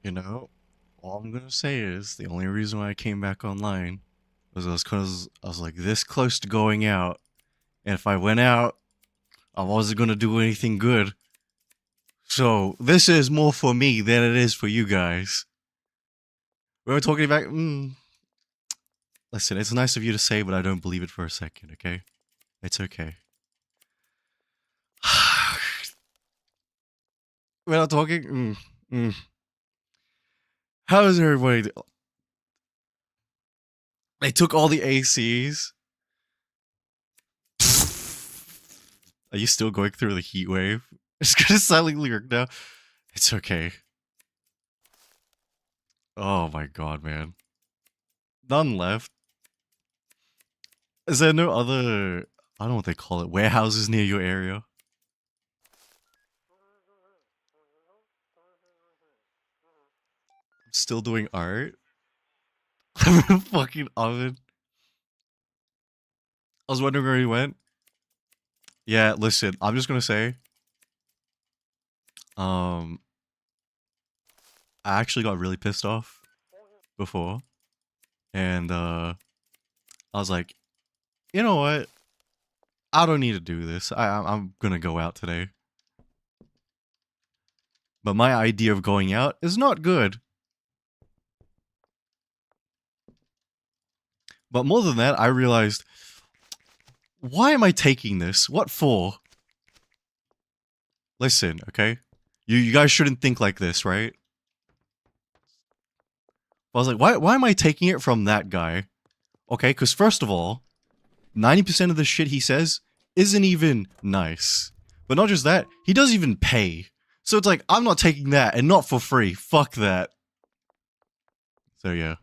You know, all I'm gonna say is the only reason why I came back online was because I was like this close to going out, and if I went out, I wasn't gonna do anything good. So this is more for me than it is for you guys. We were talking about. Listen, it's nice of you to say, but I don't believe it for a second. Okay, it's okay. We're not talking. How is everybody? They took all the ACs. Are you still going through the heat wave? It's gonna silently lyric now. It's okay. Oh my god, man. None left. Is there no other, I don't know what they call it, warehouses near your area? I'm still doing art? Fucking oven. I was wondering where he went. Yeah, listen, I'm just gonna say, um, I actually got really pissed off before. And, I was like, you know what? I don't need to do this. I'm gonna go out today. But my idea of going out is not good. But more than that, I realized, why am I taking this? What for? Listen, okay? You guys shouldn't think like this, right? I was like, why am I taking it from that guy? Okay, because first of all, 90% of the shit he says isn't even nice. But not just that, he doesn't even pay. So it's like, I'm not taking that, and not for free. Fuck that. So yeah.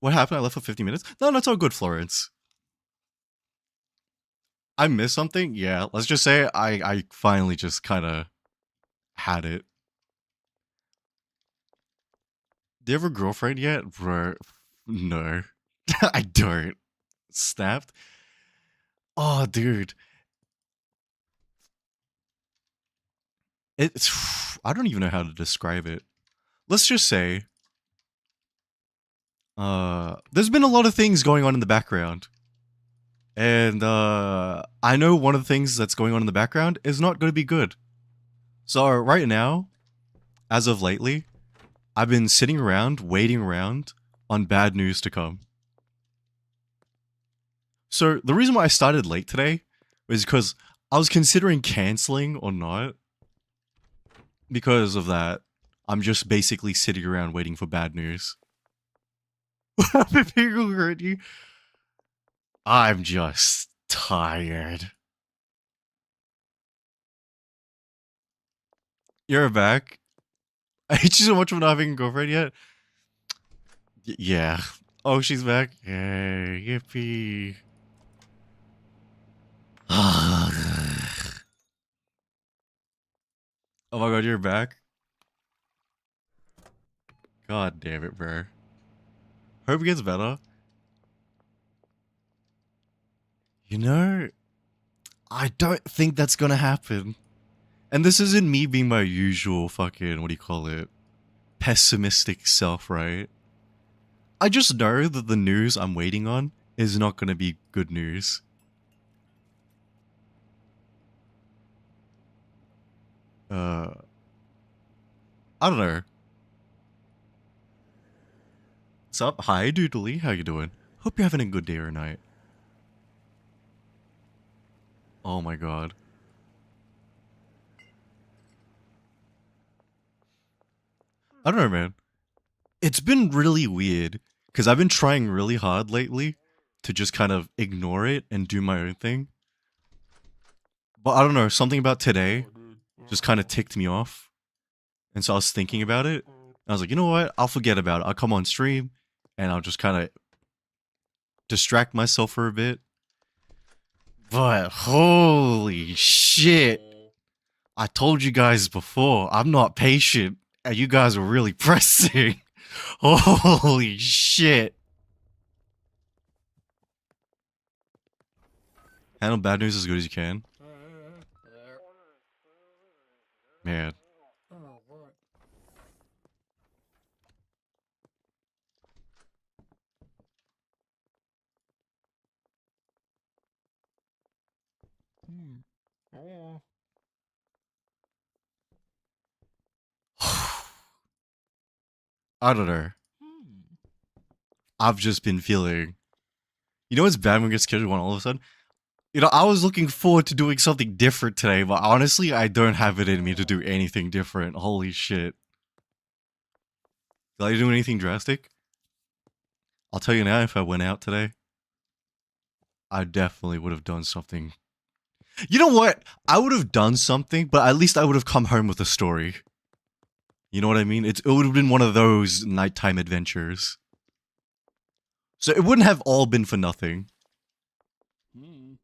What happened? I left for 50 minutes? No, that's all good, Florence. I missed something? Yeah, let's just say I finally just kind of had it. Do you have a girlfriend yet? Bro, no. I don't. Snapped? Oh, dude. It's... I don't even know how to describe it. Let's just say... there's been a lot of things going on in the background. And, I know one of the things that's going on in the background is not going to be good. So, right now, as of lately, I've been sitting around, waiting around on bad news to come. So the reason why I started late today was because I was considering canceling or not. Because of that, I'm just basically sitting around waiting for bad news. What happened, people hurt you? I'm just tired. You're back. I hate you so much for not having a girlfriend yet. Yeah. Oh, she's back. Yay, yippee. Oh my god, you're back? God damn it, bro. Hope it gets better. You know, I don't think that's gonna happen. And this isn't me being my usual fucking, what do you call it? Pessimistic self, right? I just know that the news I'm waiting on is not gonna be good news. Uh, I don't know. What's up? Hi, Doodly. How you doing? Hope you're having a good day or night. Oh my god. I don't know, man. It's been really weird because I've been trying really hard lately to just kind of ignore it and do my own thing. But I don't know, something about today just kind of ticked me off. And so I was thinking about it. And I was like, you know what? I'll forget about it. I'll come on stream and I'll just kind of distract myself for a bit. But holy shit. I told you guys before, I'm not patient. And you guys were really pressing. Holy shit. Handle bad news as good as you can. I don't know. I've just been feeling. You know what's bad when we get scheduled one all of a sudden? You know, I was looking forward to doing something different today, but honestly, I don't have it in me to do anything different. Holy shit. Did I do anything drastic? I'll tell you now, if I went out today, I definitely would have done something. You know what? I would have done something, but at least I would have come home with a story. You know what I mean? It would have been one of those nighttime adventures. So it wouldn't have all been for nothing. You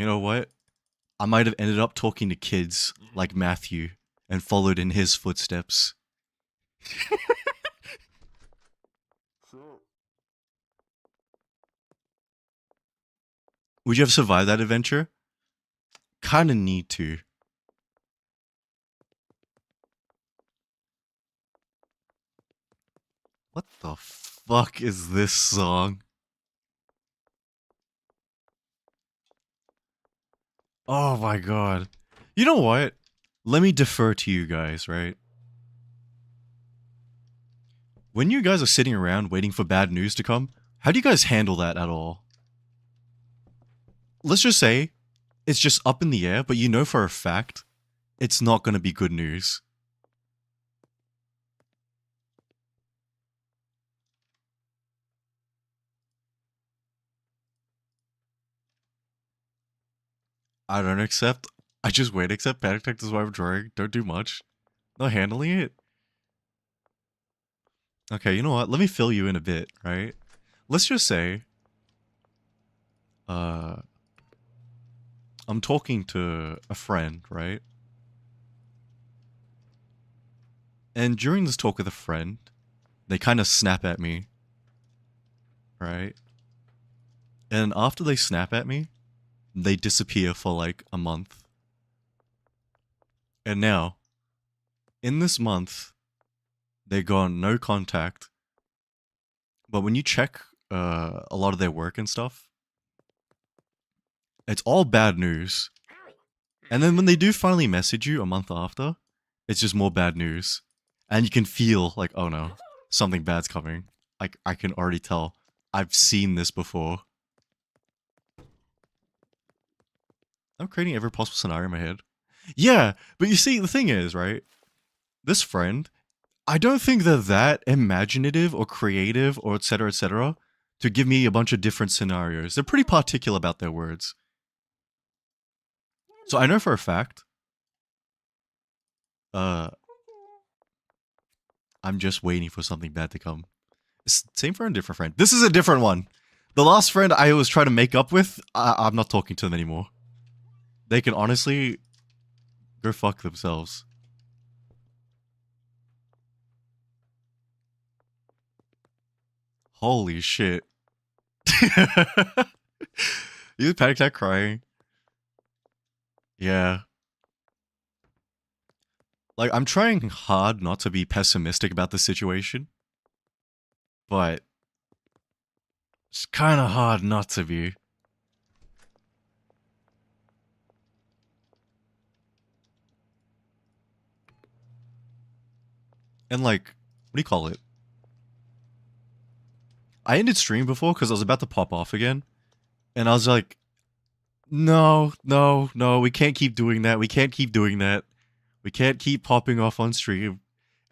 know what? I might have ended up talking to kids like Matthew and followed in his footsteps. Would you have survived that adventure? Kinda need to. What the fuck is this song? Oh my god. You know what? Let me defer to you guys, right? When you guys are sitting around waiting for bad news to come, how do you guys handle that at all? Let's just say it's just up in the air, but you know for a fact it's not gonna be good news. I don't accept. I just wait, accept panic attack is why I'm drawing. Don't do much. Not handling it. Okay, you know what? Let me fill you in a bit, right? Let's just say, uh, I'm talking to a friend, right? And during this talk with a friend, they kind of snap at me, right? And after they snap at me, they disappear for like a month. And now, in this month, they go on no contact. But when you check a lot of their work and stuff, it's all bad news. And then when they do finally message you a month after, it's just more bad news. And you can feel like, oh no, something bad's coming. Like, I can already tell. I've seen this before. I'm creating every possible scenario in my head. Yeah, but you see, the thing is, right? This friend, I don't think they're that imaginative or creative or etc. to give me a bunch of different scenarios. They're pretty particular about their words. So I know for a fact, uh, I'm just waiting for something bad to come. Same for a different friend. This is a different one. The last friend I was trying to make up with, I'm not talking to them anymore. They can honestly go fuck themselves. Holy shit. You panic attack crying. Yeah. Like, I'm trying hard not to be pessimistic about the situation, but it's kind of hard not to be. And like, what do you call it? I ended stream before because I was about to pop off again, and I was like, no, no, no, we can't keep doing that. We can't keep doing that. We can't keep popping off on stream.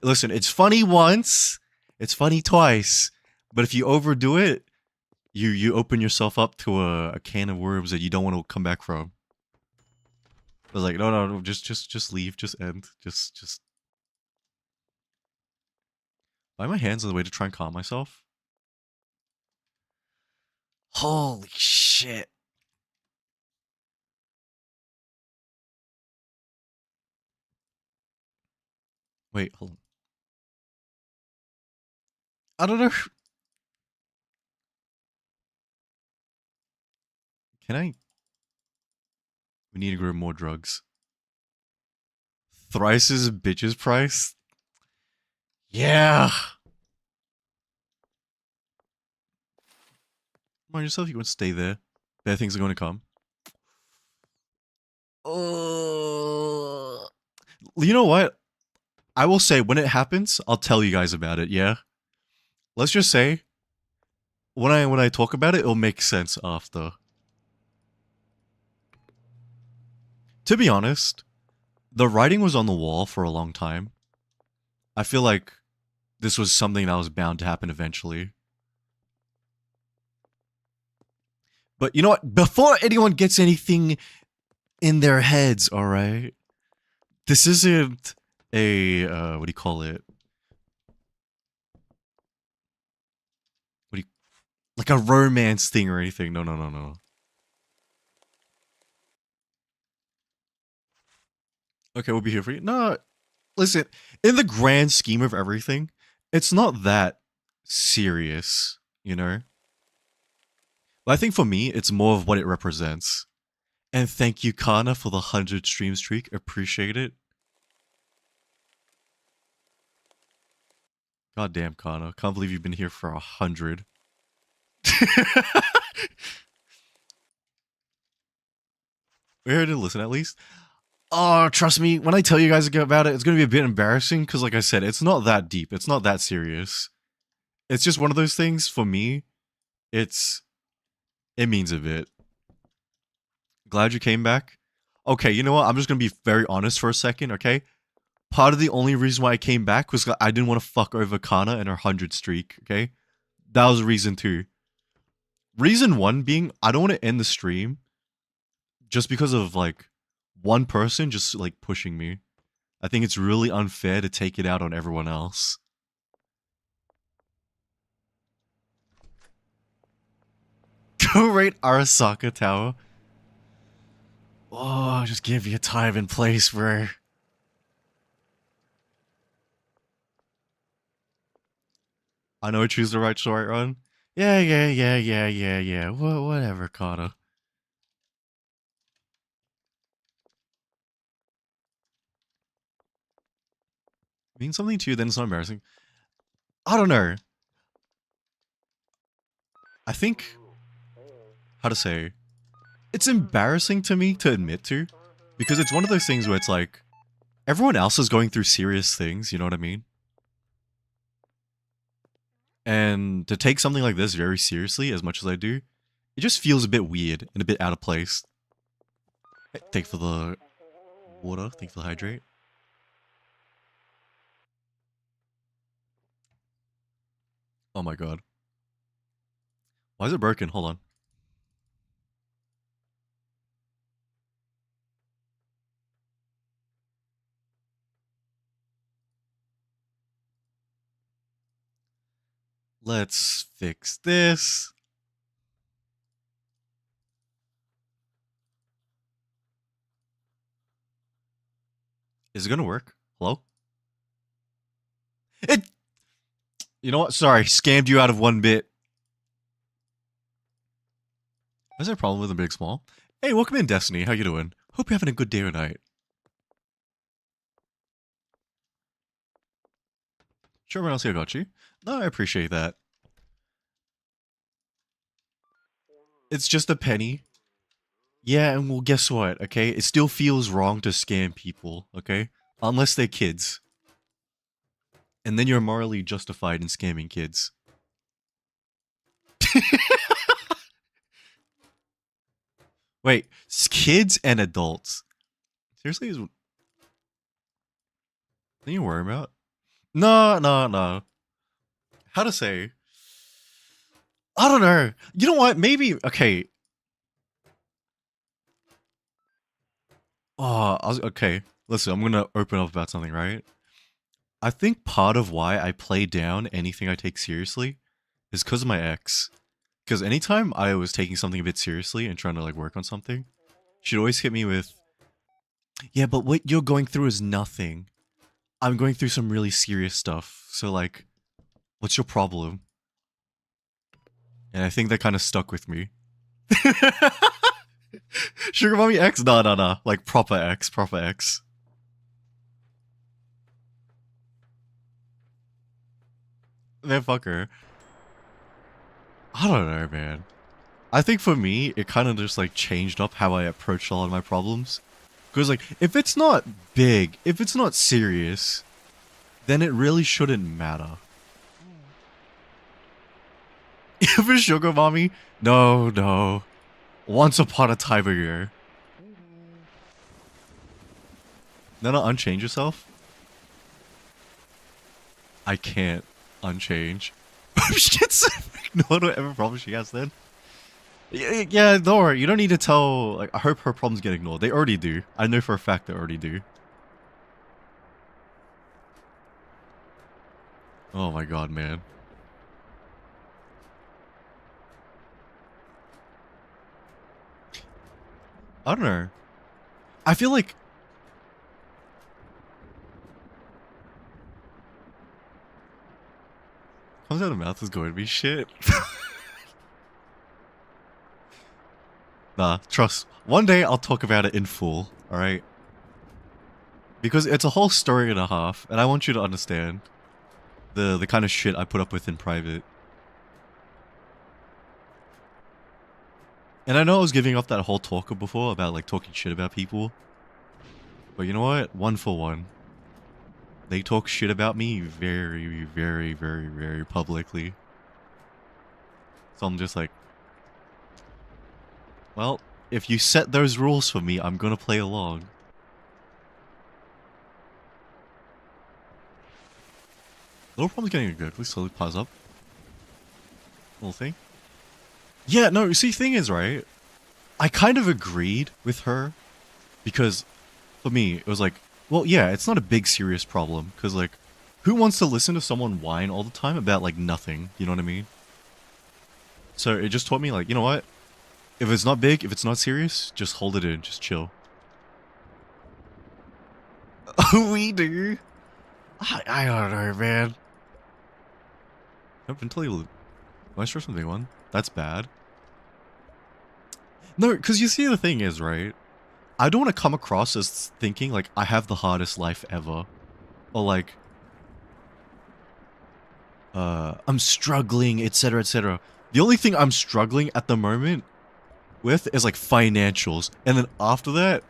Listen, it's funny once, it's funny twice, but if you overdo it, you open yourself up to a can of worms that you don't want to come back from. I was like, no, no, no, just leave, just end, just. Why are my hands on the way to try and calm myself? Holy shit. Wait, hold on. I don't know. Can I? We need to grow more drugs. Thrice's bitches price? Yeah. Mind yourself, you want to stay there. Bad things are going to come. You know what? I will say when it happens, I'll tell you guys about it. Yeah. Let's just say when I talk about it, it'll make sense after. To be honest, the writing was on the wall for a long time. I feel like this was something that was bound to happen eventually. But you know what? Before anyone gets anything in their heads, all right? This isn't a what do you call it? What do you like a romance thing or anything? No, no, no, no. Okay, we'll be here for you. No, listen. In the grand scheme of everything, it's not that serious, you know. But I think for me, it's more of what it represents. And thank you, Kana, for the 100 stream streak. Appreciate it. God damn, Kana. Can't believe you've been here for 100. We're here to listen at least. Oh, trust me, when I tell you guys about it, it's going to be a bit embarrassing because, like I said, it's not that deep. It's not that serious. It's just one of those things for me. It means a bit. Glad you came back. Okay, you know what? I'm just going to be very honest for a second, okay? Part of the only reason why I came back was I didn't want to fuck over Kana and her 100 streak, okay? That was reason 2. Reason 1 being, I don't want to end the stream just because of, like, one person just, like, pushing me. I think it's really unfair to take it out on everyone else. Go rate Arasaka Tower. Oh, just give me a time and place, bro. I know I choose the right short run. Yeah. Whatever, Kana. Means something to you, then it's not embarrassing. I don't know. I think, how to say, it's embarrassing to me to admit to, because it's one of those things where it's like, everyone else is going through serious things, you know what I mean? And to take something like this very seriously, as much as I do, it just feels a bit weird and a bit out of place. Hey, thank you for the water, thank you for the hydrate. Oh my god. Why is it broken? Hold on. Let's fix this. Is it gonna work? Hello? It... You know what? Sorry, scammed you out of 1 bit. Is there a problem with a big small? Hey, welcome in, Destiny. How you doing? Hope you're having a good day or night. Sure, everyone else here got you. No, I appreciate that. It's just a penny. Yeah, and well, guess what, okay? It still feels wrong to scam people, okay? Unless they're kids. And then you're morally justified in scamming kids. Wait, kids and adults. Seriously? Is... Anything you worry about? No. How to say? I don't know. You know what? Maybe, okay. Oh, okay. Listen, I'm gonna open up about something, right? I think part of why I play down anything I take seriously is because of my ex. Because anytime I was taking something a bit seriously and trying to like work on something, she'd always hit me with, yeah, but what you're going through is nothing. I'm going through some really serious stuff. So like, what's your problem? And I think that kind of stuck with me. Sugar Mommy X? No. Like proper X, proper X. Man, fuck her. I don't know, man. I think for me, it kind of just like changed up how I approached a lot of my problems. Because, like, if it's not big, if it's not serious, then it really shouldn't matter. If it's sugar mommy, no, no. Once upon a time ago. No, no, unchange yourself. I can't unchange. She gets ignored whatever problem she has then. Yeah, don't worry. You don't need to tell. Like, I hope her problems get ignored. They already do. I know for a fact they already do. Oh my god, man. I don't know. I feel like comes out of the mouth is going to be shit. Nah, trust. One day I'll talk about it in full, alright? Because it's a whole story and a half, and I want you to understand the kind of shit I put up with in private. And I know I was giving off that whole talker before about like talking shit about people. But you know what? One for one. They talk shit about me very, very, very, very publicly. So I'm just like, well, if you set those rules for me, I'm gonna play along. Little problem's getting good. Please slowly pause up. Little thing. Yeah, no, see, thing is, right? I kind of agreed with her because for me, it was like, well, yeah, it's not a big serious problem because, like, who wants to listen to someone whine all the time about, like, nothing? You know what I mean? So it just taught me, like, you know what? If it's not big, if it's not serious, just hold it in, just chill. We do. I don't know, man. I've been telling you, my stress from day one. That's bad. No, because you see, the thing is, right? I don't want to come across as thinking like I have the hardest life ever. Or like, I'm struggling, etc., etc. The only thing I'm struggling at the moment with is like financials. And then after that,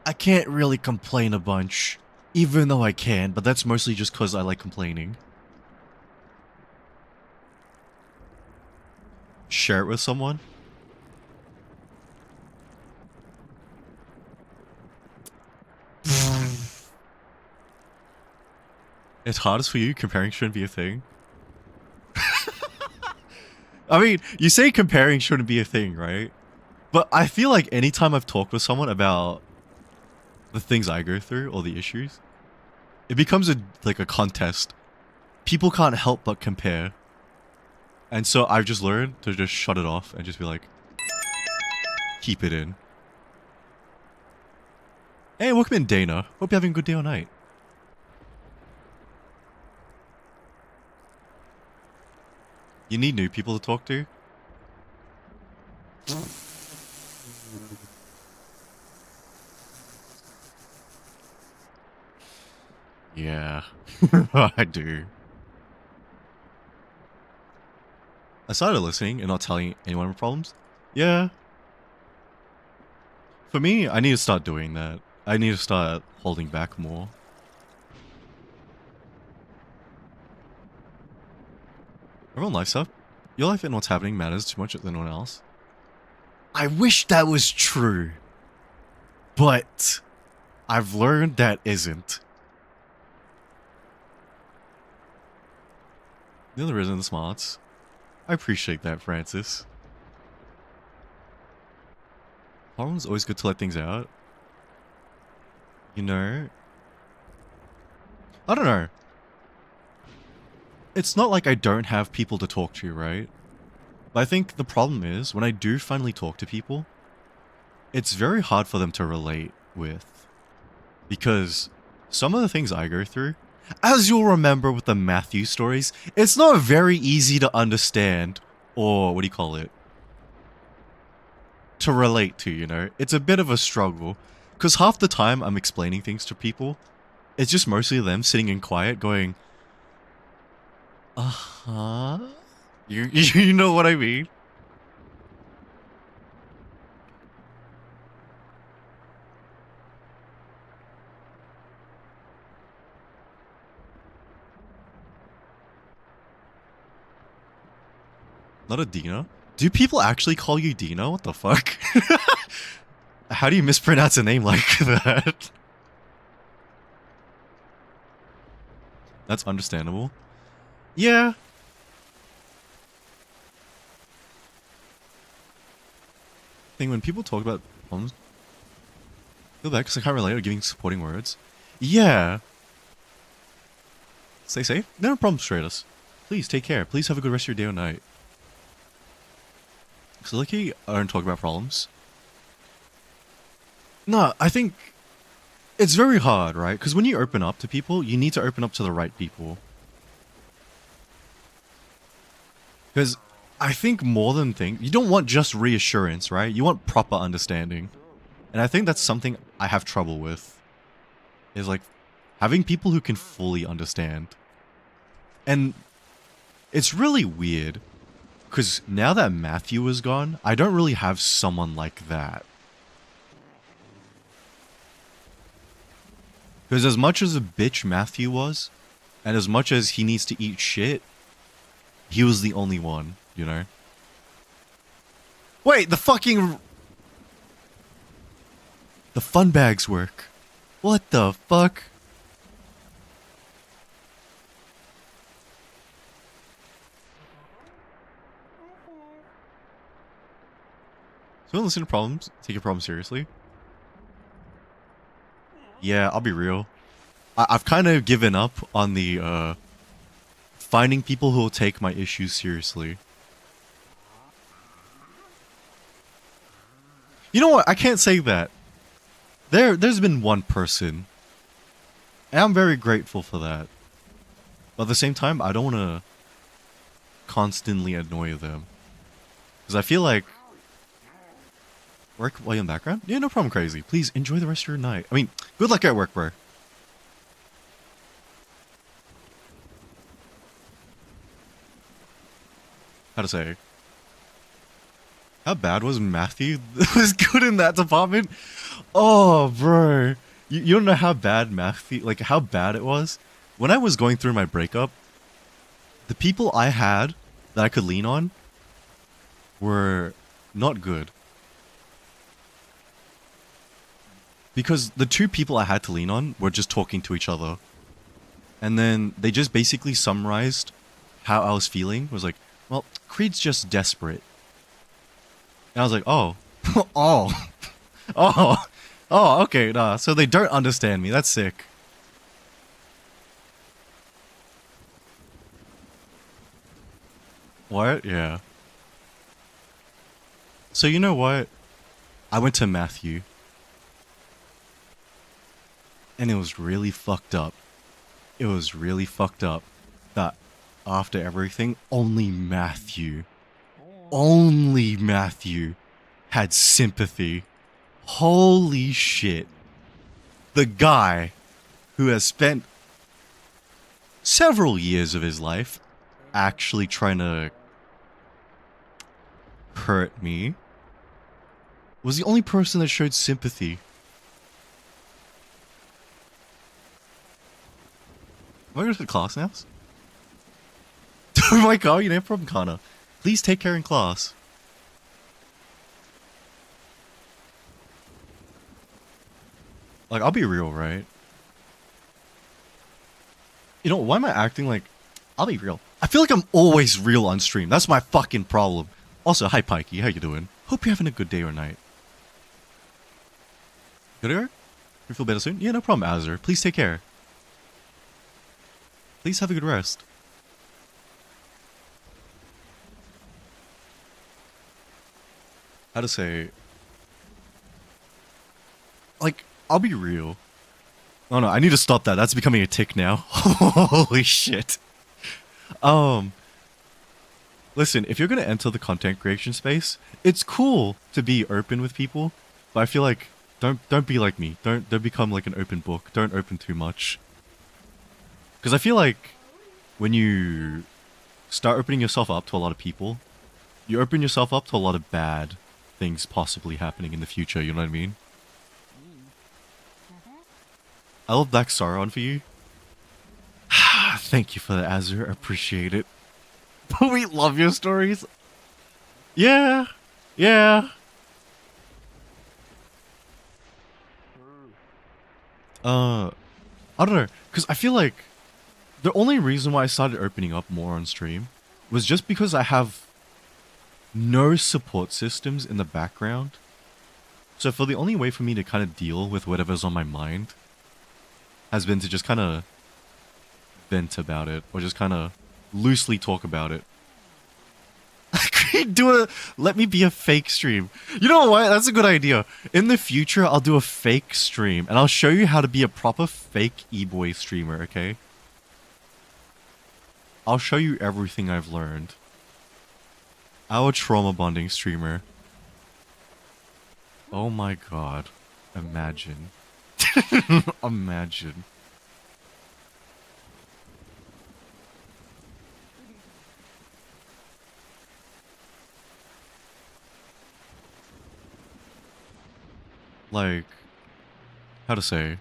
I can't really complain a bunch. Even though I can, but that's mostly just because I like complaining. Share it with someone. It's hardest for you, comparing shouldn't be a thing. I mean, you say comparing shouldn't be a thing, right? But I feel like anytime I've talked with someone about the things I go through or the issues, it becomes like a contest. People can't help but compare. And so I've just learned to just shut it off and just be like, keep it in. Hey, welcome in, Dana. Hope you're having a good day or night. You need new people to talk to? Yeah, I do. I started listening and not telling anyone my problems. Yeah. For me, I need to start doing that. I need to start holding back more. Everyone life's up. Your life and what's happening matters too much than anyone else. I wish that was true. But I've learned that isn't. The other reason the smarts. I appreciate that, Francis. Problem's always good to let things out. You know? I don't know. It's not like I don't have people to talk to, right? But I think the problem is, when I do finally talk to people, it's very hard for them to relate with. Because some of the things I go through, as you'll remember with the Matthew stories, it's not very easy to understand, or what do you call it? To relate to, you know? It's a bit of a struggle. Because half the time I'm explaining things to people, it's just mostly them sitting in quiet going, uh-huh? You know what I mean? Not a Dino? Do people actually call you Dino? What the fuck? How do you mispronounce a name like that? That's understandable. Yeah. I think when people talk about problems, I feel bad because I can't relate to giving supporting words. Yeah. Stay safe. No problem, Stratus. Please take care. Please have a good rest of your day or night. So like I don't talk about problems. No, I think it's very hard, right? Because when you open up to people, you need to open up to the right people. Because I think more than you don't want just reassurance, right? You want proper understanding. And I think that's something I have trouble with. Is like having people who can fully understand. And it's really weird. Because now that Matthew is gone, I don't really have someone like that. Because as much as a bitch Matthew was, and as much as he needs to eat shit, he was the only one, you know? Wait, the fucking... The fun bags work. What the fuck? So don't listen to problems. Take your problems seriously. Yeah, I'll be real. I've kind of given up on the, finding people who will take my issues seriously. You know what? I can't say that. There's been one person. And I'm very grateful for that. But at the same time, I don't want to constantly annoy them. Because I feel like... Work while you're in the background? Yeah, no problem, crazy. Please enjoy the rest of your night. I mean, good luck at work, bro. How to say? How bad was Matthew? Was good in that department? Oh, bro. You don't know how bad Matthew... Like, how bad it was? When I was going through my breakup, the people I had that I could lean on were not good. Because the two people I had to lean on were just talking to each other. And then they just basically summarized how I was feeling. It was like, well, Creed's just desperate. And I was like, oh. oh. Oh, okay, nah. So they don't understand me. That's sick. What? Yeah. So you know what? I went to Matthew. And it was really fucked up. It was really fucked up that after everything, only Matthew had sympathy. Holy shit. The guy who has spent several years of his life actually trying to hurt me was the only person that showed sympathy. Am I going to class now? Oh my god, you know, problem, Connor. Please take care in class. Like, I'll be real, right? You know, why am I acting like... I'll be real. I feel like I'm always real on stream. That's my fucking problem. Also, hi Pikey, how you doing? Hope you're having a good day or night. Good here? You feel better soon? Yeah, no problem, Azur. Please take care. Please have a good rest. How to say... Like, I'll be real. Oh no, I need to stop that. That's becoming a tick now. Holy shit. Listen, if you're gonna enter the content creation space, it's cool to be open with people, but I feel like don't be like me. Don't become like an open book. Don't open too much. Because I feel like when you start opening yourself up to a lot of people, you open yourself up to a lot of bad things possibly happening in the future, you know what I mean? I love Black Sauron for you. Thank you for that, Azur. Appreciate it. But we love your stories. Yeah, yeah. I don't know, because I feel like the only reason why I started opening up more on stream was just because I have no support systems in the background. So for the only way for me to kind of deal with whatever's on my mind has been to just kind of vent about it or just kind of loosely talk about it. Let me be a fake stream. You know what? That's a good idea. In the future, I'll do a fake stream and I'll show you how to be a proper fake e-boy streamer, okay? I'll show you everything I've learned. Our trauma bonding streamer. Oh my god. Imagine. Imagine. Like, how to say?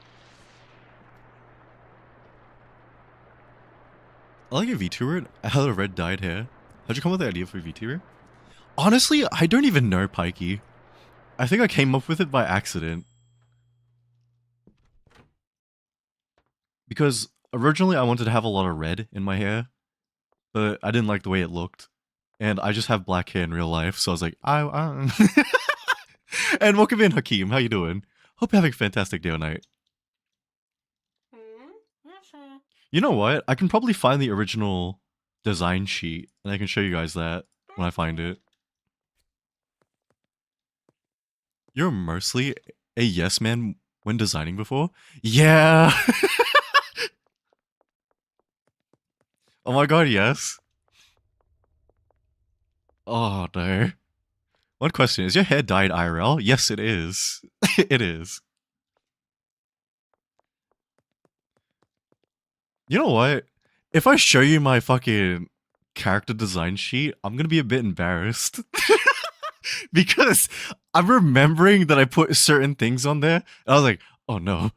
I like a VTuber. I had a red dyed hair. How'd you come up with the idea for a VTuber? Honestly, I don't even know Pikey. I think I came up with it by accident. Because originally I wanted to have a lot of red in my hair, but I didn't like the way it looked. And I just have black hair in real life, so I was like, And welcome in, Hakeem. How you doing? Hope you're having a fantastic day or night. You know what? I can probably find the original design sheet, and I can show you guys that when I find it. You're mostly a yes man when designing before? Yeah! Oh my god, yes. Oh no. One question, is your hair dyed IRL? Yes, it is. It is. You know what? If I show you my fucking character design sheet, I'm gonna be a bit embarrassed. Because I'm remembering that I put certain things on there, and I was like, oh no.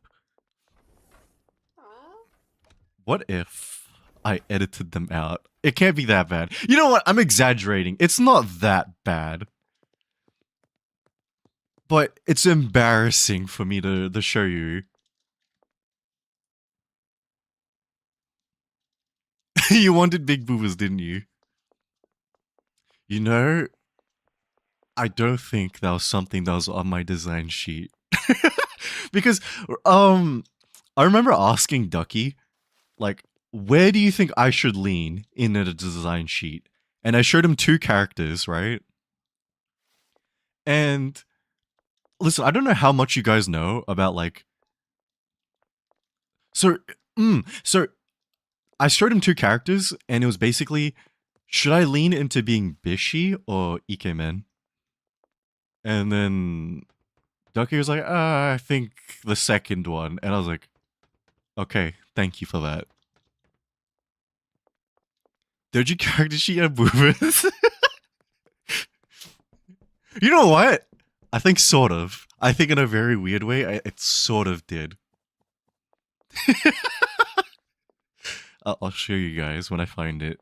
What if I edited them out? It can't be that bad. You know what? I'm exaggerating. It's not that bad. But it's embarrassing for me to show you. You wanted big boobas, didn't you? You know, I don't think that was something that was on my design sheet. Because, I remember asking Ducky, like, where do you think I should lean in a design sheet? And I showed him two characters, right? And listen, I don't know how much you guys know about like. So, so I showed him two characters, and it was basically, should I lean into being Bishi or Ikemen? And then Ducky was like, I think the second one. And I was like, okay, thank you for that. Did you character sheet have boobas? You know what? I think sort of. I think in a very weird way, it sort of did. I'll show you guys when I find it.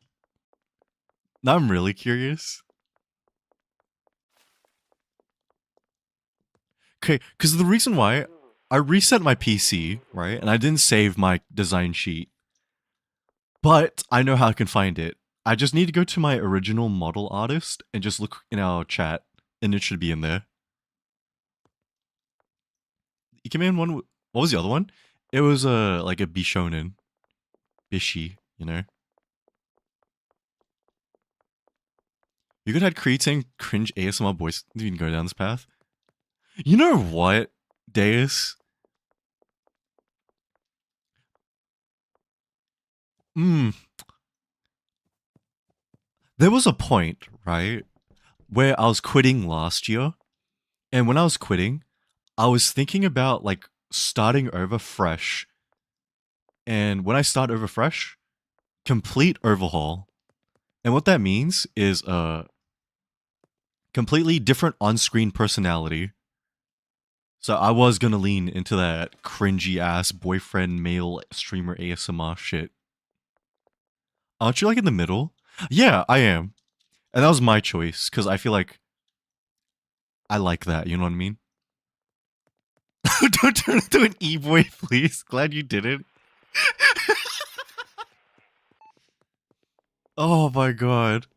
Now I'm really curious. Okay, because the reason why I reset my PC, right, and I didn't save my design sheet, but I know how I can find it. I just need to go to my original model artist and just look in our chat, and it should be in there. Ikemen one, what was the other one? It was like a Bishonen. Bishi, you know? You could have creating cringe ASMR voice. Didn't even go down this path. You know what, Deus? There was a point, right, where I was quitting last year. And when I was quitting, I was thinking about like starting over fresh. And when I start over fresh, complete overhaul. And what that means is a completely different on-screen personality. So I was gonna lean into that cringy ass boyfriend male streamer ASMR shit. Aren't you like in the middle? Yeah, I am. And that was my choice, because I feel like I like that, you know what I mean? Don't turn into an e-boy, please. Glad you didn't. Oh my god.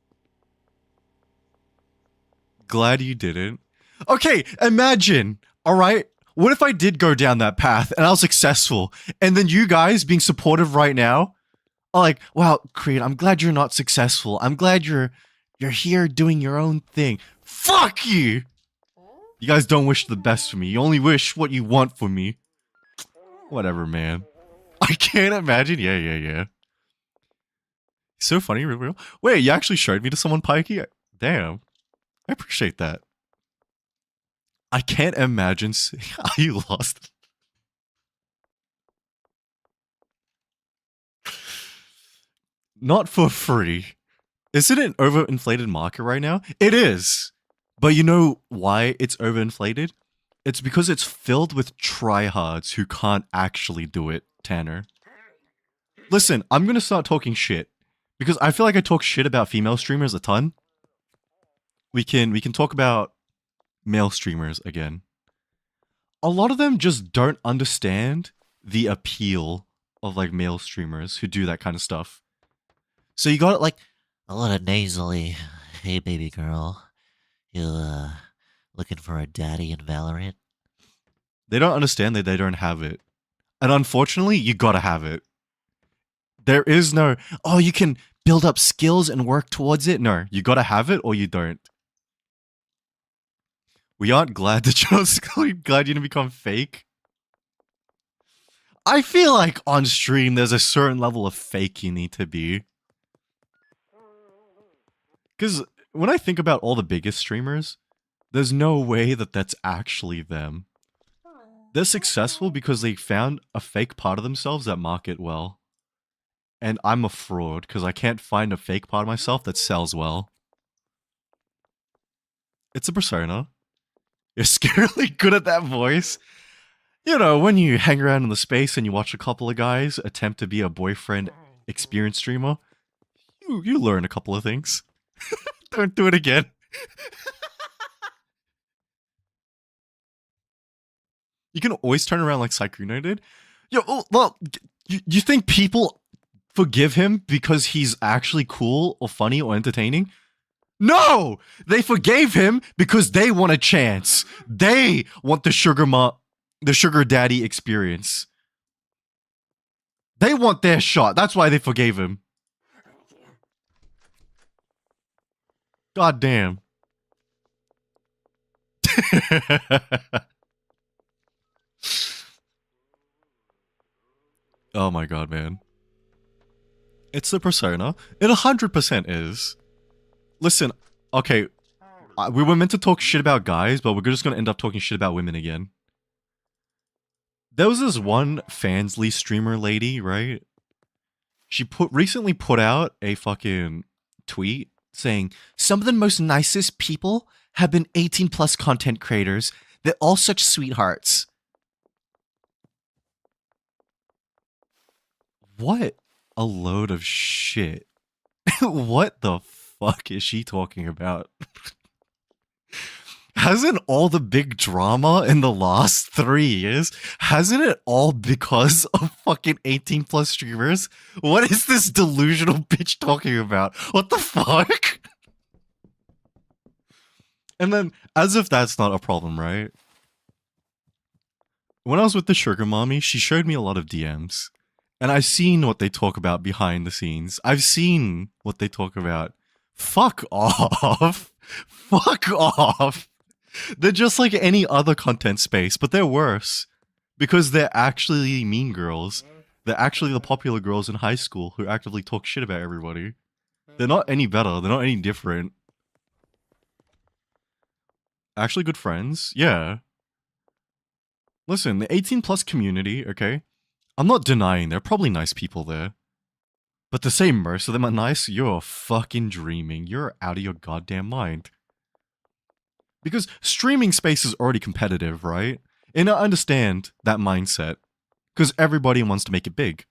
Glad you didn't. Okay, imagine, alright? What if I did go down that path and I was successful, and then you guys being supportive right now are like, wow, Creed, I'm glad you're not successful. I'm glad you're here doing your own thing. Fuck you! You guys don't wish the best for me. You only wish what you want for me. Whatever, man. I can't imagine. Yeah. So funny, real. Wait, you actually showed me to someone, Pikey? Damn. I appreciate that. I can't imagine how you lost. Not for free. Is it an overinflated market right now? It is. But you know why it's overinflated? It's because it's filled with tryhards who can't actually do it, Tanner. Listen, I'm gonna start talking shit. Because I feel like I talk shit about female streamers a ton. We can talk about male streamers again. A lot of them just don't understand the appeal of like male streamers who do that kind of stuff. So you got it like A little nasally. Hey, baby girl. You, looking for a daddy in Valorant? they don't understand that they don't have it. And unfortunately, you gotta have it. There is no, oh, you can build up skills and work towards it. No, you gotta have it or you don't. We aren't glad that you're glad you didn't become fake. I feel like on stream there's a certain level of fake you need to be. Because when I think about all the biggest streamers, there's no way that that's actually them. They're successful because they found a fake part of themselves that market well. And I'm a fraud because I can't find a fake part of myself that sells well. It's a persona. You're scarily good at that voice. You know, when you hang around in the space and you watch a couple of guys attempt to be a boyfriend experience streamer, you learn a couple of things. Don't do it again. You can always turn around like Saikuno did. Yo, oh, well, you think people forgive him because he's actually cool or funny or entertaining? No! They forgave him because they want a chance. They want the sugar daddy experience. They want their shot. That's why they forgave him. God damn. Oh my god, man. It's the persona. It 100% is. Listen, okay, we were meant to talk shit about guys, but we're just gonna end up talking shit about women again. There was this one Fansly streamer lady, right? She recently put out a fucking tweet saying, some of the most nicest people have been 18 plus content creators. They're all such sweethearts. What a load of shit. What the fuck is she talking about? Hasn't all the big drama in the last 3 years, hasn't it all because of fucking 18 plus streamers? What is this delusional bitch talking about? What the fuck? And then, as if that's not a problem, right? When I was with the sugar mommy, she showed me a lot of DMs. And I've seen what they talk about behind the scenes. I've seen what they talk about. Fuck off. Fuck off. They're just like any other content space, but they're worse. Because they're actually mean girls. They're actually the popular girls in high school who actively talk shit about everybody. They're not any better. They're not any different. Actually good friends? Yeah. Listen, the 18 plus community, okay? I'm not denying there are probably nice people there. But to say most of them are nice, you're fucking dreaming. You're out of your goddamn mind. Because streaming space is already competitive, right? And I understand that mindset. Because everybody wants to make it big.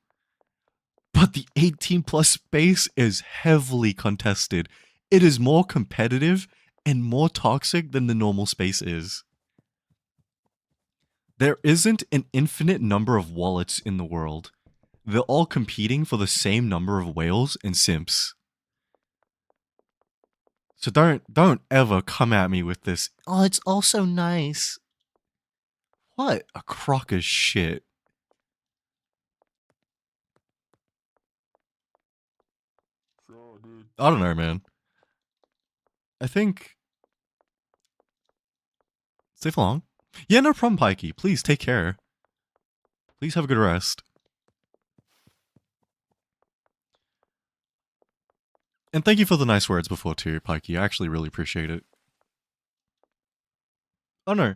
But the 18 plus space is heavily contested. It is more competitive and more toxic than the normal space is. There isn't an infinite number of wallets in the world. They're all competing for the same number of whales and simps. So don't ever come at me with this. Oh, it's all so nice. What a crock of shit. I don't know, man. I think. Stay for long. Yeah, no problem, Pikey. Please take care. Please have a good rest. And thank you for the nice words before too, Pikey. I actually really appreciate it. Oh no.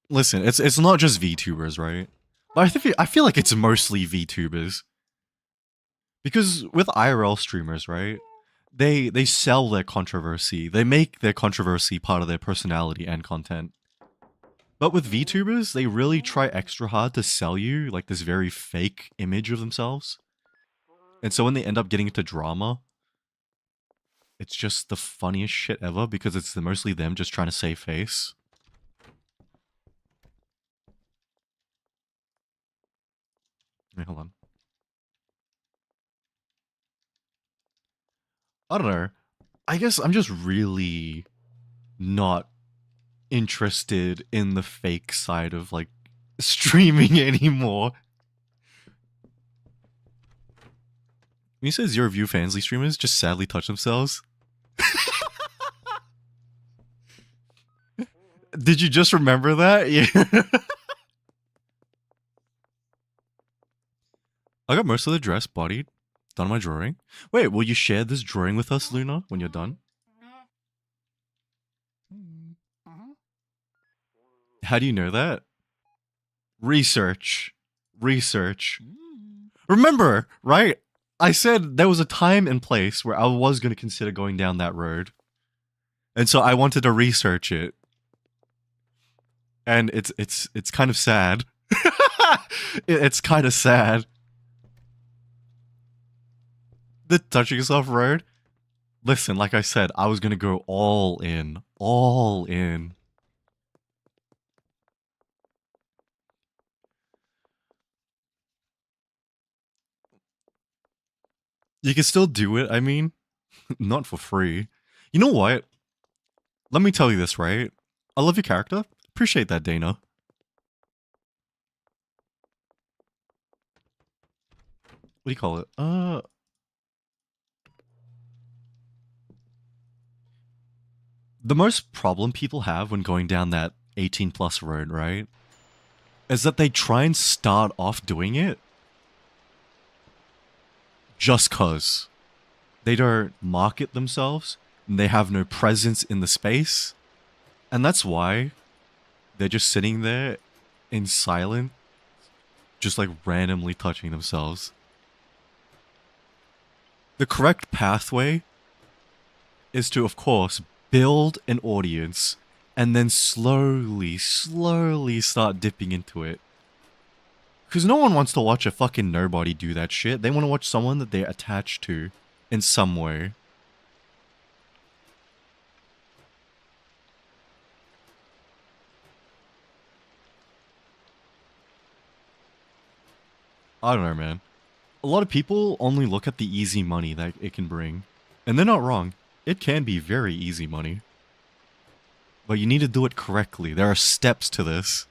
Listen, it's not just VTubers, right? But I feel like it's mostly VTubers. Because with IRL streamers, right? They sell their controversy. They make their controversy part of their personality and content. But with VTubers, they really try extra hard to sell you like this very fake image of themselves. And so when they end up getting into drama, it's just the funniest shit ever because it's mostly them just trying to save face. Wait, hold on. I don't know. I guess I'm just really not interested in the fake side of like streaming anymore. When you say zero view fansly streamers just sadly touch themselves. Did you just remember that? Yeah. I got most of the dress bodied. Done my drawing. Wait, will you share this drawing with us, Luna, when you're done? How do you know that? Research. Research. Remember, right? I said there was a time and place where I was going to consider going down that road. And so I wanted to research it. And it's kind of sad. It's kind of sad. The touching yourself road? Listen, like I said, I was going to go all in. All in. You can still do it, I mean. Not for free. You know what? Let me tell you this, right? I love your character. Appreciate that, Dana. What do you call it? The most problem people have when going down that 18 plus road, right? Is that they try and start off doing it just cause. They don't market themselves, and they have no presence in the space. And that's why they're just sitting there in silence, just like randomly touching themselves. The correct pathway is to, of course, build an audience and then slowly start dipping into it. Because no one wants to watch a fucking nobody do that shit. They want to watch someone that they're attached to in some way. I don't know, man. A lot of people only look at the easy money that it can bring. And they're not wrong. It can be very easy money. But you need to do it correctly. There are steps to this.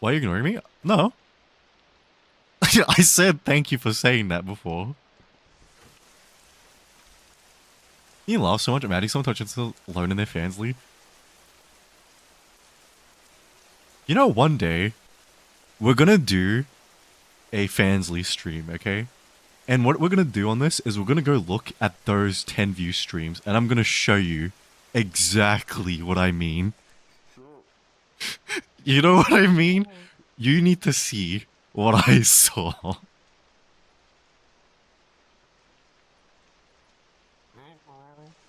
Why are you ignoring me? No. I said thank you for saying that before. You laugh so much at Maddie, someone touches alone in their fans lead. You know, one day, we're gonna do a Fansly stream, okay? And what we're gonna do on this is we're gonna go look at those 10 view streams, and I'm gonna show you exactly what I mean. You know what I mean? You need to see what I saw.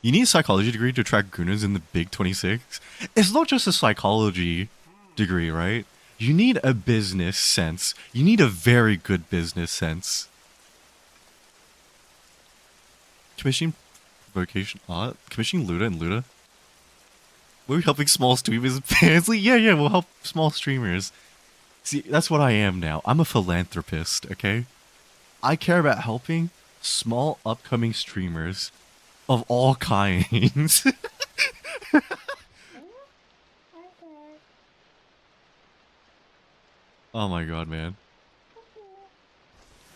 You need a psychology degree to track gooners in the Big 26? It's not just a psychology degree, right? You need a business sense. You need a very good business sense. Commissioning vocation art, commissioning Luda and Luda. We're helping small streamers and fans. Like, yeah, we'll help small streamers. See, that's what I am now. I'm a philanthropist, okay? I care about helping small upcoming streamers of all kinds. Oh my god, man.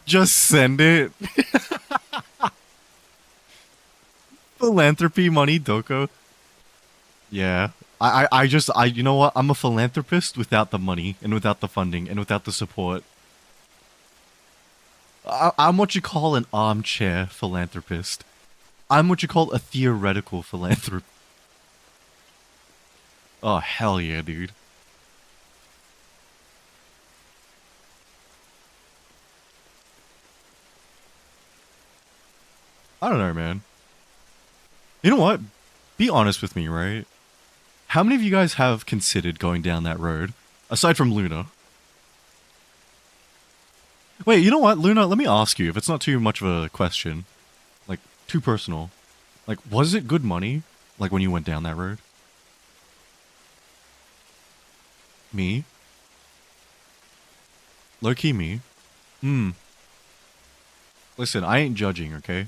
Just send it. Philanthropy money, Doko. Yeah. You know what? I'm a philanthropist without the money, and without the funding, and without the support. I'm what you call an armchair philanthropist. I'm what you call a theoretical philanthropist. Oh, hell yeah, dude. I don't know, man. You know what? Be honest with me, right? How many of you guys have considered going down that road? Aside from Luna. Wait, you know what, Luna? Let me ask you, if it's not too much of a question. Like, too personal. Like, was it good money? Like, when you went down that road? Me? Low-key me? Listen, I ain't judging, okay?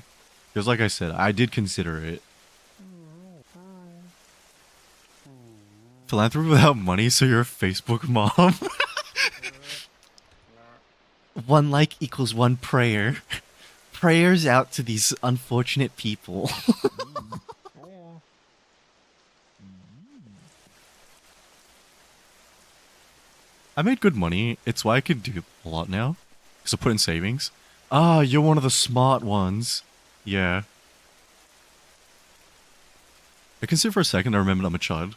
Because like I said, I did consider it. Philanthropy without money, so you're a Facebook mom? One like equals one prayer. Prayers out to these unfortunate people. I made good money. It's why I can do a lot now. Because I put in savings. Ah, you're one of the smart ones. Yeah. I consider for a second I remembered I'm a child.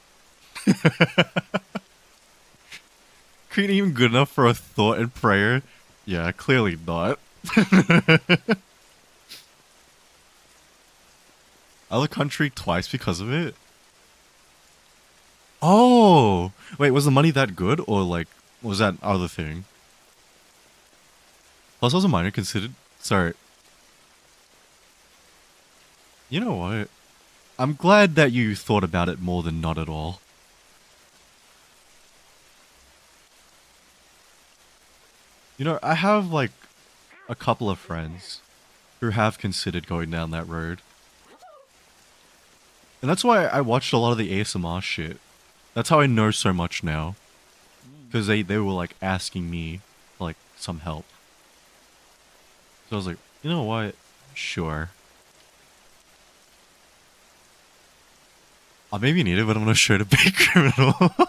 Ain't even good enough for a thought and prayer. Yeah, clearly not. Other country twice because of it? Oh! Wait, was the money that good? Or like, was that other thing? Plus I was a minor considered... Sorry. You know what? I'm glad that you thought about it more than not at all. You know, I have like a couple of friends who have considered going down that road. And that's why I watched a lot of the ASMR shit. That's how I know so much now. Because they were like asking me for like some help. So I was like, you know what? Sure. I maybe need it, but I'm gonna show the big criminal.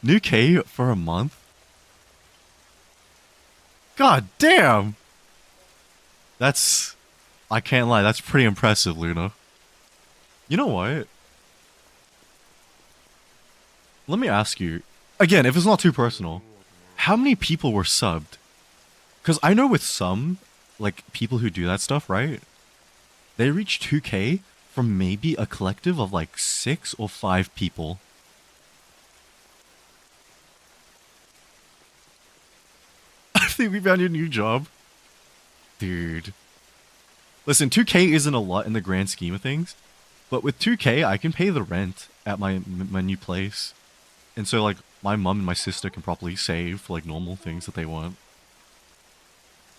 New K for a month? God damn! That's... I can't lie, that's pretty impressive, Luna. You know what? Let me ask you, again, if it's not too personal, how many people were subbed? Because I know with some, like, people who do that stuff, right? They reach 2K from maybe a collective of like 6 or 5 people. I think we found your new job. Dude. Listen, 2K isn't a lot in the grand scheme of things. But with 2K, I can pay the rent at my new place. And so, like, my mom and my sister can probably save for, like, normal things that they want.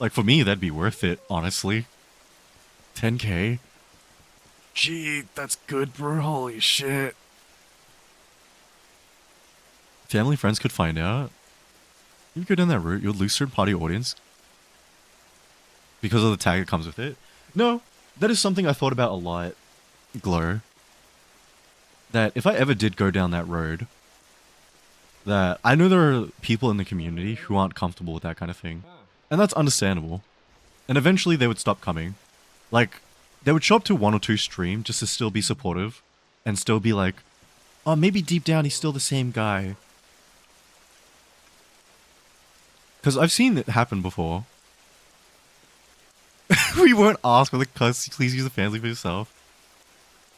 Like, for me, that'd be worth it, honestly. 10K? Gee, that's good, bro. Holy shit. Family friends could find out. You go down that route, you'll lose certain party audience. Because of the tag that comes with it. No, that is something I thought about a lot, Glow. That if I ever did go down that road, that I know there are people in the community who aren't comfortable with that kind of thing. And that's understandable. And eventually they would stop coming. Like, they would show up to 1 or 2 stream just to still be supportive. And still be like, oh, maybe deep down he's still the same guy. Because I've seen it happen before. We won't ask for the cuss. Please use the family for yourself.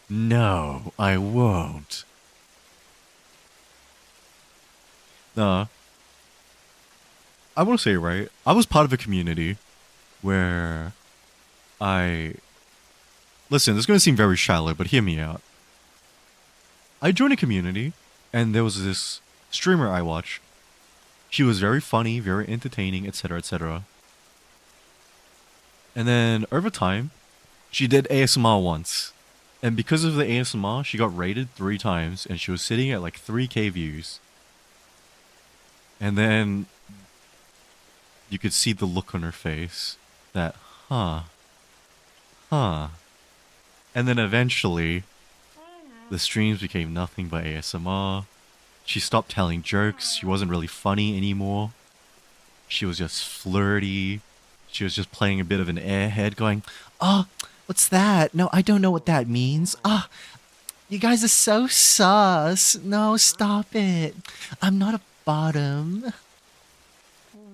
No, I won't. Nah. I want to say, right, I was part of a community where I Listen, this is gonna seem very shallow, but hear me out. I joined a community, and there was this streamer I watched. She was very funny, very entertaining, etc., etc. And then over time, she did ASMR once. And because of the ASMR, she got rated 3 times, and she was sitting at like 3K views. And then you could see the look on her face that, huh, huh. And then eventually, the streams became nothing but ASMR. She stopped telling jokes. She wasn't really funny anymore. She was just flirty. She was just playing a bit of an airhead, going, "Oh, what's that? No, I don't know what that means. Ah, you guys are so sus. No, stop it. I'm not a bottom."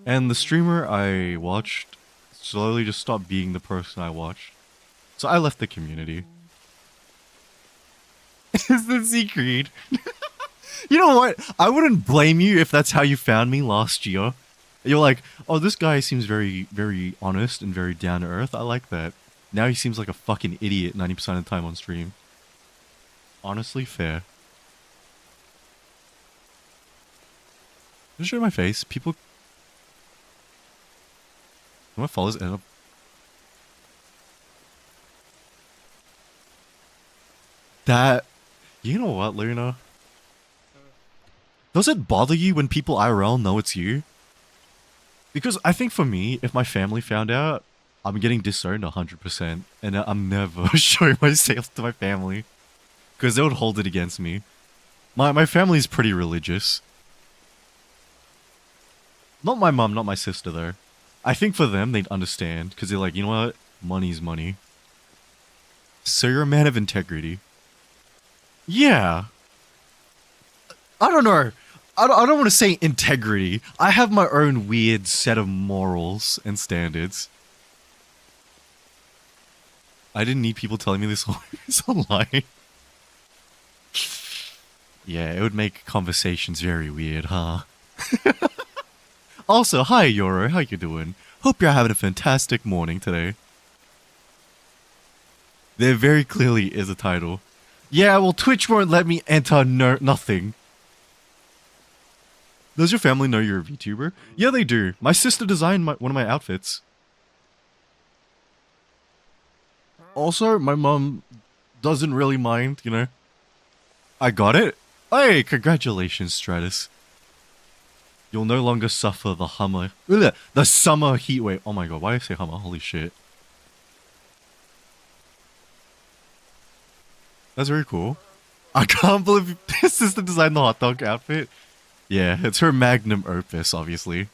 And the streamer I watched slowly just stopped being the person I watched. So I left the community. Is the secret? You know what? I wouldn't blame you if that's how you found me last year. You're like, oh, this guy seems very, very honest and very down to earth. I like that. Now he seems like a fucking idiot 90% of the time on stream. Honestly, fair. Just show my face. People. My followers end up. That. You know what, Luna? Does it bother you when people IRL know it's you? Because I think for me, if my family found out, I'm getting disowned 100%. And I'm never showing myself to my family. Because they would hold it against me. My family's pretty religious. Not my mom, not my sister though. I think for them, they'd understand. Because they're like, you know what? Money's money. So you're a man of integrity. Yeah. I don't know. I don't want to say integrity. I have my own weird set of morals and standards. I didn't need people telling me this online. Yeah, it would make conversations very weird, huh? Also, hi Yoro, how you doing? Hope you're having a fantastic morning today. There very clearly is a title. Yeah, well, Twitch won't let me enter nothing. Does your family know you're a VTuber? Yeah, they do. My sister designed one of my outfits. Also, my mom doesn't really mind, you know. I got it. Hey, congratulations, Stratus. You'll no longer suffer the summer heat wave. Oh my god, why did I say Hummer? Holy shit. That's very cool. I can't believe this is the design the hot dog outfit. Yeah, it's her magnum opus, obviously.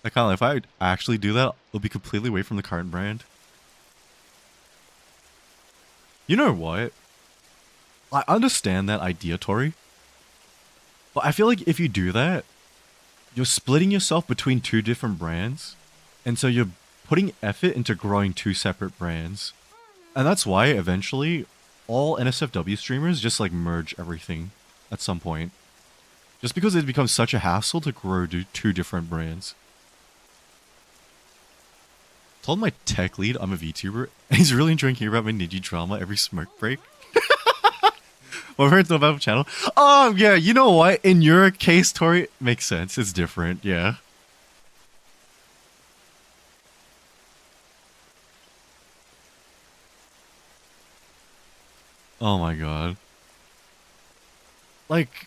I can't lie, if I actually do that, it'll be completely away from the current brand. You know what? I understand that idea, Tori. But I feel like if you do that, you're splitting yourself between 2 different brands. And so you're putting effort into growing 2 separate brands. And that's why, eventually, all NSFW streamers just, like, merge everything at some point. Just because it becomes such a hassle to grow 2 different brands. Told my tech lead I'm a VTuber, and he's really enjoying hearing about my Niji drama every smoke break. My parents know about the channel. Oh, yeah, you know what? In your case, Tori, it makes sense. It's different, yeah. Oh my god. Like,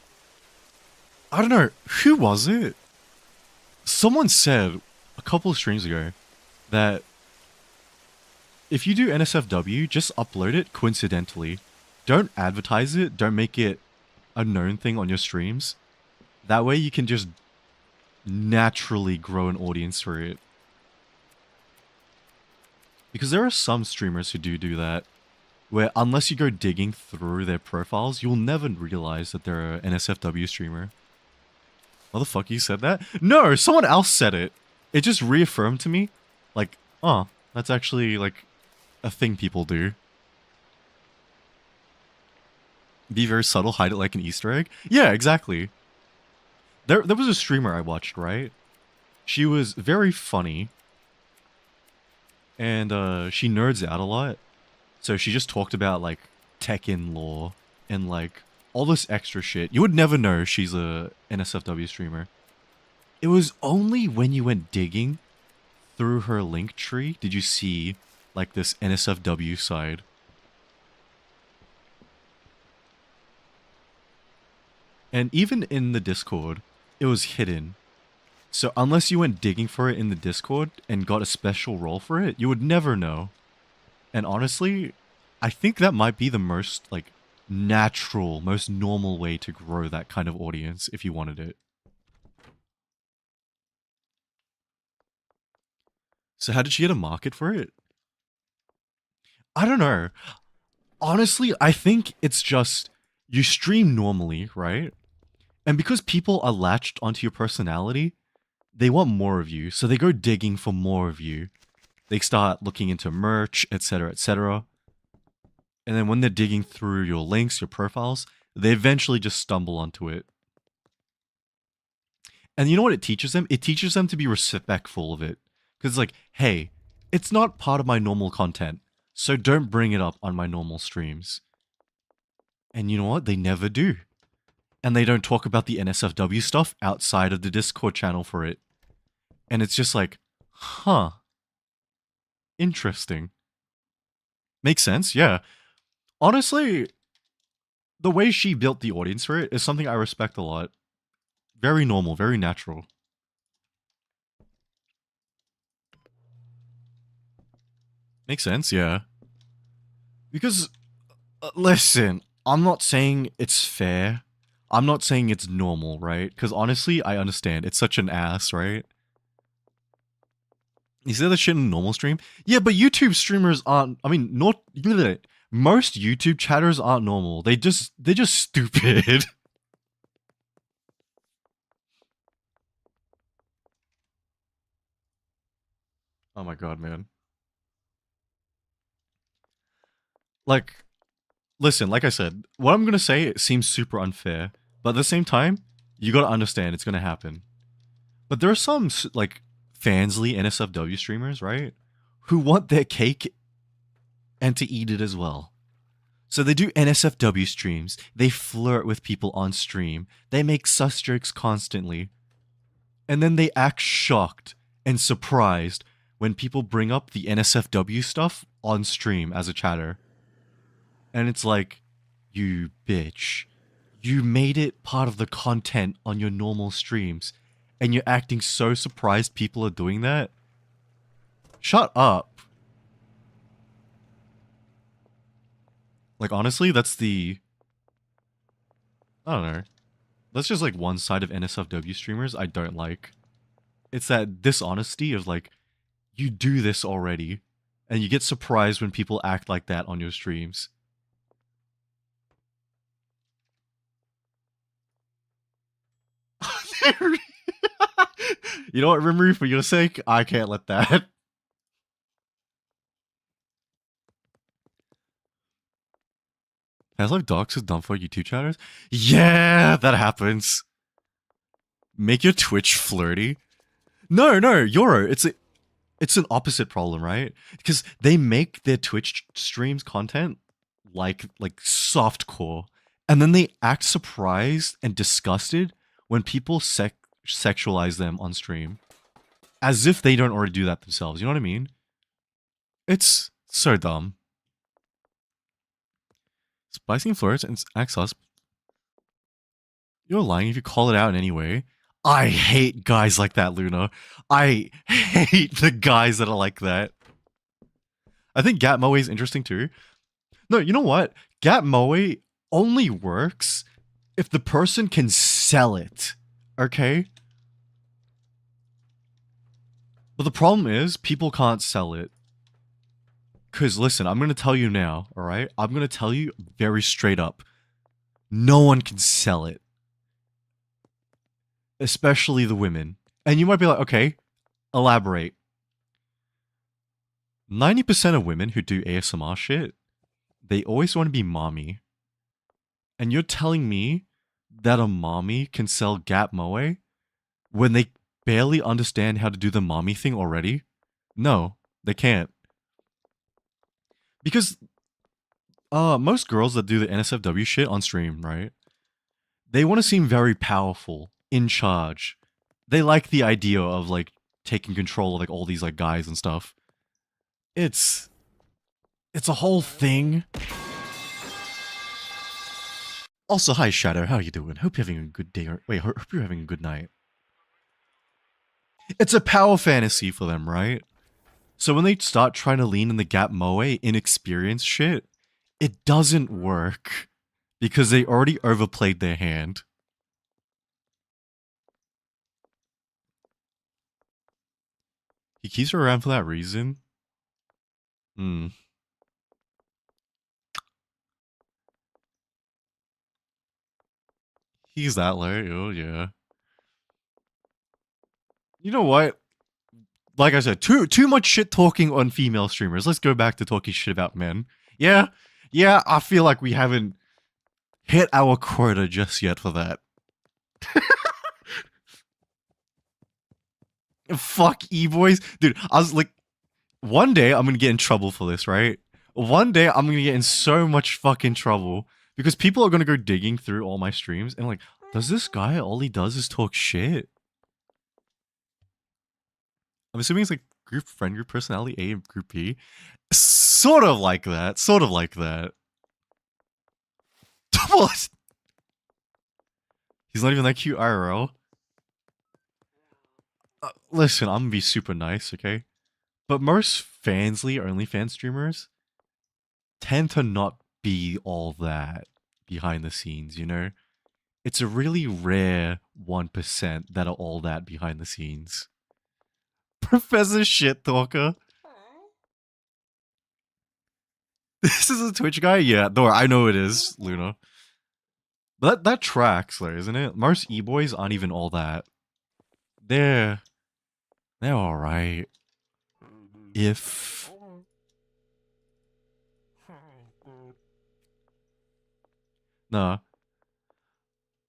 I don't know, who was it? Someone said a couple of streams ago that if you do NSFW, just upload it coincidentally. Don't advertise it, don't make it a known thing on your streams. That way you can just naturally grow an audience for it. Because there are some streamers who do that, where unless you go digging through their profiles, you'll never realize that they're an NSFW streamer. Motherfucker, you said that? No, someone else said it. It just reaffirmed to me, like, oh, that's actually, like, a thing people do. Be very subtle, hide it like an Easter egg? Yeah, exactly. There was a streamer I watched, right? She was very funny. and she nerds out a lot. So she just talked about like Tekken lore and like all this extra shit. You would never know she's a NSFW streamer. It was only when you went digging through her link tree did you see like this NSFW side. And even in the Discord, it was hidden. So unless you went digging for it in the Discord and got a special role for it, you would never know. And honestly, I think that might be the most like natural, most normal way to grow that kind of audience if you wanted it. So how did she get a market for it? I don't know. Honestly, I think it's just you stream normally, right? And because people are latched onto your personality, they want more of you. So they go digging for more of you. They start looking into merch, etc., etc. And then when they're digging through your links, your profiles, they eventually just stumble onto it. And you know what it teaches them? It teaches them to be respectful of it. Because it's like, hey, it's not part of my normal content. So don't bring it up on my normal streams. And you know what? They never do. And they don't talk about the NSFW stuff outside of the Discord channel for it. And it's just like, huh. Interesting. Makes sense, yeah. Honestly, the way she built the audience for it is something I respect a lot. Very normal, very natural. Makes sense, yeah. Because, listen, I'm not saying it's fair. I'm not saying it's normal, right? Because honestly, I understand. It's such an ass, right? You say that shit in a normal stream? Yeah, but YouTube streamers aren't. I mean, not most YouTube chatters aren't normal. They're just stupid. Oh my god, man. Like, listen, like I said, what I'm gonna say it seems super unfair, but at the same time, you gotta understand it's gonna happen. But there are some like fansly NSFW streamers, right, who want their cake and to eat it as well. So they do NSFW streams. They flirt with people on stream. They make sus jokes constantly, and then they act shocked and surprised when people bring up the NSFW stuff on stream as a chatter. And it's like, you bitch. You made it part of the content on your normal streams, and you're acting so surprised people are doing that? Shut up. Like, honestly, that's the... I don't know. That's just like one side of NSFW streamers I don't like. It's that dishonesty of like, you do this already, and you get surprised when people act like that on your streams. You know what, Rimuru, for your sake, I can't let that. Has like docs is done for YouTube chatters? Yeah, that happens. Make your Twitch flirty. No, no, Yoro, it's an opposite problem, right? Because they make their Twitch streams content like softcore, and then they act surprised and disgusted when people sexualize them on stream, as if they don't already do that themselves. You know what I mean? It's so dumb. Spicing flirts and access. You're lying if you call it out in any way. I hate guys like that, Luna. I hate the guys that are like that. I think Gat Moe is interesting too. No, you know what? Gat Moe only works if the person can sell it. Okay? But the problem is, people can't sell it. Because listen, I'm going to tell you now, alright? I'm going to tell you very straight up. No one can sell it. Especially the women. And you might be like, okay, elaborate. 90% of women who do ASMR shit, they always want to be mommy. And you're telling me that a mommy can sell Gap Moe when they barely understand how to do the mommy thing already? No, they can't. Because most girls that do the NSFW shit on stream, right? They want to seem very powerful, in charge. They like the idea of like taking control of like all these like guys and stuff. It's it's a whole thing. Also, hi Shadow, how you doing? Hope you're having a good day. Or wait, hope you're having a good night. It's a power fantasy for them, right? So when they start trying to lean in the Gap Moe inexperienced shit, it doesn't work because they already overplayed their hand. He keeps her around for that reason. Hmm. He's that late. Oh yeah. You know what? Like I said, too much shit talking on female streamers. Let's go back to talking shit about men. Yeah, yeah. I feel like we haven't hit our quota just yet for that. Fuck e-boys, dude. I was like, one day I'm gonna get in trouble for this, right? One day I'm gonna get in so much fucking trouble because people are gonna go digging through all my streams and like, does this guy all he does is talk shit? I'm assuming it's like group friend group personality A and group B. Sort of like that. Sort of like that. What? He's not even that cute IRL. Listen, I'm gonna be super nice, okay? But most Fansly OnlyFans streamers tend to not be all that behind the scenes, you know? It's a really rare 1% that are all that behind the scenes. Professor Shit Talker. This is a Twitch guy? Yeah, no, I know it is, Luna. But that tracks, though, isn't it? Most e-boys aren't even all that. They're alright. If nah.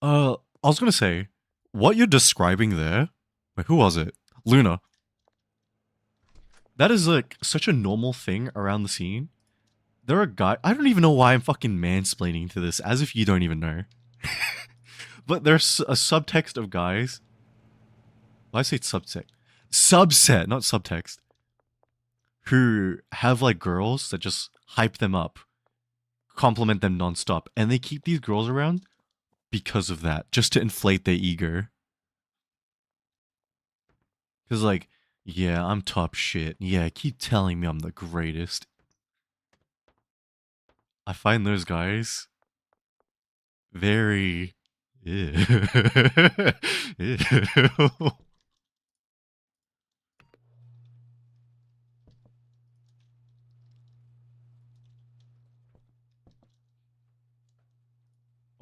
I was gonna say, what you're describing there, wait, who was it? Luna. That is like such a normal thing around the scene. There are guys, I don't even know why I'm fucking mansplaining to this, as if you don't even know. But there's a subtext of guys. Why I say subtext? Subset, not subtext. Who have like girls that just hype them up, compliment them nonstop, and they keep these girls around because of that, just to inflate their ego. Because, like, yeah, I'm top shit. Yeah, keep telling me I'm the greatest. I find those guys very. Ew. Ew.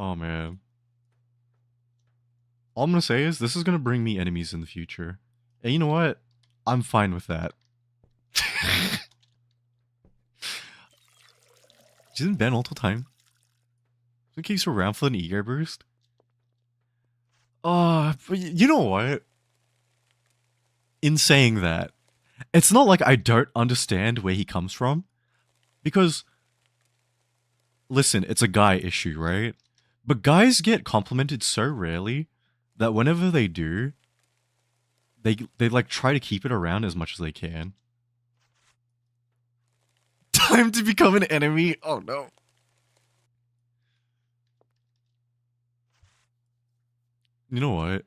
Oh, man. All I'm gonna say is this is gonna bring me enemies in the future. And you know what? I'm fine with that. She didn't ban multiple times. So it keeps her around for an ego boost. But you know what? In saying that, it's not like I don't understand where he comes from. Because, listen, it's a guy issue, right? But guys get complimented so rarely that whenever they do, they like try to keep it around as much as they can. Time to become an enemy? Oh no. You know what?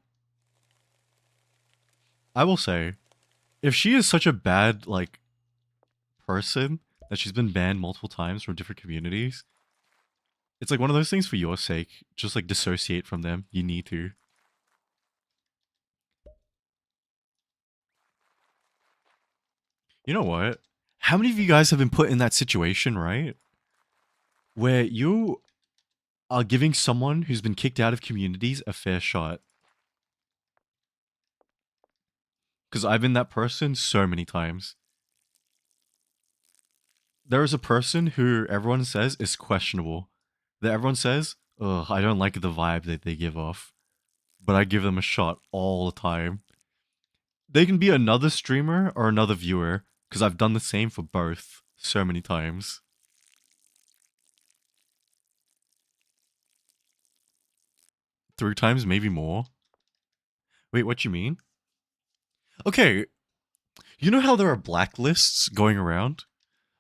I will say, if she is such a bad, like, person that she's been banned multiple times from different communities, it's like one of those things for your sake. Just like dissociate from them. You need to. You know what? How many of you guys have been put in that situation, right? Where you are giving someone who's been kicked out of communities a fair shot? Because I've been that person so many times. There is a person who everyone says is questionable. That everyone says, ugh, I don't like the vibe that they give off. But I give them a shot all the time. They can be another streamer or another viewer, because I've done the same for both so many times. 3 times, maybe more. Wait, what you mean? Okay, you know how there are blacklists going around?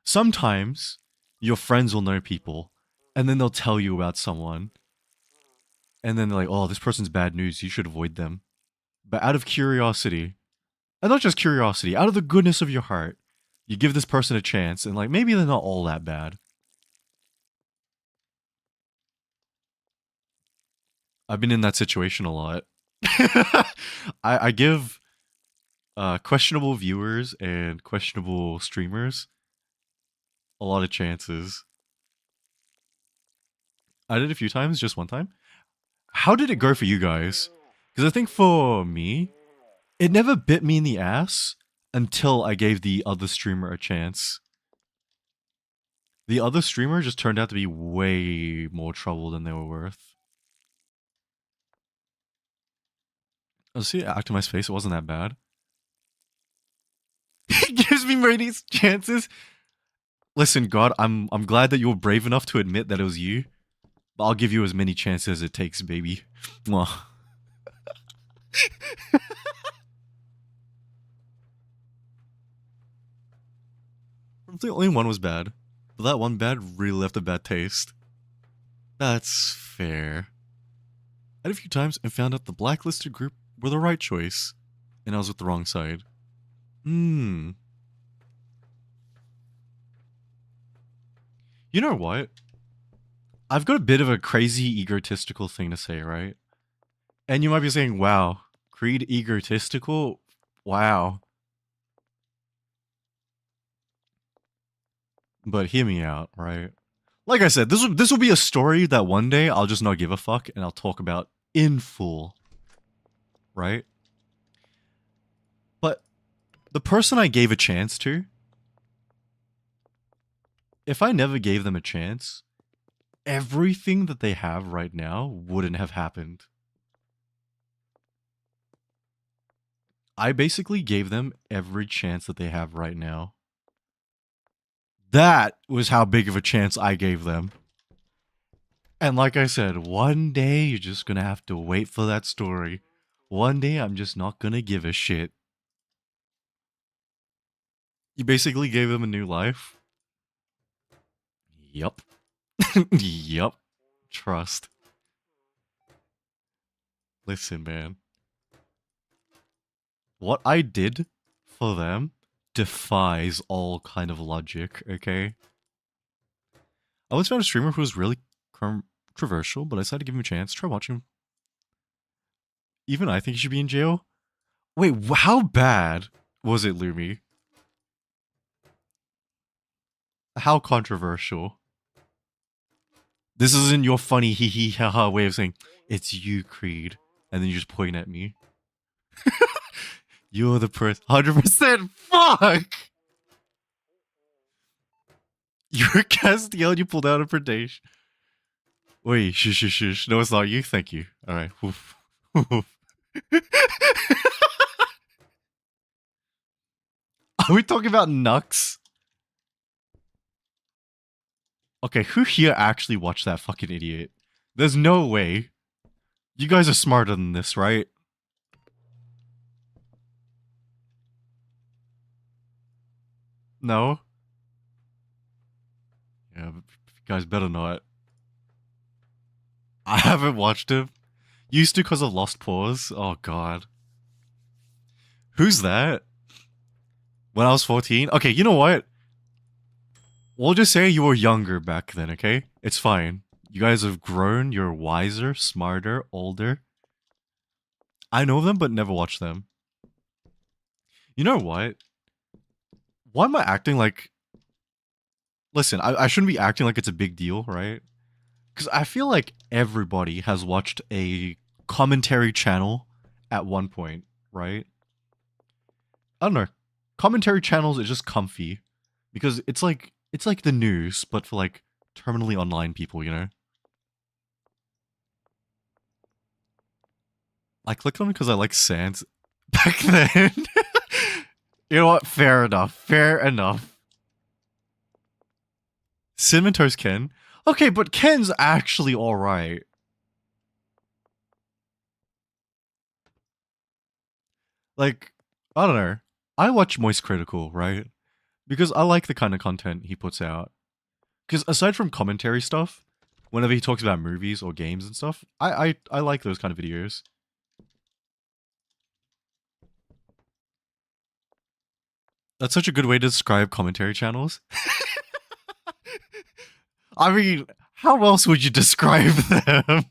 Sometimes your friends will know people, and then they'll tell you about someone, and then they're like, oh, this person's bad news, you should avoid them. But out of curiosity, and not just curiosity, out of the goodness of your heart, you give this person a chance, and like, maybe they're not all that bad. I've been in that situation a lot. I give questionable viewers and questionable streamers a lot of chances. I did a few times, just one time. How did it go for you guys? Because I think for me, it never bit me in the ass until I gave the other streamer a chance. The other streamer just turned out to be way more trouble than they were worth. Oh, see, Actimized face, it wasn't that bad. It gives me ratings chances. Listen, God, I'm glad that you were brave enough to admit that it was you. But I'll give you as many chances as it takes, baby. Mwah. The only one was bad. But that one bad really left a bad taste. That's fair. I did a few times and found out the blacklisted group were the right choice. And I was with the wrong side. You know what? I've got a bit of a crazy egotistical thing to say, right? And you might be saying, wow, Creed egotistical? Wow. But hear me out, right? Like I said, this will be a story that one day I'll just not give a fuck and I'll talk about in full. Right? But the person I gave a chance to, if I never gave them a chance, everything that they have right now wouldn't have happened. I basically gave them every chance that they have right now. That was how big of a chance I gave them. And like I said, one day you're just gonna have to wait for that story. One day I'm just not gonna give a shit. You basically gave them a new life? Yup. Yup. Trust. Listen, man. What I did for them defies all kind of logic, okay? I once found a streamer who was really controversial, but I decided to give him a chance. Try watching him. Even I think he should be in jail. Wait, how bad was it, Lumi? How controversial? This isn't your funny hee hee ha ha way of saying, it's you, Creed. And then you just point at me. You're the person. 100%. Fuck! You're Castiel, you pulled out a predation. Wait, shush. No, it's not you. Thank you. Alright. Are we talking about Nux? Okay, who here actually watched that fucking idiot? There's no way. You guys are smarter than this, right? No? Yeah, but you guys better not. I haven't watched him. Used to because of Lost Pause. Oh god. Who's that? When I was 14? Okay, you know what? We'll just say you were younger back then, okay? It's fine. You guys have grown, you're wiser, smarter, older. I know them, but never watched them. You know what? Why am I acting like... Listen, I shouldn't be acting like it's a big deal, right? Because I feel like everybody has watched a commentary channel at one point, right? I don't know. Commentary channels is just comfy. Because it's like the news, but for like terminally online people, you know? I clicked on it because I like Sans back then. You know what? Fair enough. Fair enough. Cinnamon Toast Ken? Okay, but Ken's actually alright. Like, I don't know. I watch Moist Critical, right? Because I like the kind of content he puts out. Because aside from commentary stuff, whenever he talks about movies or games and stuff, I like those kind of videos. That's such a good way to describe commentary channels. I mean, how else would you describe them?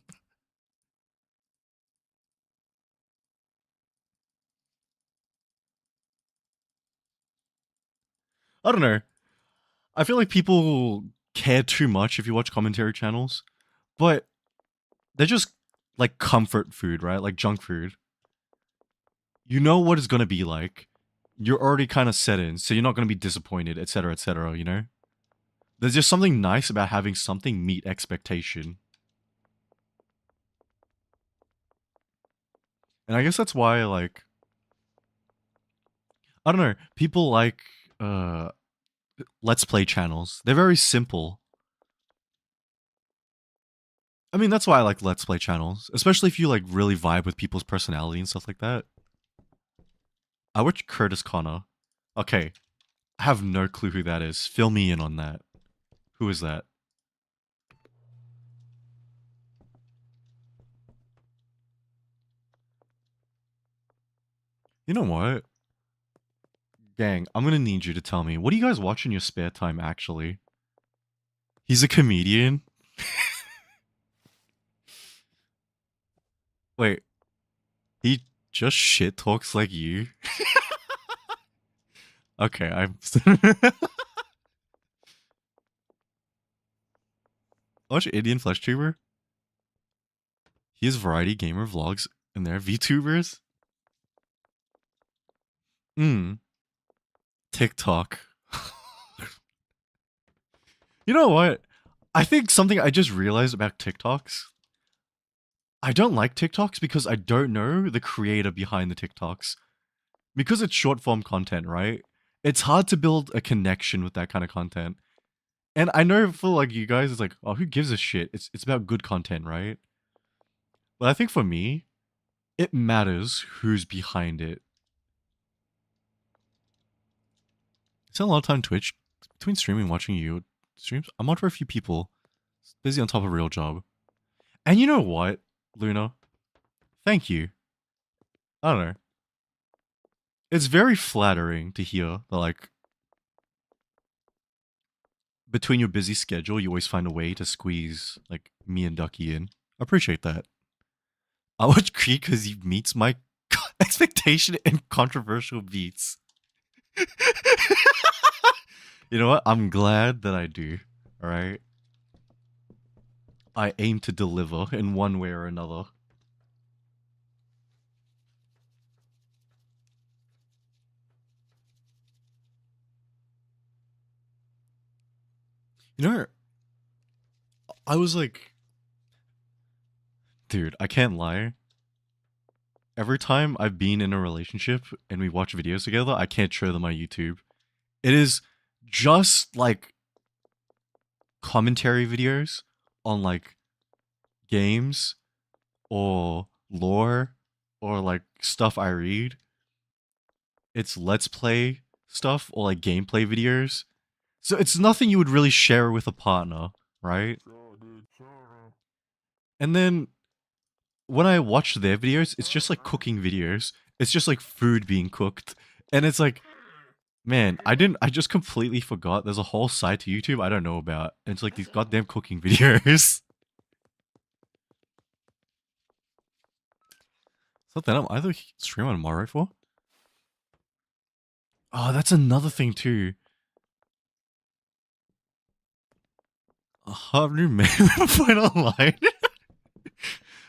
I don't know. I feel like people care too much if you watch commentary channels, but they're just like comfort food, right? Like junk food. You know what it's gonna be like. You're already kind of set in, so you're not gonna be disappointed, etc., you know? There's just something nice about having something meet expectation. And I guess that's why, like, I don't know, people like uh let's play channels. They're very simple. I mean, that's why I like let's play channels, especially if you like really vibe with people's personality and stuff like that. I watch Curtis Connor. Okay, I have no clue who that is. Fill me in on that. Who is that? You know what? Gang, I'm gonna need you to tell me, what do you guys watch in your spare time actually? He's a comedian? Wait, he just shit talks like you? Okay, I'm. Watch Indian Flesh Tuber. He has variety gamer vlogs in there. VTubers? Hmm. TikTok. You know what? I think something I just realized about TikToks. I don't like TikToks because I don't know the creator behind the TikToks. Because it's short form content, right? It's hard to build a connection with that kind of content. And I know for like you guys, it's like, oh, who gives a shit? It's about good content, right? But I think for me, it matters who's behind it. I spend a lot of time Twitch between streaming and watching you streams. I'm on for a few people. Busy on top of a real job. And you know what, Luna? Thank you. I don't know. It's very flattering to hear that like between your busy schedule, you always find a way to squeeze like me and Ducky in. I appreciate that. I watch Creed because he meets my expectation and controversial beats. You know what? I'm glad that I do. All right. I aim to deliver in one way or another. You know, I was like, dude, I can't lie. Every time I've been in a relationship and we watch videos together, I can't show them my YouTube. It is just like commentary videos on like games or lore or like stuff I read. It's let's play stuff or like gameplay videos. So it's nothing you would really share with a partner, right? And then when I watch their videos, it's just like cooking videos. It's just like food being cooked. And it's like, man, I just completely forgot there's a whole side to YouTube I don't know about. And it's like these goddamn cooking videos. Something I'm either stream on tomorrow for. Oh, that's another thing too. How new man fight online?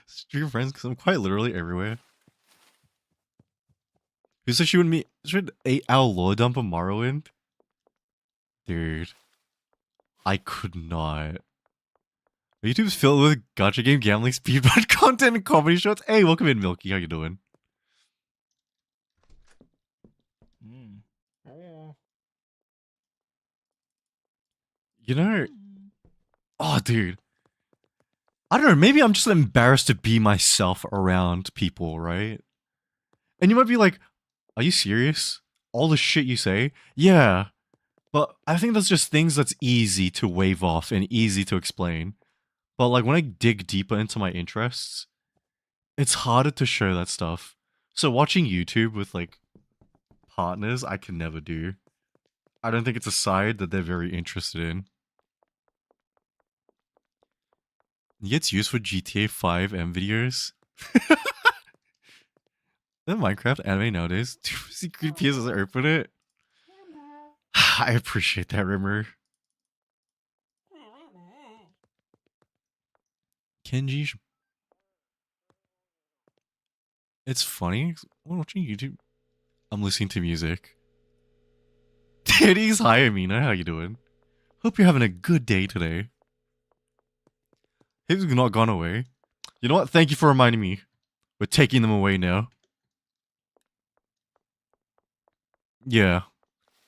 Stream friends because I'm quite literally everywhere. Who said she would meet? Should 8-hour lore dump a Morrowind? Dude, I could not. YouTube's filled with gacha game gambling speedrun content and comedy shorts. Hey, welcome in, Milky. How you doing? You know, oh, dude. I don't know. Maybe I'm just embarrassed to be myself around people, right? And you might be like, Are you serious? All the shit you say? Yeah. But I think that's just things that's easy to wave off and easy to explain. But like when I dig deeper into my interests, it's harder to show that stuff. So watching YouTube with like partners, I can never do. I don't think it's a side that they're very interested in. It gets used for GTA 5 M videos. The Minecraft anime nowadays. Secret pieces open it. I appreciate that, Rimmer. Kenji. It's funny. When watching YouTube, I'm listening to music. Titties, hi Amina, how you doing? Hope you're having a good day today. He's not gone away. You know what? Thank you for reminding me. We're taking them away now. Yeah.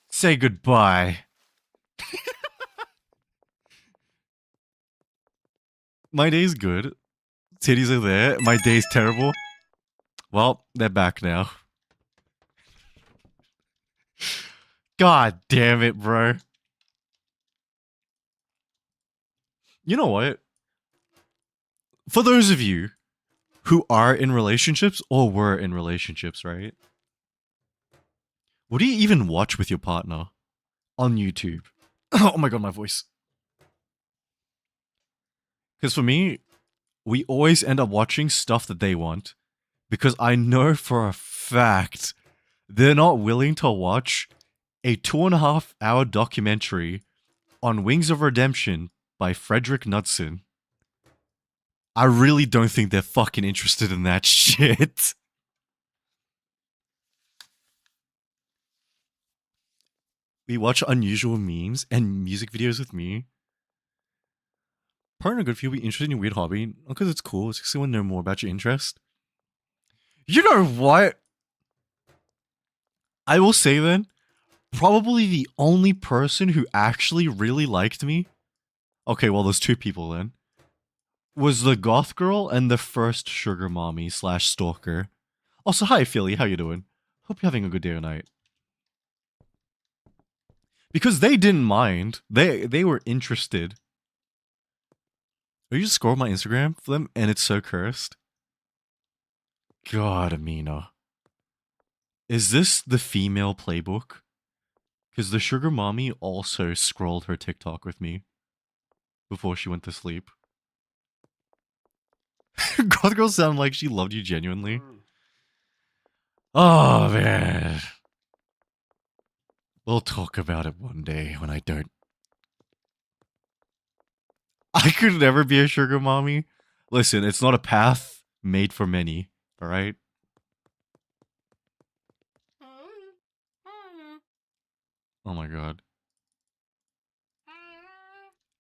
Say goodbye. My day's good. Titties are there. My day's terrible. Well, they're back now. God damn it, bro. You know what? For those of you who are in relationships or were in relationships, right? What do you even watch with your partner on YouTube? Oh my god, my voice. Because for me, we always end up watching stuff that they want because I know for a fact they're not willing to watch a 2.5 hour documentary on Wings of Redemption by Frederick Knudsen. I really don't think they're fucking interested in that shit. We watch unusual memes and music videos with me. Partner good for you be interested in your weird hobby because it's cool. It's because I want to know more about your interest. You know what? I will say then, probably the only person who actually really liked me. Okay, well, there's two people then. Was the goth girl and the first sugar mommy slash stalker. Also, hi Philly, how you doing? Hope you're having a good day or night. Because they didn't mind. They were interested. You just scroll my Instagram for them and it's so cursed. God, Amina. Is this the female playbook? Because the sugar mommy also scrolled her TikTok with me before she went to sleep. Goth girl sounded like she loved you genuinely. Oh, man. We'll talk about it one day when I don't. I could never be a sugar mommy. Listen, it's not a path made for many, alright? Oh my god.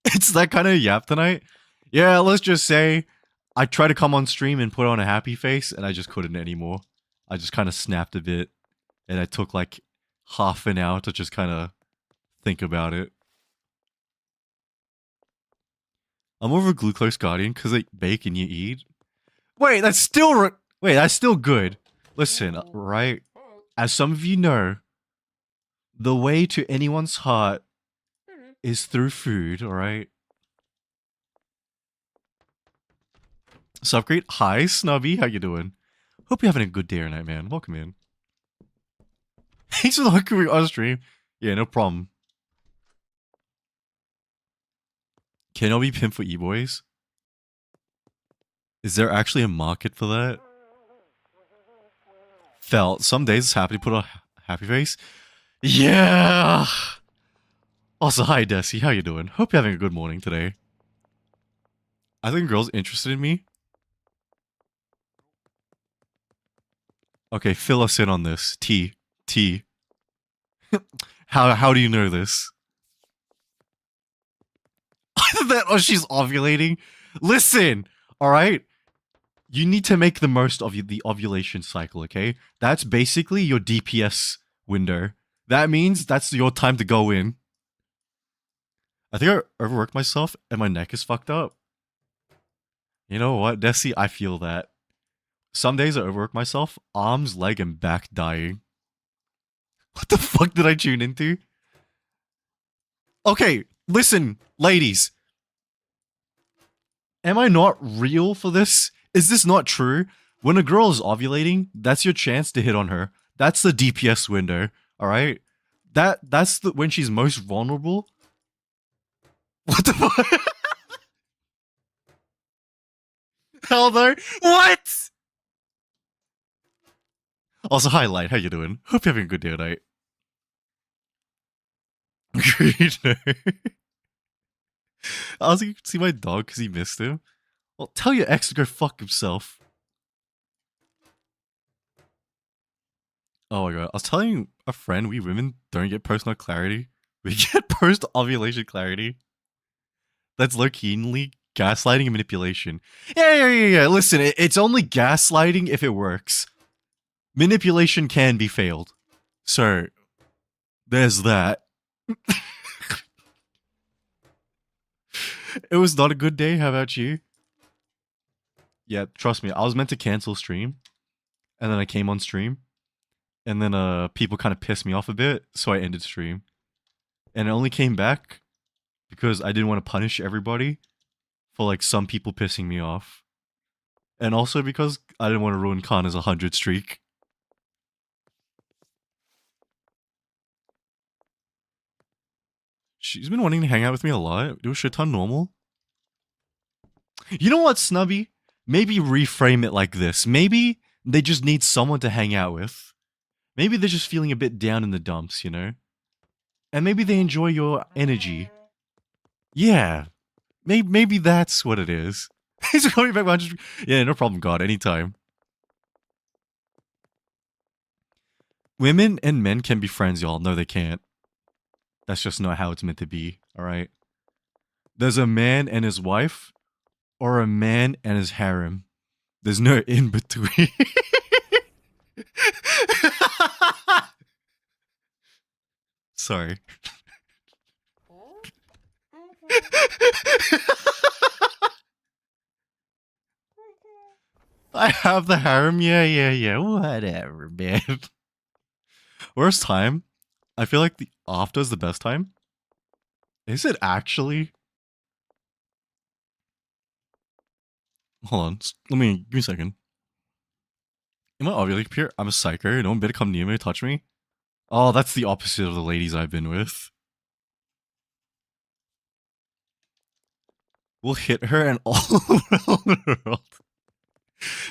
It's that kind of yap tonight? Yeah, let's just say I tried to come on stream and put on a happy face and I just couldn't anymore. I just kind of snapped a bit and I took like half an hour to just kind of think about it. I'm over Glucose Guardian because I bake and you eat. Wait, that's still that's still good. Listen, right? As some of you know, the way to anyone's heart is through food, alright? Subgreat, hi Snubby, how you doing? Hope you're having a good day or night, man. Welcome in. Thanks for the hooking on stream. Yeah, no problem. Can I be pimp for e-boys? Is there actually a market for that? Felt. Some days it's happy to put a happy face. Yeah! Also, hi Desi, how you doing? Hope you're having a good morning today. I think girls interested in me. Okay, fill us in on this. T. How do you know this? That oh, she's ovulating. Listen, all right. You need to make the most of the ovulation cycle. Okay, that's basically your DPS window. That means that's your time to go in. I think I overworked myself and my neck is fucked up. You know what, Desi? I feel that. Some days I overwork myself, arms, leg, and back dying. What the fuck did I tune into? Okay, listen, ladies. Am I not real for this? Is this not true? When a girl is ovulating, that's your chance to hit on her. That's the DPS window, alright? That's the when she's most vulnerable. What the fuck? Hell no. What? Also, hi Light, how you doing? Hope you're having a good day tonight. Great. I was like, see my dog because he missed him. Well, tell your ex to go fuck himself. Oh my god. I was telling a friend we women don't get post-nut clarity. We get post-ovulation clarity. That's low-keenly gaslighting and manipulation. Yeah. Listen, it's only gaslighting if it works. Manipulation can be failed. So, there's that. It was not a good day. How about you? Yeah, trust me. I was meant to cancel stream. And then I came on stream. And then people kind of pissed me off a bit. So I ended stream. And it only came back because I didn't want to punish everybody for like some people pissing me off. And also because I didn't want to ruin Kana's 100 streak. She's been wanting to hang out with me a lot. Do a shit ton normal. You know what, Snubby? Maybe reframe it like this. Maybe they just need someone to hang out with. Maybe they're just feeling a bit down in the dumps, you know? And maybe they enjoy your energy. Yeah. Maybe that's what it is. He's coming back 100. Yeah, no problem, God. Anytime. Women and men can be friends, y'all. No, they can't. That's just not how it's meant to be, alright? There's a man and his wife, or a man and his harem. There's no in between. Sorry. I have the harem. Yeah. Whatever, man. Worst time? I feel like the after is the best time. Is it actually? Hold on. Give me a second. Am I ovulating here? I'm a psycho. No one better come near me, touch me. Oh, that's the opposite of the ladies I've been with. We'll hit her and all around the world.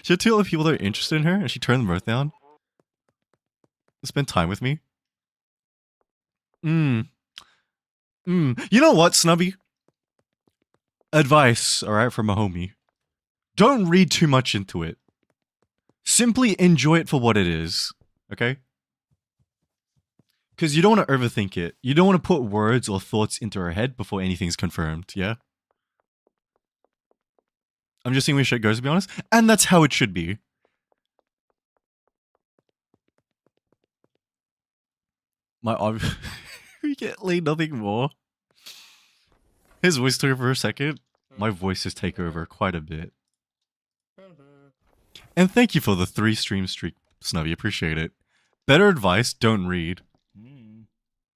She had two other people that are interested in her, and she turned them both down. Spend time with me. You know what, Snubby? Advice, alright, from a homie. Don't read too much into it. Simply enjoy it for what it is, okay? Because you don't want to overthink it. You don't want to put words or thoughts into her head before anything's confirmed, yeah? I'm just seeing where shit goes, to be honest. And that's how it should be. We get laid nothing more. His voice took over for a second. My voice has taken over quite a bit. And thank you for the 3 stream streak, Snubby. Appreciate it. Better advice, don't read.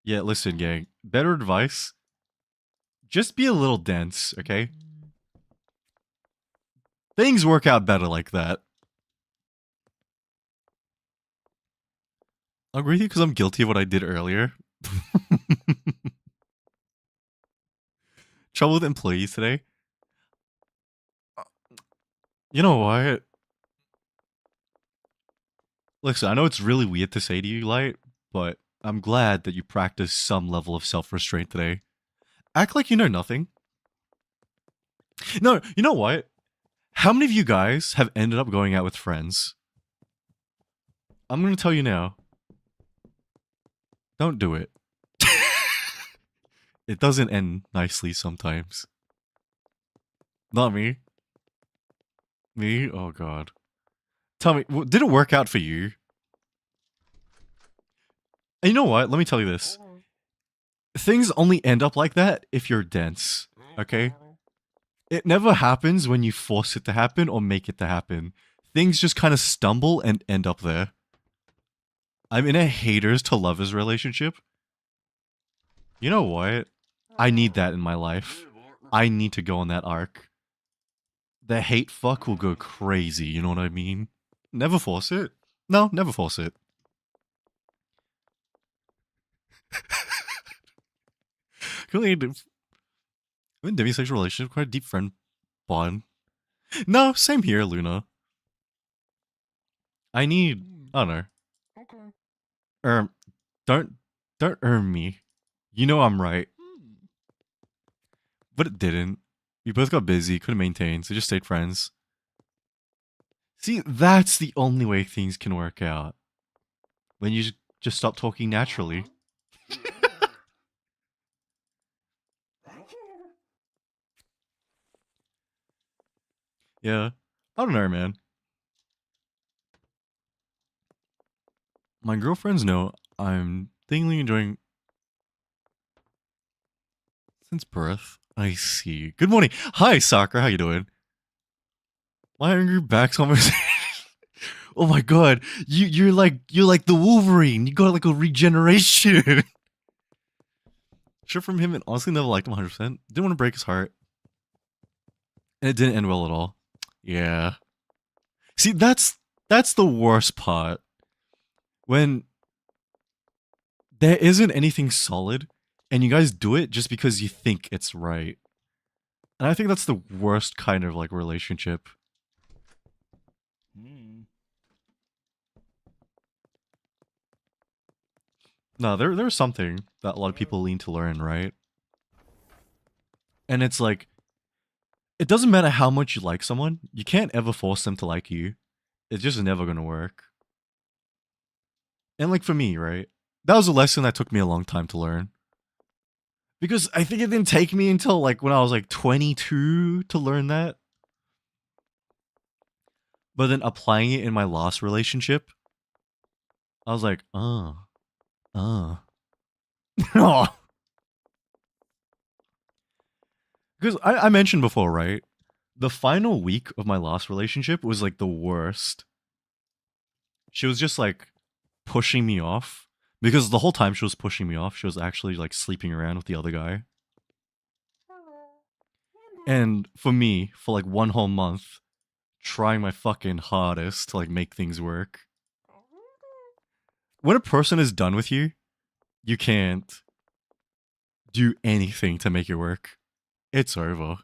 Yeah, listen, gang. Better advice, just be a little dense, okay? Things work out better like that. I agree with you because I'm guilty of what I did earlier. Trouble with employees today. You know what? Listen, I know it's really weird to say to you, Light, but I'm glad that you practice some level of self-restraint today. Act like you know nothing. No, you know what? How many of you guys have ended up going out with friends? I'm gonna tell you now. Don't do it. It doesn't end nicely sometimes. Not me. Me? Oh god. Tell me, did it work out for you? And you know what? Let me tell you this. Things only end up like that if you're dense, okay? It never happens when you force it to happen or make it to happen. Things just kind of stumble and end up there. I'm in a haters to lovers relationship. You know what? I need that in my life. I need to go on that arc. The hate fuck will go crazy, you know what I mean? Never force it. No, never force it. Really, I'm in a demisexual relationship, quite a deep friend bond. No, same here, Luna. I need, I don't know. Er, don't, don't earn me. You know I'm right. But it didn't. We both got busy, couldn't maintain, so just stayed friends. See, that's the only way things can work out. When you just stop talking naturally. Yeah. I don't know, man. My girlfriends know I'm thoroughly enjoying since birth. I see. Good morning. Hi, Sakura. How you doing? My angry back conversation. Oh my god. You're like the Wolverine. You got like a regeneration. Sure from him and honestly never liked him 100%. Didn't want to break his heart. And it didn't end well at all. Yeah. See, that's the worst part. When there isn't anything solid and you guys do it just because you think it's right. And I think that's the worst kind of like relationship. No, there's something that a lot of people lean to learn, right? And it's like it doesn't matter how much you like someone, you can't ever force them to like you. It's just never gonna work. And like for me, right? That was a lesson that took me a long time to learn. Because I think it didn't take me until like when I was like 22 to learn that. But then applying it in my last relationship, I was like, oh. Because I mentioned before, right? The final week of my last relationship was like the worst. She was just like pushing me off. Because the whole time she was pushing me off, she was actually like sleeping around with the other guy. And for me, for like one whole month, trying my fucking hardest to like make things work. When a person is done with you, you can't do anything to make it work. It's over.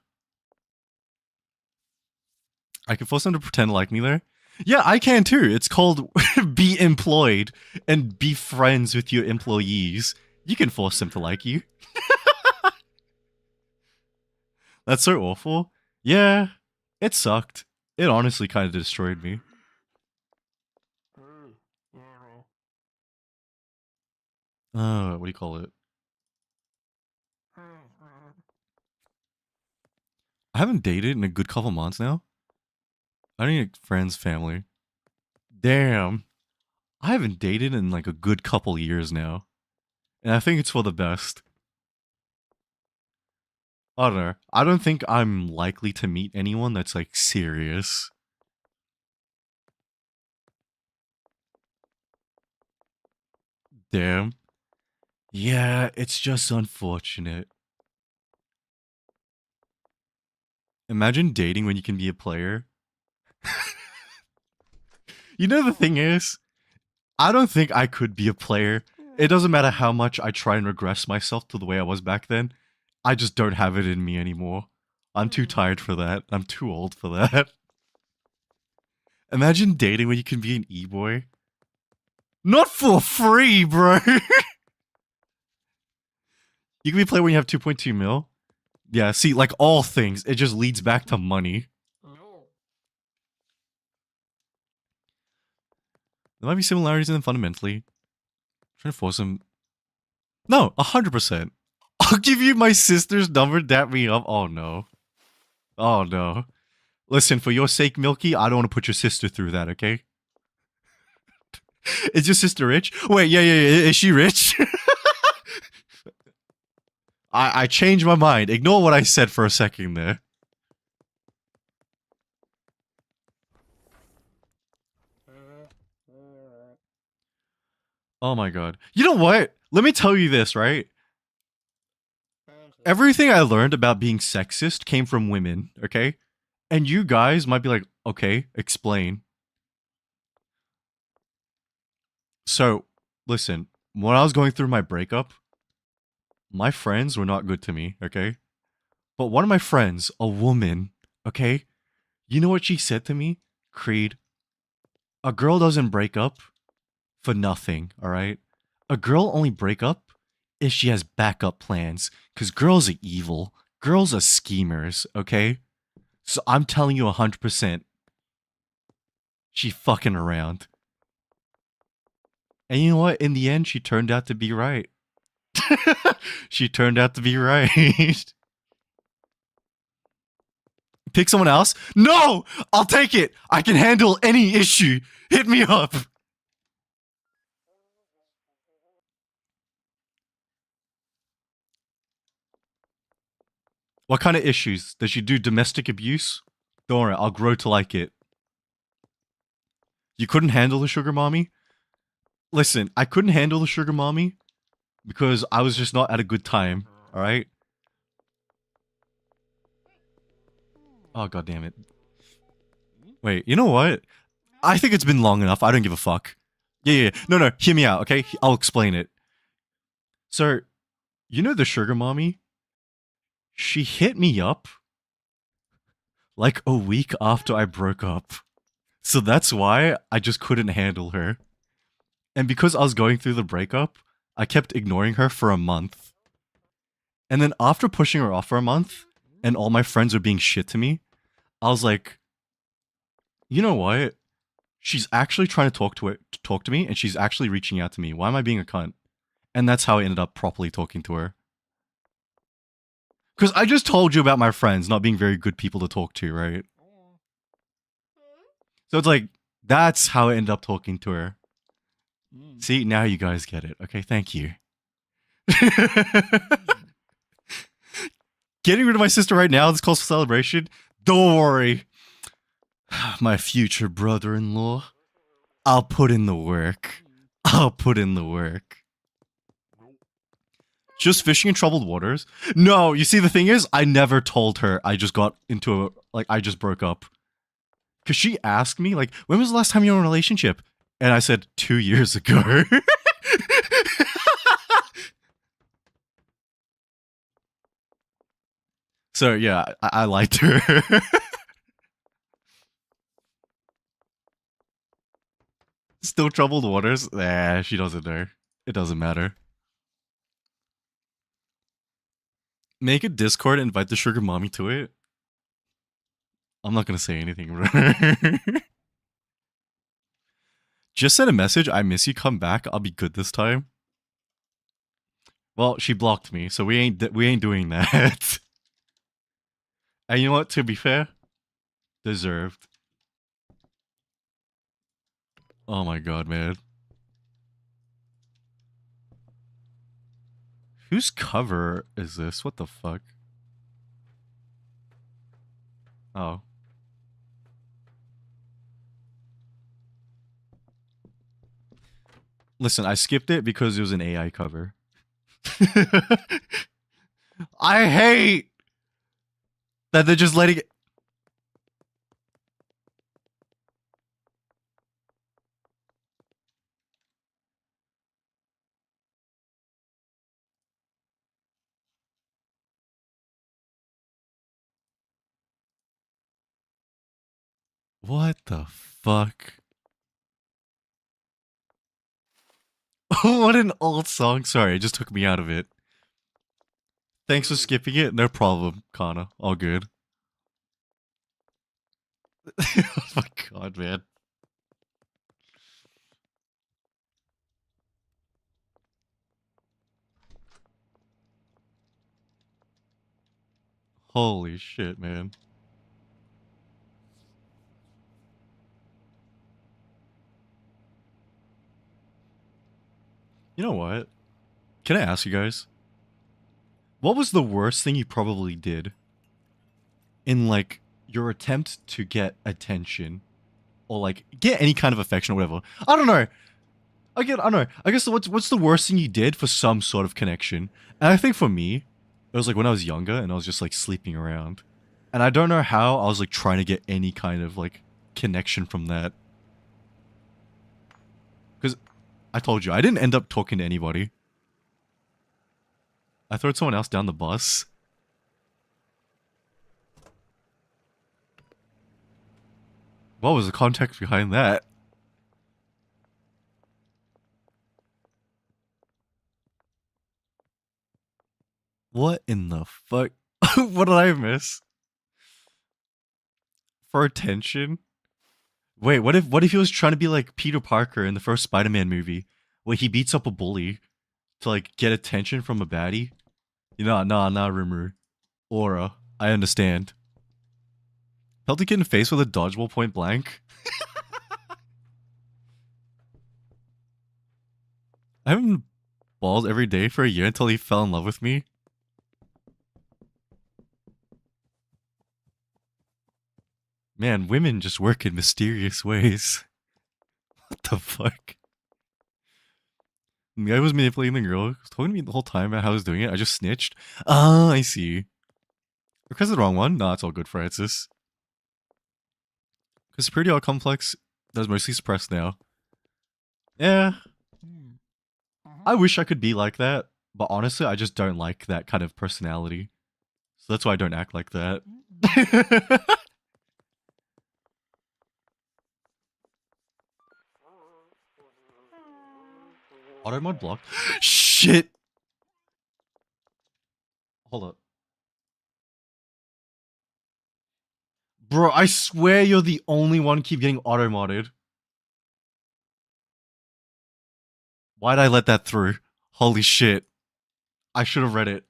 I can force them to pretend to like me there. Yeah, I can too. It's called be employed and be friends with your employees. You can force them to like you. That's so awful. Yeah, it sucked. It honestly kind of destroyed me. What do you call it? I haven't dated in a good couple months now. I need friends, family. Damn. I haven't dated in like a good couple years now. And I think it's for the best. I don't know. I don't think I'm likely to meet anyone that's like serious. Damn. Yeah, it's just unfortunate. Imagine dating when you can be a player. You know the thing is, I don't think I could be a player. It doesn't matter how much I try and regress myself to the way I was back then. I just don't have it in me anymore. I'm too tired for that. I'm too old for that. Imagine dating when you can be an e-boy. Not for free, bro. You can be a player when you have 2.2 mil. Yeah, see, like all things, it just leads back to money. There might be similarities in them fundamentally. I'm trying to force them. No, 100%. I'll give you my sister's number, dap me up. Oh no. Oh no. Listen, for your sake, Milky, I don't want to put your sister through that, okay? Is your sister rich? Wait, yeah. Is she rich? I changed my mind. Ignore what I said for a second there. Oh my god. You know what? Let me tell you this, right? Everything I learned about being sexist came from women, okay? And you guys might be like, okay, explain. So, listen, when I was going through my breakup, my friends were not good to me, okay? But one of my friends, a woman, okay? You know what she said to me? Creed, a girl doesn't break up for nothing, alright? A girl only break up if she has backup plans, because girls are evil. Girls are schemers, okay? So I'm telling you 100%, she fucking around. And you know what? In the end, she turned out to be right. She turned out to be right. Pick someone else? No! I'll take it! I can handle any issue. Hit me up. What kind of issues? Does she do domestic abuse? Don't worry, I'll grow to like it. You couldn't handle the sugar mommy? Listen, I couldn't handle the sugar mommy because I was just not at a good time, alright? Oh, god damn it. Wait, you know what? I think it's been long enough. I don't give a fuck. Yeah. No, hear me out, okay? I'll explain it. So, you know the sugar mommy? She hit me up like a week after I broke up. So that's why I just couldn't handle her. And because I was going through the breakup, I kept ignoring her for a month. And then after pushing her off for a month, and all my friends were being shit to me, I was like, you know what? She's actually trying to talk to me, and she's actually reaching out to me. Why am I being a cunt? And that's how I ended up properly talking to her. Because I just told you about my friends not being very good people to talk to, right? So it's like, that's how I ended up talking to her. See, now you guys get it. Okay, thank you. Getting rid of my sister right now, this calls for celebration. Don't worry. My future brother-in-law. I'll put in the work. I'll put in the work. Just fishing in troubled waters? No, you see, the thing is, I never told her I just got into a, like, I just broke up. Because she asked me, like, when was the last time you were in a relationship? And I said, 2 years ago. So, yeah, I lied to her. Still troubled waters? Nah, she doesn't know. It doesn't matter. Make a Discord and invite the sugar mommy to it. I'm not gonna say anything. Just send a message. I miss you. Come back. I'll be good this time. Well, she blocked me, so we ain't doing that. And you know what? To be fair, deserved. Oh my god, man. Whose cover is this? What the fuck? Oh. Listen, I skipped it because it was an AI cover. I hate that they're just letting it. What the fuck? What an old song. Sorry, it just took me out of it. Thanks for skipping it. No problem, Kana. All good. Oh my god, man. Holy shit, man. You know what? Can I ask you guys? What was the worst thing you probably did in, like, your attempt to get attention? Or, like, get any kind of affection or whatever? I don't know. Again, I don't know. I guess what's the worst thing you did for some sort of connection? And I think for me, it was like when I was younger and I was just like sleeping around, and I don't know how I was like trying to get any kind of like connection from that. Because I told you I didn't end up talking to anybody. I threw someone else down the bus. What was the context behind that? What in the fuck? What did I miss? For attention? Wait, what if he was trying to be like Peter Parker in the first Spider-Man movie, where he beats up a bully to like get attention from a baddie? You know, nah, not rumor. Aura. I understand. Pelt a kid in the face with a dodgeball point blank. I haven't balls every day for a year until he fell in love with me. Man, women just work in mysterious ways. What the fuck? The guy was manipulating the girl, was talking to me the whole time about how I was doing it. I just snitched. Ah, I see. Because the wrong one? Nah, it's all good, Francis. Because Pretty Odd Complex that's mostly suppressed now. Yeah, I wish I could be like that, but honestly, I just don't like that kind of personality. So that's why I don't act like that. Auto mod blocked. Shit! Hold up. Bro, I swear you're the only one keep getting auto modded. Why'd I let that through? Holy shit. I should have read it.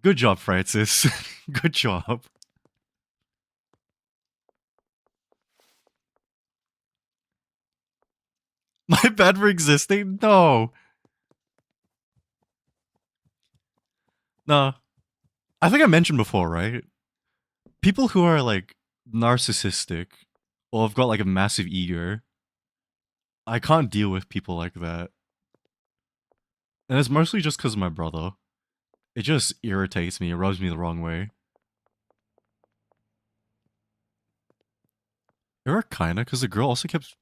Good job, Francis. Good job. My bad for existing? No. Nah. I think I mentioned before, right? People who are like narcissistic or have got like a massive ego, I can't deal with people like that. And it's mostly just because of my brother. It just irritates me. It rubs me the wrong way. Or kinda, because the girl also kept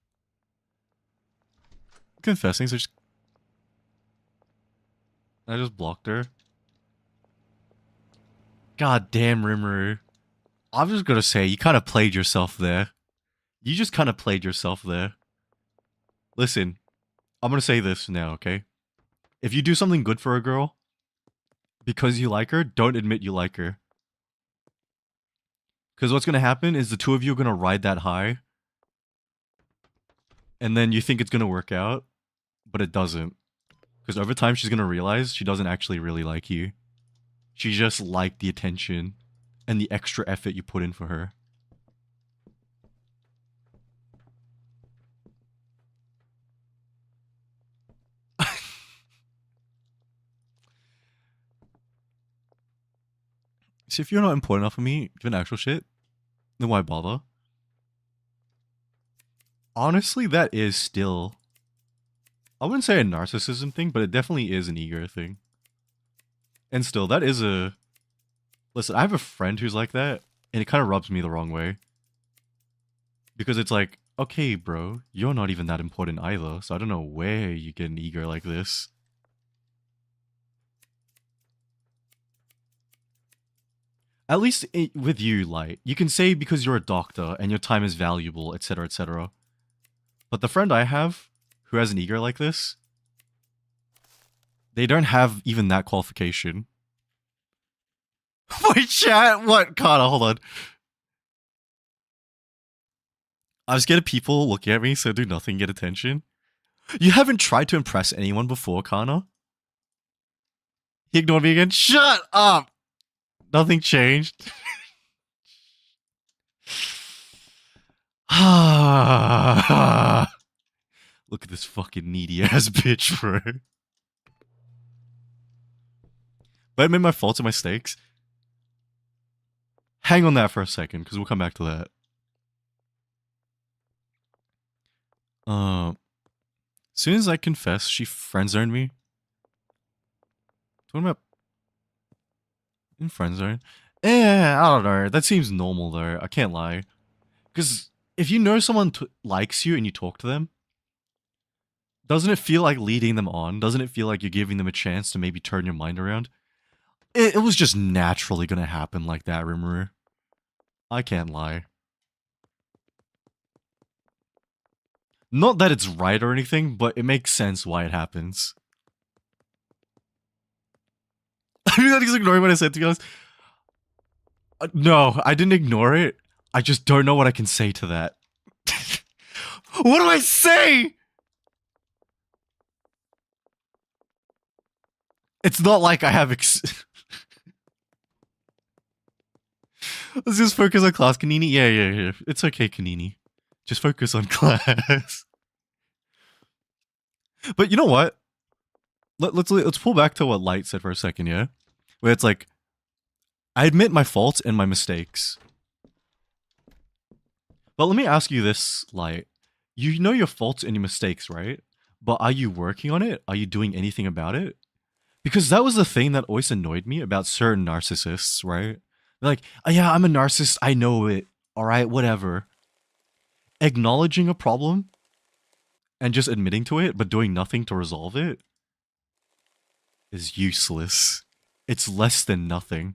confessing, so I just blocked her. God damn, Rimuru. I'm just gonna say, you kind of played yourself there. You just kind of played yourself there. Listen, I'm gonna say this now, okay? If you do something good for a girl, because you like her, don't admit you like her. Because what's gonna happen is the two of you are gonna ride that high, and then you think it's gonna work out, but it doesn't. Because over time, she's gonna realize she doesn't actually really like you. She just liked the attention and the extra effort you put in for her. See, if you're not important enough for me, doing actual shit, then why bother? Honestly, that is still, I wouldn't say a narcissism thing, but it definitely is an ego thing. And still, that is a, listen, I have a friend who's like that, and it kind of rubs me the wrong way. Because it's like, okay, bro, you're not even that important either, so I don't know where you get an ego like this. At least with you, Light, you can say because you're a doctor and your time is valuable, etc., etc. But the friend I have, who has an ego like this, they don't have even that qualification. Wait, chat? What? Connor, hold on. I'm scared of people looking at me, so do nothing, get attention. You haven't tried to impress anyone before, Connor? He ignored me again? Shut up! Nothing changed. Look at this fucking needy ass bitch, bro. But I made my faults and my mistakes. Hang on that for a second, because we'll come back to that. soon as I confess, she friend zoned me. Talking about in friend zone. I don't know. That seems normal though. I can't lie. Because if you know someone likes you and you talk to them, doesn't it feel like leading them on? Doesn't it feel like you're giving them a chance to maybe turn your mind around? It was just naturally gonna happen like that, Rimuru. I can't lie. Not that it's right or anything, but it makes sense why it happens. I mean, he's ignoring what I said to you guys. No, I didn't ignore it. I just don't know what I can say to that. What do I say? It's not like I have Let's just focus on class, Kanini. Yeah. It's okay, Kanini. Just focus on class. But you know what? Let's pull back to what Light said for a second, yeah? Where it's like, I admit my faults and my mistakes. But let me ask you this, Light. You know your faults and your mistakes, right? But are you working on it? Are you doing anything about it? Because that was the thing that always annoyed me about certain narcissists, right? They're like, oh, yeah, I'm a narcissist. I know it. All right, whatever. Acknowledging a problem and just admitting to it, but doing nothing to resolve it is useless. It's less than nothing.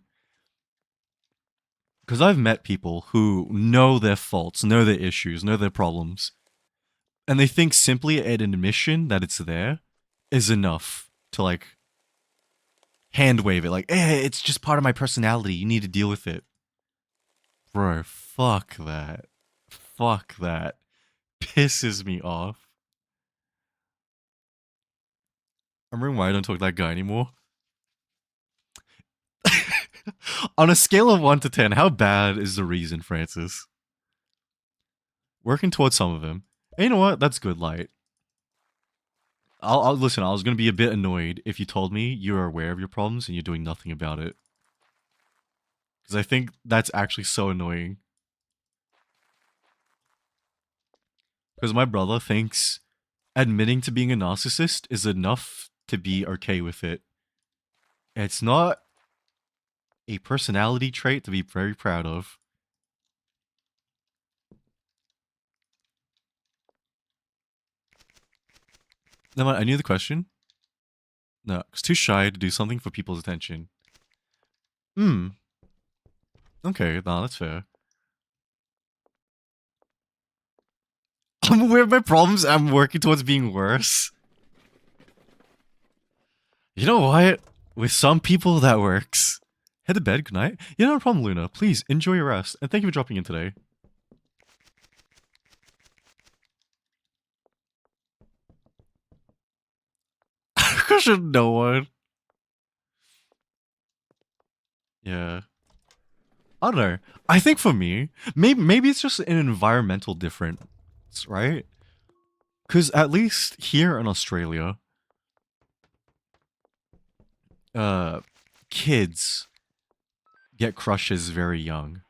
Because I've met people who know their faults, know their issues, know their problems, and they think simply an admission that it's there is enough to like hand wave it, like, it's just part of my personality. You need to deal with it. Bro, fuck that. Fuck that. Pisses me off. I'm wondering why I don't talk to that guy anymore. On a scale of 1 to 10, how bad is the reason, Francis? Working towards some of them. And you know what? That's good, Light. I'll listen. I was gonna be a bit annoyed if you told me you're aware of your problems and you're doing nothing about it, because I think that's actually so annoying. Because my brother thinks admitting to being a narcissist is enough to be okay with it. It's not a personality trait to be very proud of. Never mind, I knew the question. No, it's too shy to do something for people's attention. Hmm. Okay, no, that's fair. I'm aware of my problems. I'm working towards being worse. You know what? With some people, that works. Head to bed. Good night. Yeah, no problem, Luna. Please enjoy your rest, and thank you for dropping in today. Cushion no one. Yeah. I don't know. I think for me, maybe it's just an environmental difference, right? Because at least here in Australia, uh, kids get crushes very young,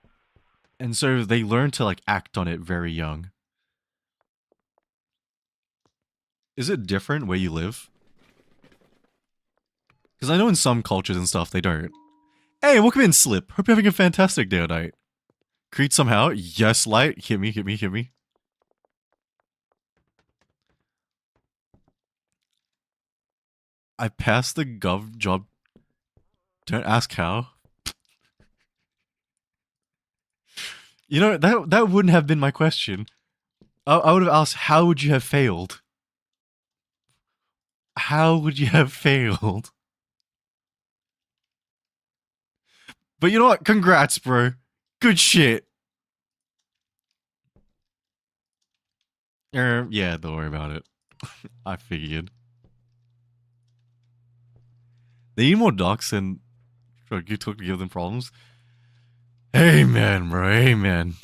and so they learn to like act on it very young. Is it different where you live? Because I know in some cultures and stuff they don't. Hey, welcome in, Slip. Hope you're having a fantastic day or night. Creed somehow. Yes, Light. Hit me, hit me, hit me. I passed the gov job. Don't ask how. You know, that wouldn't have been my question. I would have asked, how would you have failed? How would you have failed? But you know what? Congrats, bro. Good shit. Yeah, don't worry about it. I figured. They need more docs and you took to give them problems. Amen, bro. Amen.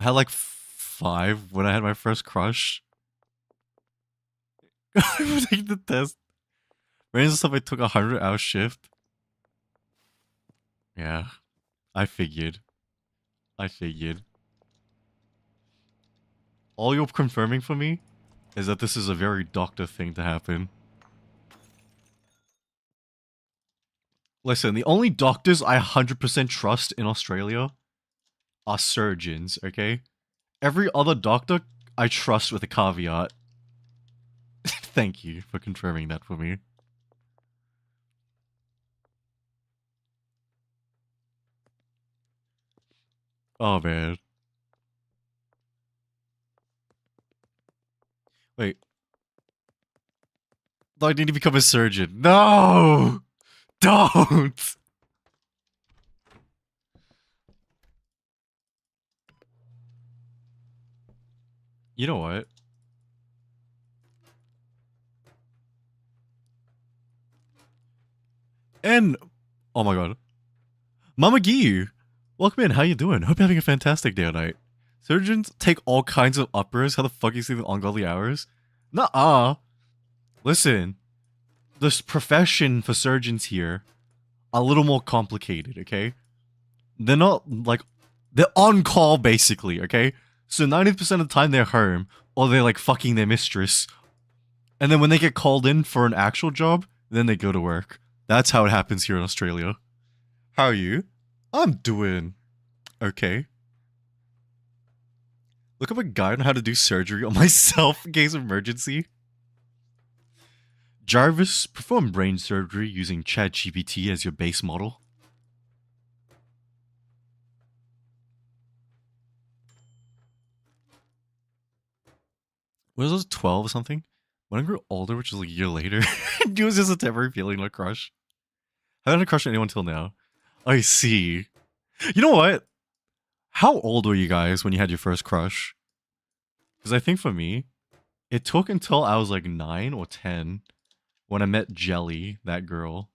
I had like 5 when I had my first crush. I would take the test. Random stuff, I took 100-hour shift. Yeah, I figured. I figured. All you're confirming for me is that this is a very doctor thing to happen. Listen, the only doctors I 100% trust in Australia are surgeons, okay? Every other doctor I trust with a caveat. Thank you for confirming that for me. Oh, man. Wait. I need to become a surgeon. No! Don't! You know what? And, oh my god. Mama Gee! Welcome in, how you doing? Hope you're having a fantastic day or night. Surgeons take all kinds of uppers. How the fuck you see the ungodly hours? Nuh-uh. Listen, this profession for surgeons here a little more complicated, okay? They're not like they're on call basically, okay? So 90% of the time they're home or they're like fucking their mistress. And then when they get called in for an actual job, then they go to work. That's how it happens here in Australia. How are you? I'm doing okay. Look up a guide on how to do surgery on myself in case of emergency. Jarvis, perform brain surgery using ChatGPT as your base model. Was it 12 or something? When I grew older, which was like a year later, it was just a temporary feeling like crush. I haven't had a crush on anyone till now. I see. You know what? How old were you guys when you had your first crush? Because I think for me, it took until I was like 9 or 10 when I met Jelly, that girl.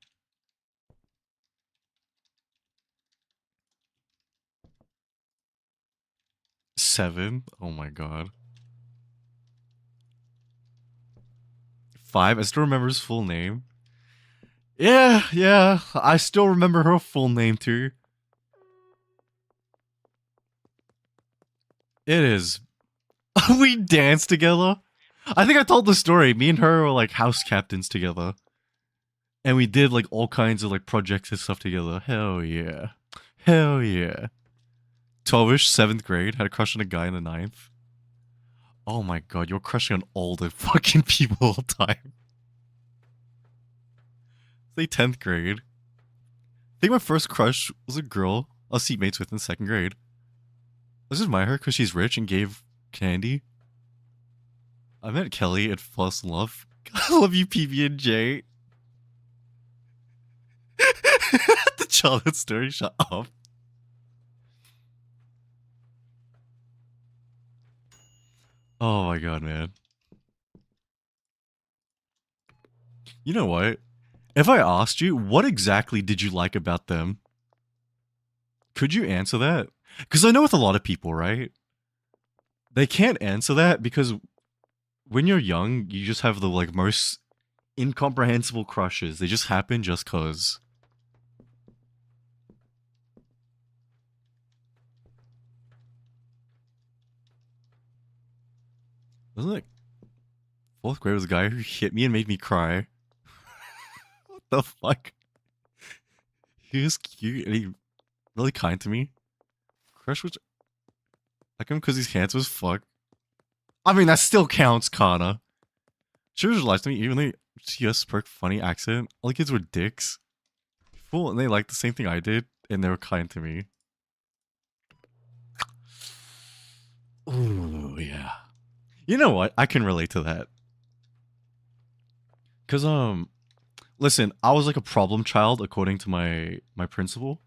Seven? Oh my god. 5? I still remember his full name. Yeah. I still remember her full name too. It is. We danced together. I think I told the story. Me and her were like house captains together. And we did like all kinds of like projects and stuff together. Hell yeah. Hell yeah. 12ish, 7th grade. Had a crush on a guy in the 9th. Oh my god, you're crushing on all the fucking people all the time. Say 10th grade. I think my first crush was a girl I was seatmates with in 2nd grade. I just admire her because she's rich and gave candy. I met Kelly and fell in love. I love you, PB and J. The childhood story. Shut up. Oh my god, man. You know what? If I asked you, what exactly did you like about them? Could you answer that? Because I know with a lot of people, right? They can't answer that because when you're young, you just have the like most incomprehensible crushes. They just happen just cause. Wasn't it 4th grade was a guy who hit me and made me cry? What the fuck? He was cute and he really kind to me. Crush was like him because he's handsome as fuck. I mean, that still counts, Kana. She was lied to me, even though she has a funny accent. All the kids were dicks. Fool, and they liked the same thing I did, and they were kind to me. Ooh, yeah. You know what? I can relate to that. Cause listen, I was like a problem child according to my principal.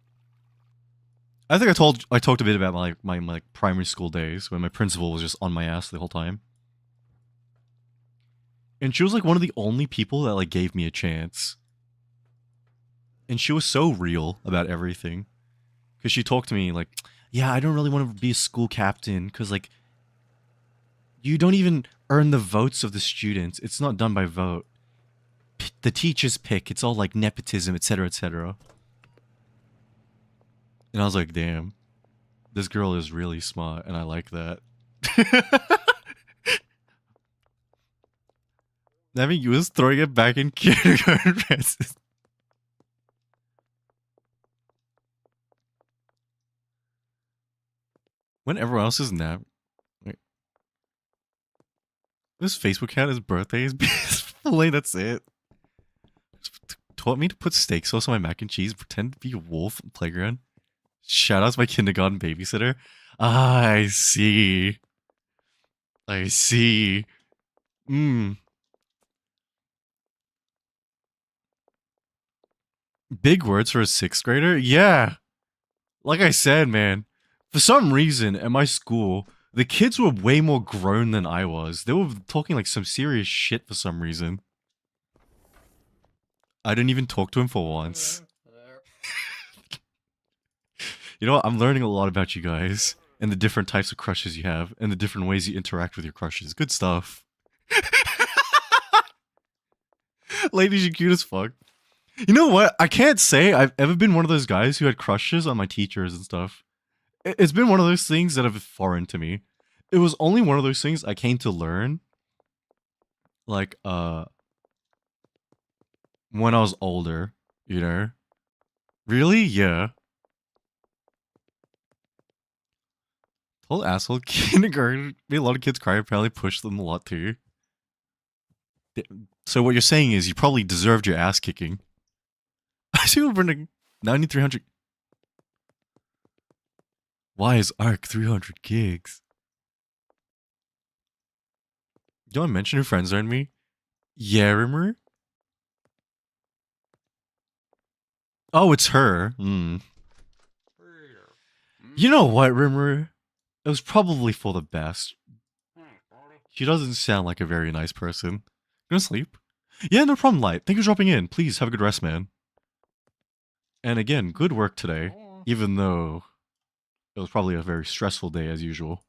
I think I talked a bit about my like primary school days when my principal was just on my ass the whole time. And she was like one of the only people that like gave me a chance. And she was so real about everything. Cause she talked to me like, yeah, I don't really want to be a school captain because like you don't even earn the votes of the students. It's not done by vote. The teachers pick. It's all like nepotism, etc., etc. And I was like, damn, this girl is really smart, and I like that. I mean, you was throwing it back in kindergarten, Francis. When everyone else is nap. Wait. This Facebook account, his birthday is peacefully, that's it. Taught me to put steak sauce on my mac and cheese, pretend to be a wolf in the playground. Shout out to my kindergarten babysitter. Ah, I see. I see. Mmm. Big words for a sixth grader? Yeah. Like I said, man, for some reason at my school, the kids were way more grown than I was. They were talking like some serious shit for some reason. I didn't even talk to him for once. You know what? I'm learning a lot about you guys and the different types of crushes you have and the different ways you interact with your crushes. Good stuff. Ladies, you're cute as fuck. You know what? I can't say I've ever been one of those guys who had crushes on my teachers and stuff. It's been one of those things that have been foreign to me. It was only one of those things I came to learn, like, when I was older, you know? Really? Yeah. Total asshole. Kindergarten made a lot of kids cry. Apparently pushed them a lot too. So what you're saying is you probably deserved your ass kicking. I see we're burning 9300. Why is Arc 300 gigs? Do I mention who friends are in me? Yeah, remember? Oh, it's her. Hmm. You know what, Rimmer? It was probably for the best. She doesn't sound like a very nice person. Gonna sleep? Yeah, no problem, Light. Thank you for dropping in. Please have a good rest, man. And again, good work today, even though it was probably a very stressful day as usual.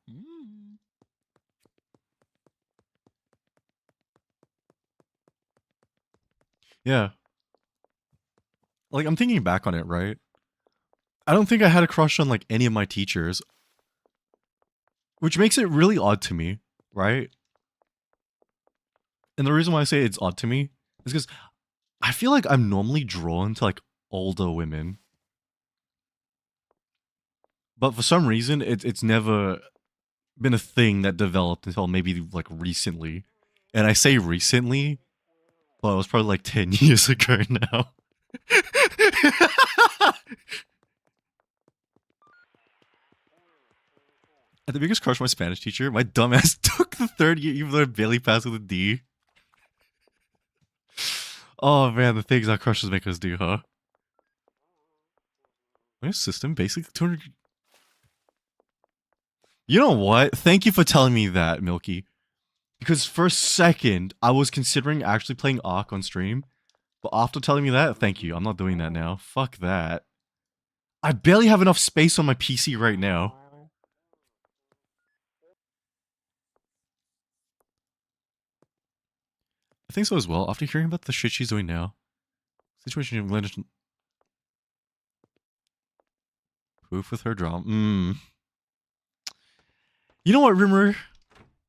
Yeah. Like, I'm thinking back on it, right? I don't think I had a crush on, like, any of my teachers. Which makes it really odd to me, right? And the reason why I say it's odd to me is because I feel like I'm normally drawn to, like, older women. But for some reason, it's never been a thing that developed until maybe, like, recently. And I say recently, well, it was probably, like, 10 years ago now. I had the biggest crush on my Spanish teacher. My dumbass took the third year, even though I barely passed with a D. Oh man, the things our crushes make us do, huh? My system basically 200. You know what? Thank you for telling me that, Milky. Because for a second, I was considering actually playing Ark on stream. But after telling me that, thank you. I'm not doing that now. Fuck that. I barely have enough space on my PC right now. I think so as well. After hearing about the shit she's doing now. Situation in Atlantis. Proof with her drama. You know what, Rimmer?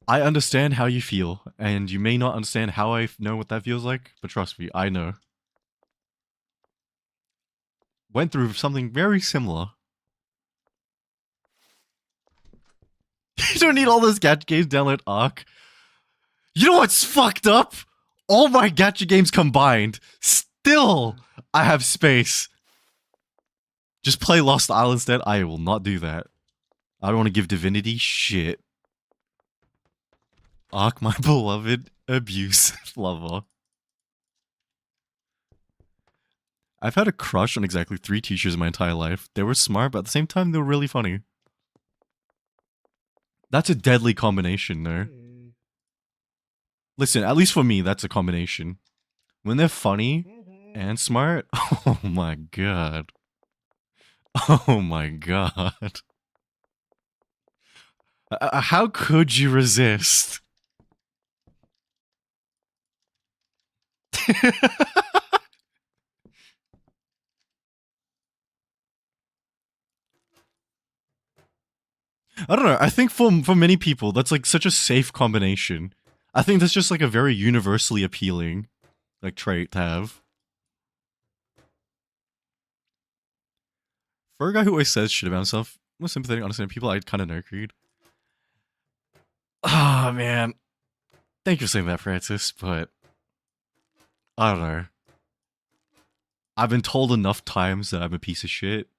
I understand how you feel, and you may not understand how I know what that feels like, but trust me, I know. Went through something very similar. You don't need all those gacha games, download Arc. You know what's fucked up? All my gacha games combined, still, I have space. Just play Lost Isle instead. I will not do that. I don't want to give Divinity shit. Arc, my beloved abuse lover. I've had a crush on exactly 3 teachers in my entire life. They were smart, but at the same time, they were really funny. That's a deadly combination, no? Listen, at least for me, that's a combination. When they're funny and smart, oh my god. Oh my god. How could you resist? I don't know. I think for many people, that's like such a safe combination. I think that's just like a very universally appealing like trait to have. For a guy who always says shit about himself, I'm sympathetic, understanding people I kind of know, Creed. Ah, man. Thank you for saying that, Francis, but I don't know. I've been told enough times that I'm a piece of shit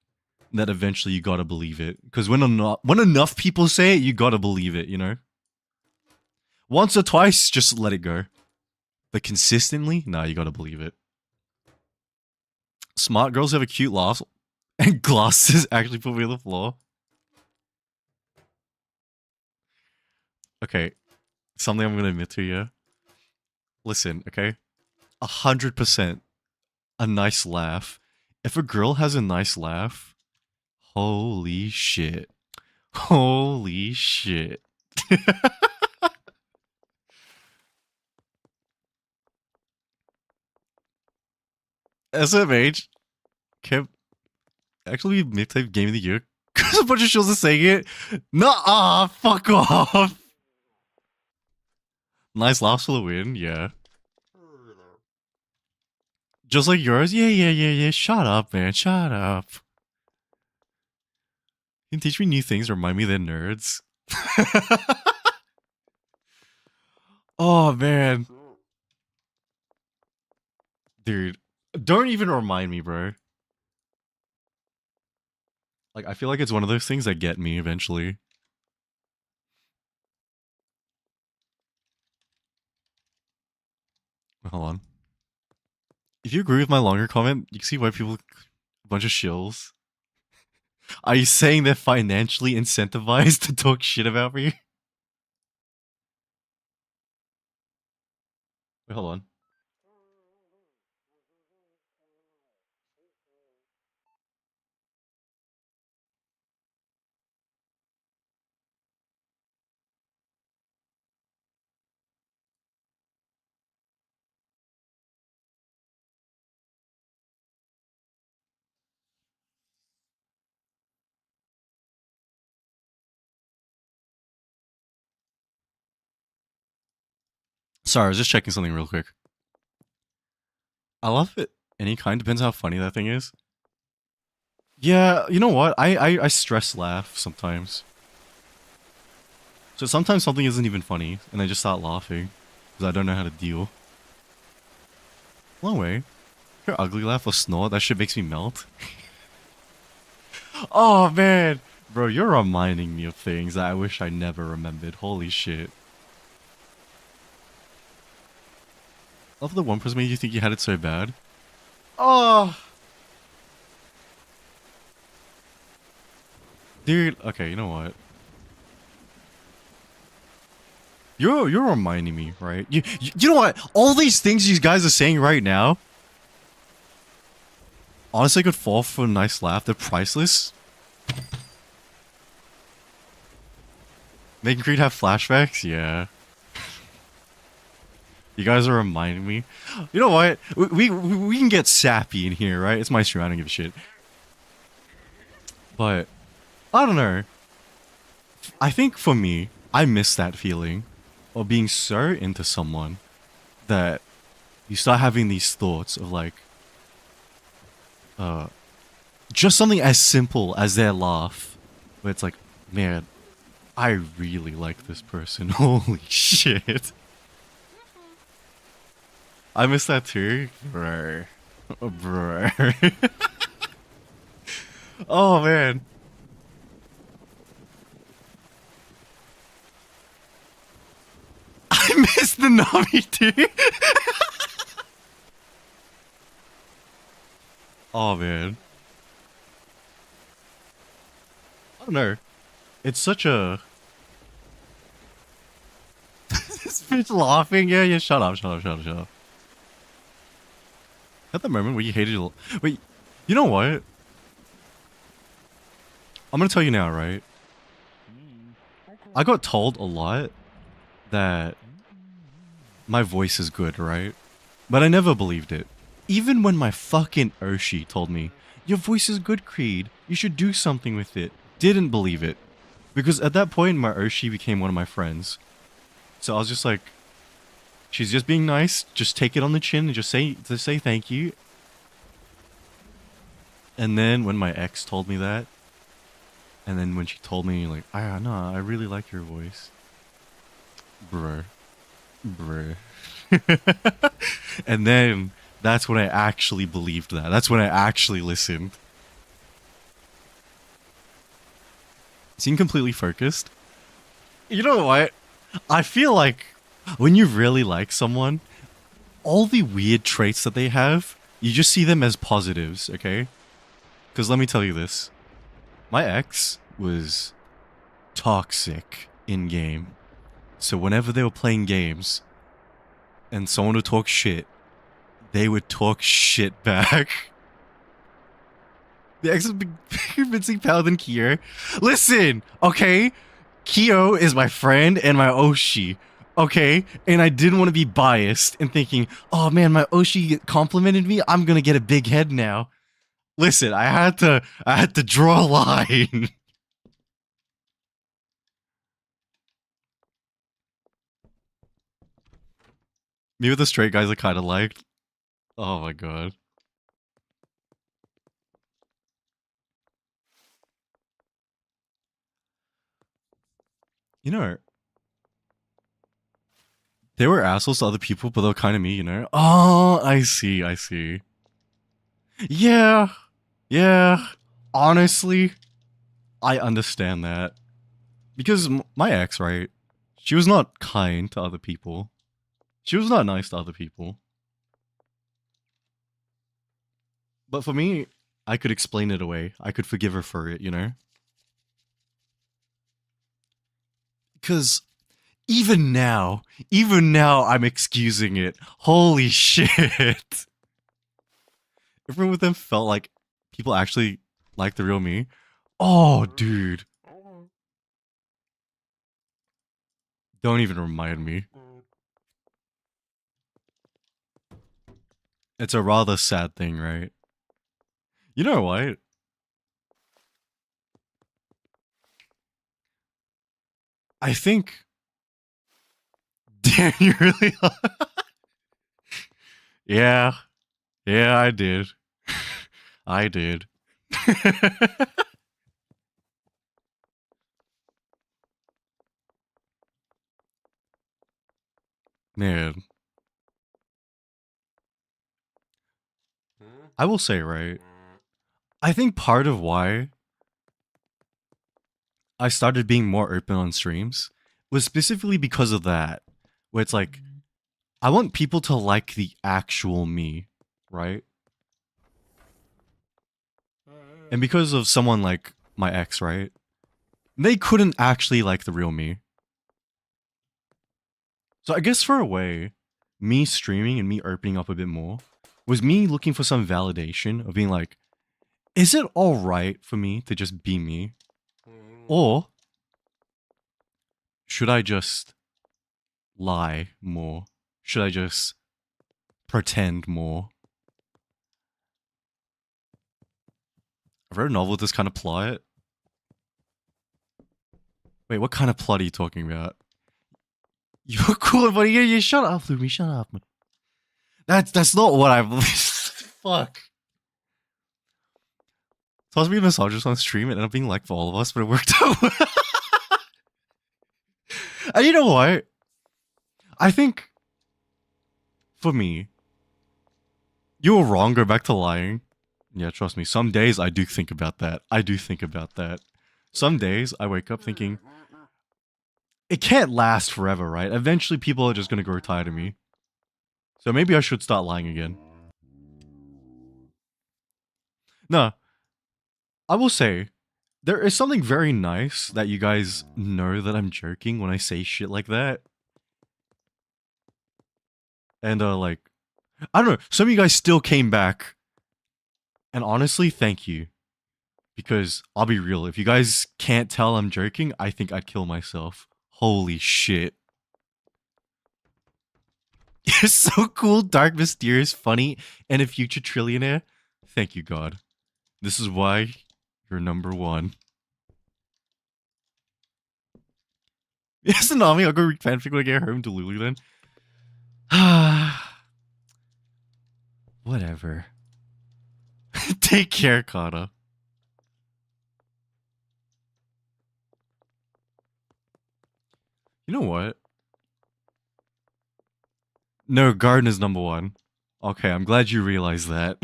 that eventually you gotta believe it. Because when enough people say it, you gotta believe it, you know? Once or twice, just let it go. But consistently, nah, you gotta believe it. Smart girls have a cute laugh, and glasses actually put me on the floor. Okay, something I'm gonna admit to you. Listen, okay? 100% a nice laugh. If a girl has a nice laugh, holy shit. Holy shit. SMH kept actually mixtape game of the year because a bunch of shows are saying it. Nuh-uh, fuck off. Nice laughs for the win, yeah. Just like yours? Yeah. Shut up, man. Shut up. You can teach me new things, remind me they're nerds. Oh, man. Dude, don't even remind me, bro. Like, I feel like it's one of those things that get me eventually. Hold on. If you agree with my longer comment, you can see why people... A bunch of shills. Are you saying they're financially incentivized to talk shit about me? Wait, hold on. Sorry, I was just checking something real quick. I love it. Any kind, depends how funny that thing is. Yeah, you know what? I stress laugh sometimes. So sometimes something isn't even funny, and I just start laughing. Because I don't know how to deal. No way. Your ugly laugh or snort, that shit makes me melt. Oh man! Bro, you're reminding me of things that I wish I never remembered. Holy shit. Love the one person made you think you had it so bad. Oh! Dude, okay, you know what? You're reminding me, right? You know what? All these things these guys are saying right now, honestly, could fall for a nice laugh. They're priceless. Making Creed have flashbacks? Yeah. You guys are reminding me. You know what? We can get sappy in here, right? It's my stream. I don't give a shit. But I don't know. I think for me, I miss that feeling of being so into someone that you start having these thoughts of like, just something as simple as their laugh, where it's like, man, I really like this person. Holy shit. I miss that too. Bro. Bro. Oh man. I miss the Nami too. Oh man. I don't know. It's such a... This bitch laughing. Yeah, shut up. At the moment where you hated your... Wait, you know what? I'm gonna tell you now, right? I got told a lot that my voice is good, right? But I never believed it. Even when my fucking Oshi told me, your voice is good, Creed. You should do something with it. Didn't believe it. Because at that point, my Oshi became one of my friends. So I was just like, She's just being nice. Just take it on the chin and just say thank you. And then when my ex told me that, and then when she told me like, no, I really like your voice, bruh, bruh. And then that's when I actually believed that. That's when I actually listened. Seem completely focused. You know what? I feel like when you really like someone, all the weird traits that they have, you just see them as positives, okay? Because let me tell you this. My ex was toxic in game. So whenever they were playing games and someone would talk shit, they would talk shit back. The ex was convincing Paladin Kier. Listen, okay? Kyo is my friend and my Oshi. Okay? And I didn't want to be biased and thinking, oh man, my Oshi complimented me. I'm gonna get a big head now. Listen, I had to draw a line. Maybe the straight guys I kind of liked. Oh my god. You know, they were assholes to other people, but they were kind of me, you know? Oh, I see, I see. Yeah, yeah. Honestly, I understand that. Because my ex, right? She was not kind to other people. She was not nice to other people. But for me, I could explain it away. I could forgive her for it, you know? Because even now, I'm excusing it. Holy shit. Everyone with them felt like people actually like the real me. Oh, dude. Don't even remind me. It's a rather sad thing, right? You know what? I think. Damn, you really are. Yeah. Yeah, I did. I did. Man. I will say, right? I think part of why I started being more open on streams was specifically because of that. Where it's like, I want people to like the actual me, right? And because of someone like my ex, right? They couldn't actually like the real me. So I guess for a way, me streaming and me opening up a bit more was me looking for some validation of being like, is it alright for me to just be me? Or should I just lie more? Should I just pretend more? I've read a novel with this kind of plot. Wait, what kind of plot are you talking about? You're cool, buddy. Yeah, shut up, Lumi. Shut up. That's not what I'm. Fuck. Supposed to be a misogynist on stream. It ended up being like for all of us, but it worked out. And you know what? I think for me, you were wrong. Go back to lying. Yeah, trust me. Some days I do think about that. I do think about that. Some days I wake up thinking, it can't last forever, right? Eventually people are just gonna grow tired of me. So maybe I should start lying again. No, I will say, there is something very nice that you guys know that I'm joking when I say shit like that. And like, I don't know, some of you guys still came back. And honestly, thank you. Because I'll be real, if you guys can't tell I'm joking, I think I'd kill myself. Holy shit. You're so cool, dark, mysterious, funny, and a future trillionaire. Thank you, God. This is why you're number one. Yes, Nami, I'll go read fanfic when I get home to Lulu then. Whatever. Take care, Kana. You know what? No, garden is number one. Okay, I'm glad you realized that.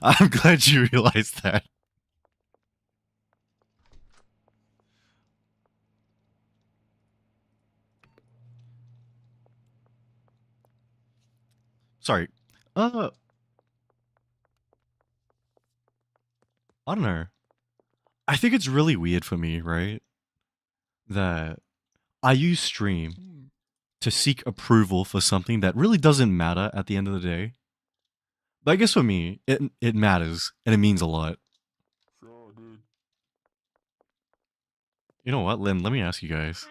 I'm glad you realized that. Sorry. Uh, I don't know. I think it's really weird for me, right? That I use stream to seek approval for something that really doesn't matter at the end of the day. But I guess for me, it matters and it means a lot. You know what, Lynn? Let me ask you guys.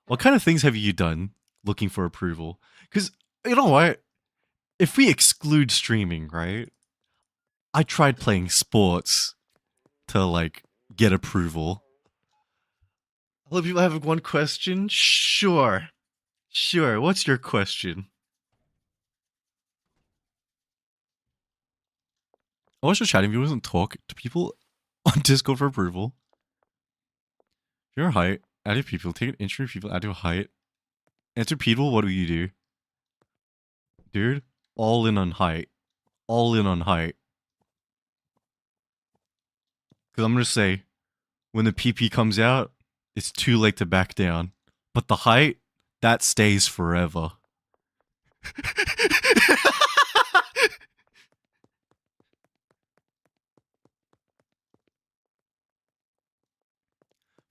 What kind of things have you done looking for approval? Because, you know what? If we exclude streaming, right? I tried playing sports to, like, get approval. A lot of people have one question? Sure. Sure. What's your question? I watch the chatting viewers and talk to people on Discord for approval. Your height, add your people, take an inch of people, add your height. Enter people, what do you do? Dude, all in on height. All in on height. Because I'm going to say, when the PP comes out, it's too late to back down. But the height, that stays forever.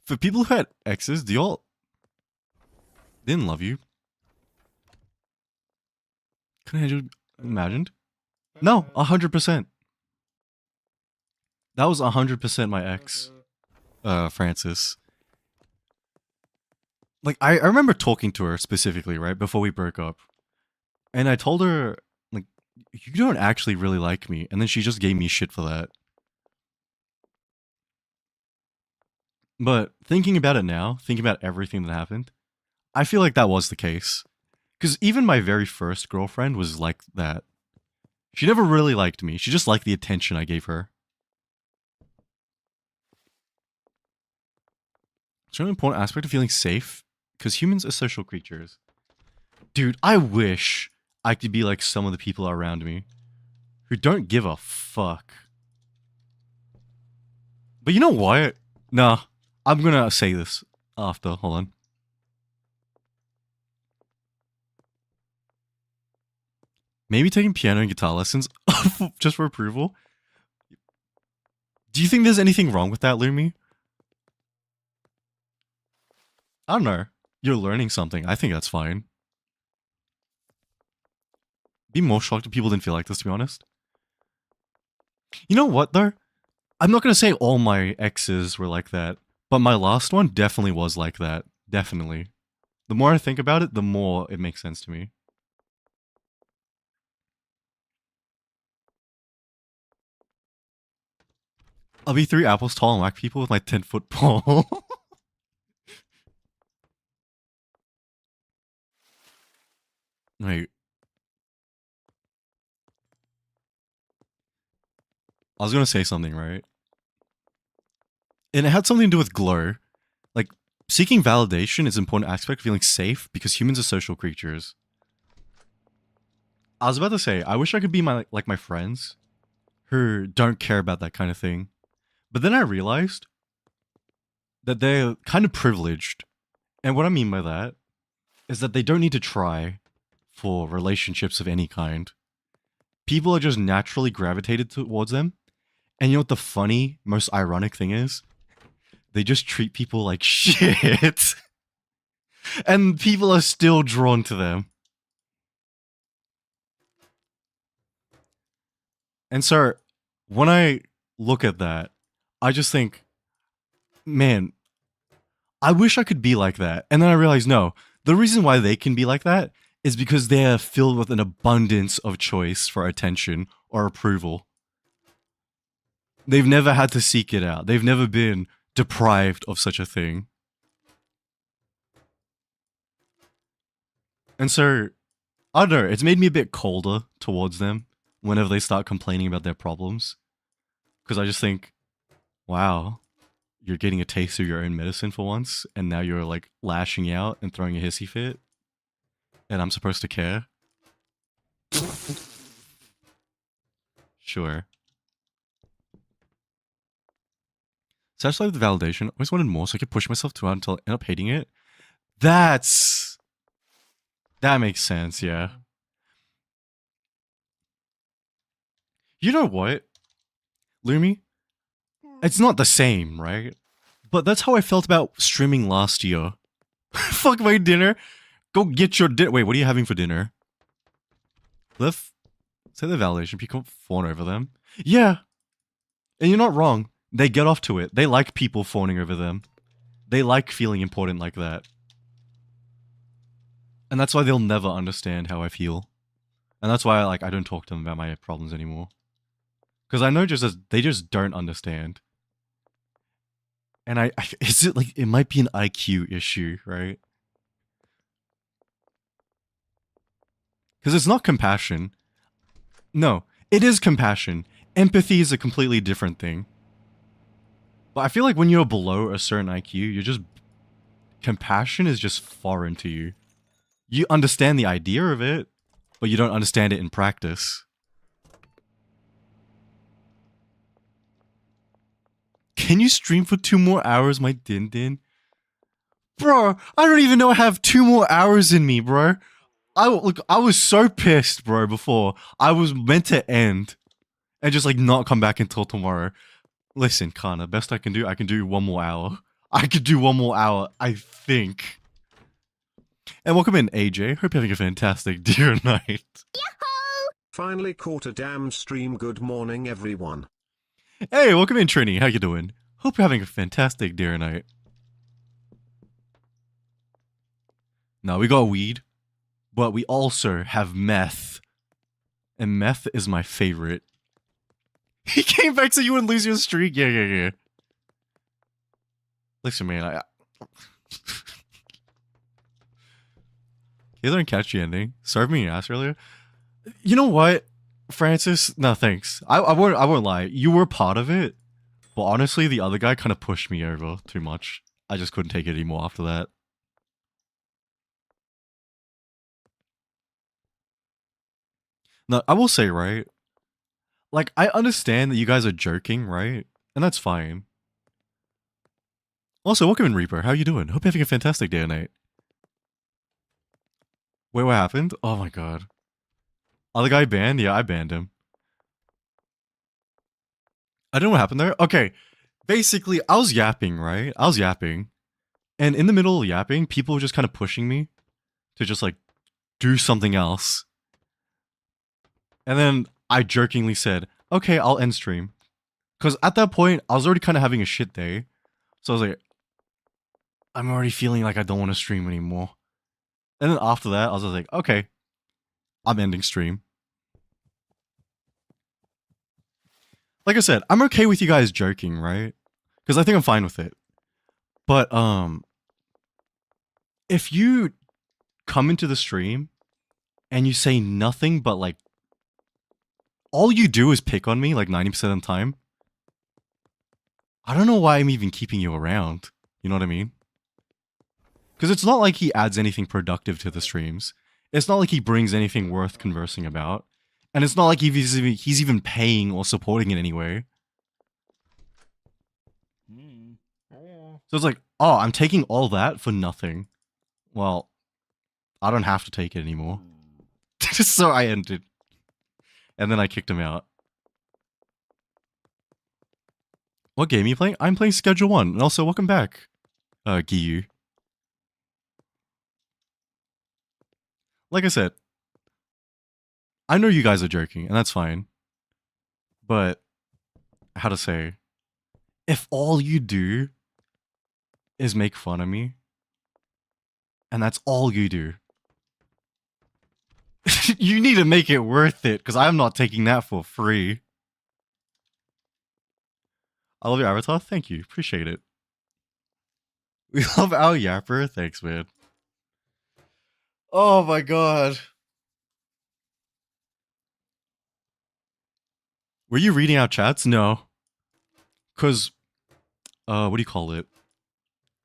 For people who had exes, do y'all didn't love you? Couldn't have imagined? No, 100%. That was 100% my ex, Francis. Like, I remember talking to her specifically, right, before we broke up. And I told her, like, you don't actually really like me. And then she just gave me shit for that. But thinking about it now, thinking about everything that happened, I feel like that was the case. Because even my very first girlfriend was like that. She never really liked me. She just liked the attention I gave her. It's a really important aspect of feeling safe, because humans are social creatures. Dude, I wish I could be like some of the people around me who don't give a fuck. But you know what? Nah, I'm gonna say this after. Hold on. Maybe taking piano and guitar lessons just for approval. Do you think there's anything wrong with that, Lumi? I don't know. You're learning something. I think that's fine. Be more shocked if people didn't feel like this, to be honest. You know what, though? I'm not gonna say all my exes were like that, but my last one definitely was like that. Definitely. The more I think about it, the more it makes sense to me. I'll be 3 apples tall and whack people with my 10-foot pole. Wait. I was gonna say something, right? And it had something to do with glow. Like, seeking validation is an important aspect of feeling safe because humans are social creatures. I was about to say, I wish I could be like my friends who don't care about that kind of thing. But then I realized that they're kind of privileged. And what I mean by that is that they don't need to try for relationships of any kind. People are just naturally gravitated towards them. And you know what the funny, most ironic thing is? They just treat people like shit. And people are still drawn to them. And so, when I look at that, I just think, man, I wish I could be like that. And then I realize, no, the reason why they can be like that is because they're filled with an abundance of choice for attention or approval. They've never had to seek it out. They've never been deprived of such a thing. And so, I don't know, it's made me a bit colder towards them whenever they start complaining about their problems. Because I just think, wow, you're getting a taste of your own medicine for once, and now you're like lashing out and throwing a hissy fit, and I'm supposed to care? Sure. Satisfied with the validation, I always wanted more so I could push myself too hard until I end up hating it. That makes sense, yeah. You know what, Lumi? It's not the same, right? But that's how I felt about streaming last year. Fuck my dinner. Go get your dinner. Wait, what are you having for dinner? Say the validation. People fawn over them. Yeah, and you're not wrong. They get off to it. They like people fawning over them. They like feeling important like that. And that's why they'll never understand how I feel. And that's why I don't talk to them about my problems anymore. Because I know they just don't understand. And is it like, it might be an IQ issue, right? Because it's not compassion. No, it is compassion. Empathy is a completely different thing. But I feel like when you're below a certain IQ, compassion is just foreign to you. You understand the idea of it, but you don't understand it in practice. Can you stream for 2 more hours, my din din? Bro, I don't even know I have 2 more hours in me, bro. I was so pissed, bro, before. I was meant to end and just not come back until tomorrow. Listen, Kana, best I can do 1 more hour. I could do 1 more hour, I think. And welcome in, AJ. Hope you're having a fantastic dear night. Finally caught a damn stream. Good morning, everyone. Hey, welcome in, Trini. How you doing? Hope you're having a fantastic dear night. Now, we got weed, but we also have meth. And meth is my favorite. He came back so you wouldn't lose your streak? Yeah. Listen, man, You don't catch the ending. Served me an ass earlier. You know what, Francis? No, thanks. I won't lie. You were part of it, but honestly, the other guy kind of pushed me over too much. I just couldn't take it anymore after that. No, I will say, right? Like, I understand that you guys are joking, right? And that's fine. Also, welcome in, Reaper. How you doing? Hope you're having a fantastic day or night. Wait, what happened? Oh my god. Other guy banned? Yeah, I banned him. I don't know what happened there. Okay, basically, I was yapping, right? I was yapping. And in the middle of yapping, people were just kind of pushing me to just, do something else. And then I jerkingly said, okay, I'll end stream. Because at that point, I was already kind of having a shit day. So I was like, I'm already feeling like I don't want to stream anymore. And then after that, I was like, okay, I'm ending stream. Like I said, I'm okay with you guys joking, right? Because I think I'm fine with it. But, if you come into the stream and you say nothing but, all you do is pick on me, 90% of the time, I don't know why I'm even keeping you around. You know what I mean? Because it's not like he adds anything productive to the streams. It's not like he brings anything worth conversing about. And it's not like he's even paying or supporting in any way. So it's like, oh, I'm taking all that for nothing. Well, I don't have to take it anymore. So I ended. And then I kicked him out. What game are you playing? I'm playing Schedule 1. And also, welcome back, Giyu. Like I said, I know you guys are joking, and that's fine. But, how to say, if all you do is make fun of me, and that's all you do, you need to make it worth it, because I'm not taking that for free. I love your avatar. Thank you. Appreciate it. We love our yapper. Thanks, man. Oh my god. Were you reading out chats? No. Cause what do you call it?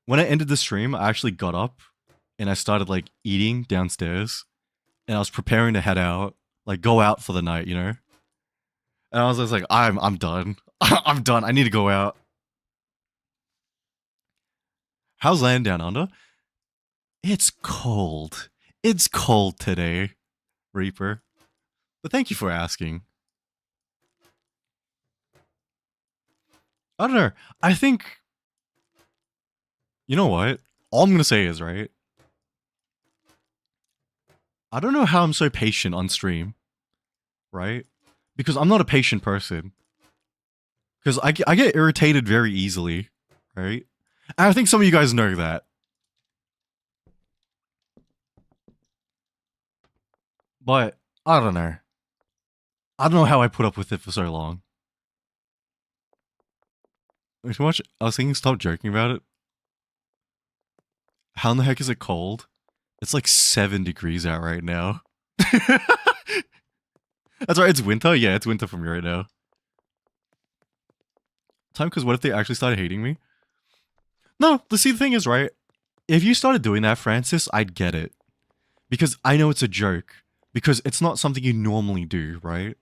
When I ended the stream, I actually got up and I started like eating downstairs and I was preparing to head out, like go out for the night, you know? And I was just like, I'm done. I'm done. I need to go out. How's land down under? It's cold. It's cold today, Reaper. But thank you for asking. I don't know. I think, you know what? All I'm gonna say is, right? I don't know how I'm so patient on stream, right? Because I'm not a patient person. Because I get irritated very easily, right? And I think some of you guys know that. But, I don't know. I don't know how I put up with it for so long. Too much? I was thinking stop joking about it. How in the heck is it cold? It's like 7 degrees out right now. That's right, it's winter? Yeah, it's winter for me right now. Time, because what if they actually started hating me? No, the thing is, right? If you started doing that, Francis, I'd get it. Because I know it's a joke. Because it's not something you normally do, right?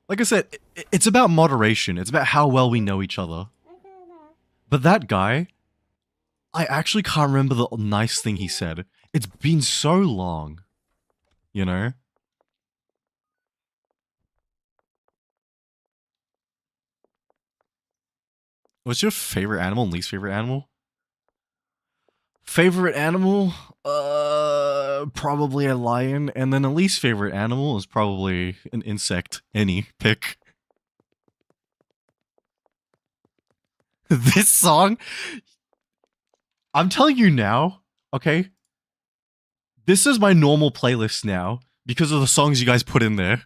Like I said, it's about moderation. It's about how well we know each other. But that guy, I actually can't remember the nice thing he said. It's been so long. You know? What's your favorite animal and least favorite animal? Favorite animal? Probably a lion. And then a least favorite animal is probably an insect. Any pick. This song? I'm telling you now, okay? This is my normal playlist now because of the songs you guys put in there.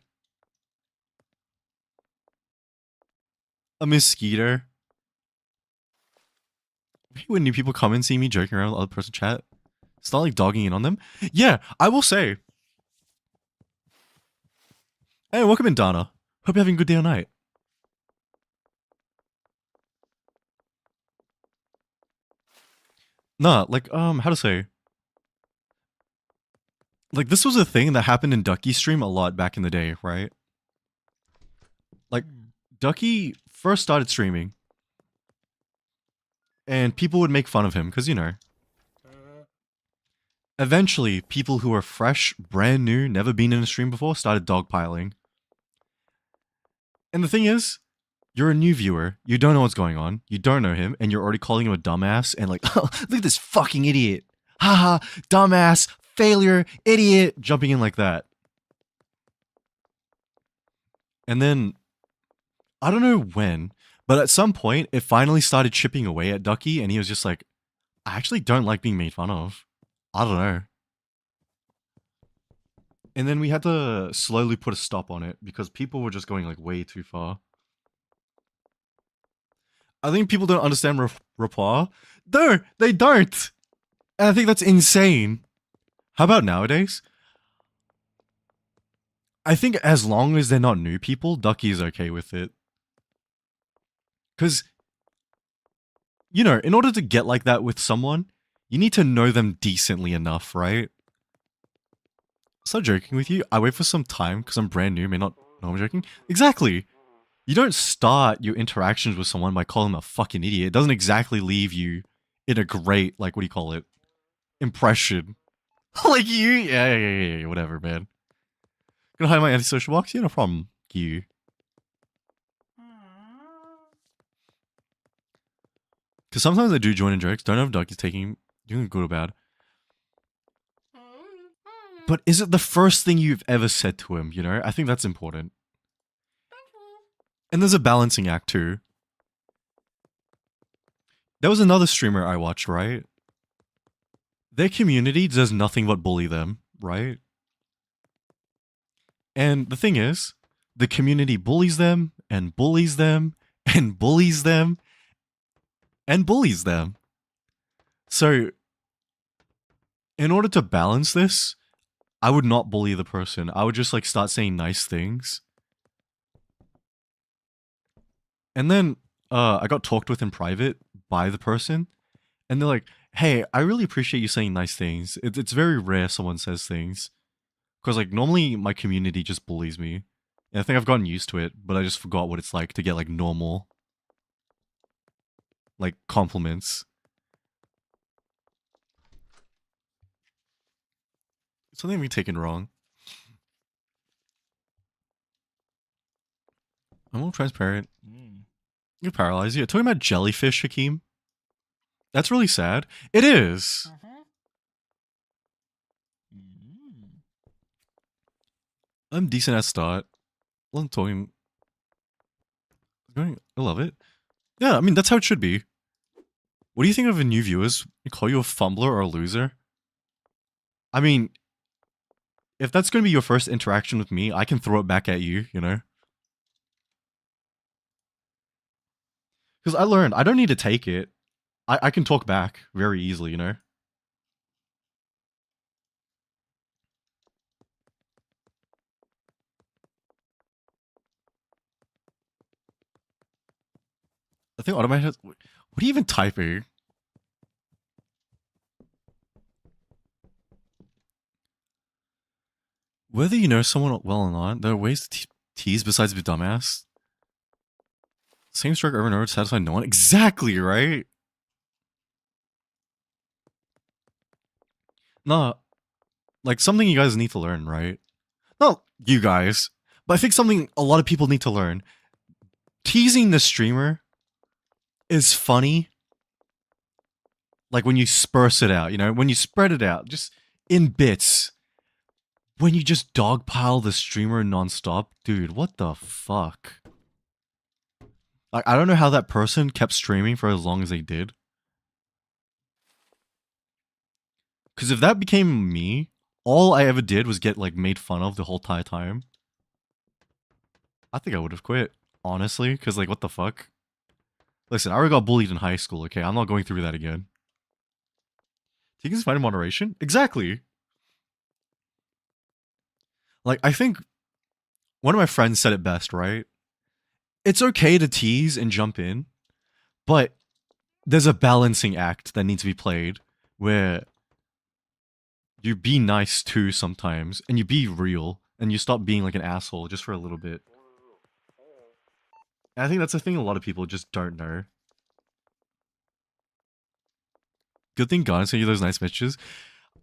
A mosquito. When new people come and see me joking around with other person chat, it's not like dogging in on them. Yeah, I will say. Hey, welcome in, Donna. Hope you're having a good day or night. Nah, like, how to say? Like, this was a thing that happened in Ducky's stream a lot back in the day, right? Like, Ducky first started streaming. And people would make fun of him, because, you know. Eventually, people who were fresh, brand new, never been in a stream before, started dogpiling. And the thing is, you're a new viewer, you don't know what's going on, you don't know him, and you're already calling him a dumbass, and like, oh, look at this fucking idiot. Haha, dumbass, failure, idiot, jumping in like that. And then, I don't know when, but at some point, it finally started chipping away at Ducky, and he was just like, I actually don't like being made fun of. I don't know. And then we had to slowly put a stop on it, because people were just going like way too far. I think people don't understand rapport. No, they don't. And I think that's insane. How about nowadays? I think as long as they're not new people, Ducky is okay with it. Because, you know, in order to get like that with someone, you need to know them decently enough, right? Stop joking with you. I wait for some time because I'm brand new, may not know I'm joking. Exactly. You don't start your interactions with someone by calling them a fucking idiot. It doesn't exactly leave you in a great, like, what do you call it? Impression. Like you? Yeah, whatever, man. Gonna hide my antisocial box? Yeah, no problem. You. Because sometimes I do join in jokes. Don't know if Ducky's doing good or bad. But is it the first thing you've ever said to him, you know? I think that's important. And there's a balancing act too. There was another streamer I watched, right? Their community does nothing but bully them, right? And the thing is, the community bullies them, and bullies them, and bullies them, and bullies them. So, in order to balance this, I would not bully the person. I would just like start saying nice things. And then I got talked with in private by the person, and they're like, "Hey, I really appreciate you saying nice things. It's very rare someone says things, because like normally my community just bullies me, and I think I've gotten used to it, but I just forgot what it's like to get like normal, like compliments." Something be taken wrong. I'm more transparent. You're paralyzed. You're talking about jellyfish, Hakeem. That's really sad. It is. I'm decent at start. I'm talking. I love it. Yeah, I mean that's how it should be. What do you think of the new viewers? They call you a fumbler or a loser? I mean, if that's gonna be your first interaction with me, I can throw it back at you, you know? Because I learned I don't need to take it. I can talk back very easily, you know? I think automatic has, what are you even typing? Whether you know someone well or not, there are ways to tease besides be dumbass. Same stroke over and over to satisfy no one. Exactly, right? No, like something you guys need to learn, right? Not you guys, but I think something a lot of people need to learn. Teasing the streamer is funny. Like when you sparse it out, you know, when you spread it out, just in bits. When you just dogpile the streamer nonstop, dude, what the fuck? Like, I don't know how that person kept streaming for as long as they did. Because if that became me, all I ever did was get, like, made fun of the whole entire time. I think I would have quit, honestly, because, like, what the fuck? Listen, I already got bullied in high school, okay? I'm not going through that again. Taking this fight in moderation? Exactly. Like, I think one of my friends said it best, right? It's okay to tease and jump in, but there's a balancing act that needs to be played where you be nice too sometimes and you be real and you stop being like an asshole just for a little bit. And I think that's a thing a lot of people just don't know. Good thing God sent you those nice messages.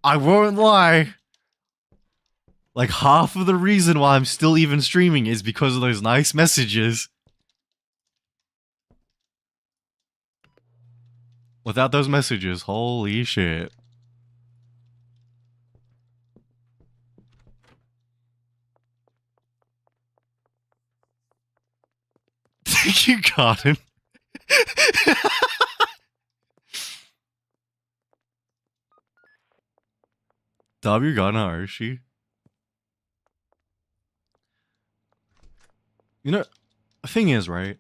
I won't lie. Like half of the reason why I'm still even streaming is because of those nice messages. Without those messages, holy shit. Thank you, Garden. W Garden, how is she? You know, the thing is, right?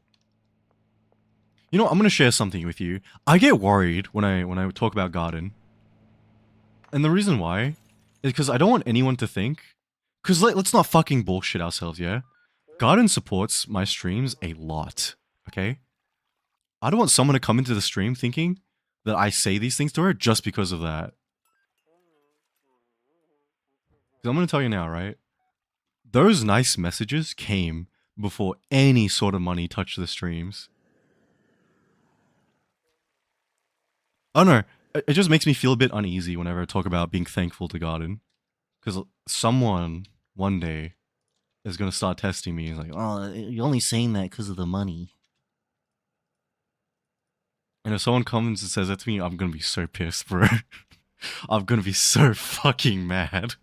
You know, I'm gonna share something with you. I get worried when I talk about Garden. And the reason why is because I don't want anyone to think. Because let's not fucking bullshit ourselves, yeah? Garden supports my streams a lot, okay? I don't want someone to come into the stream thinking that I say these things to her just because of that. Because I'm gonna tell you now, right? Those nice messages came before any sort of money touched the streams. I don't know. It just makes me feel a bit uneasy whenever I talk about being thankful to Garden. Because someone, one day, is going to start testing me. He's like, Oh, you're only saying that because of the money. and if someone comes and says that to me, I'm going to be so pissed, bro. I'm going to be so fucking mad.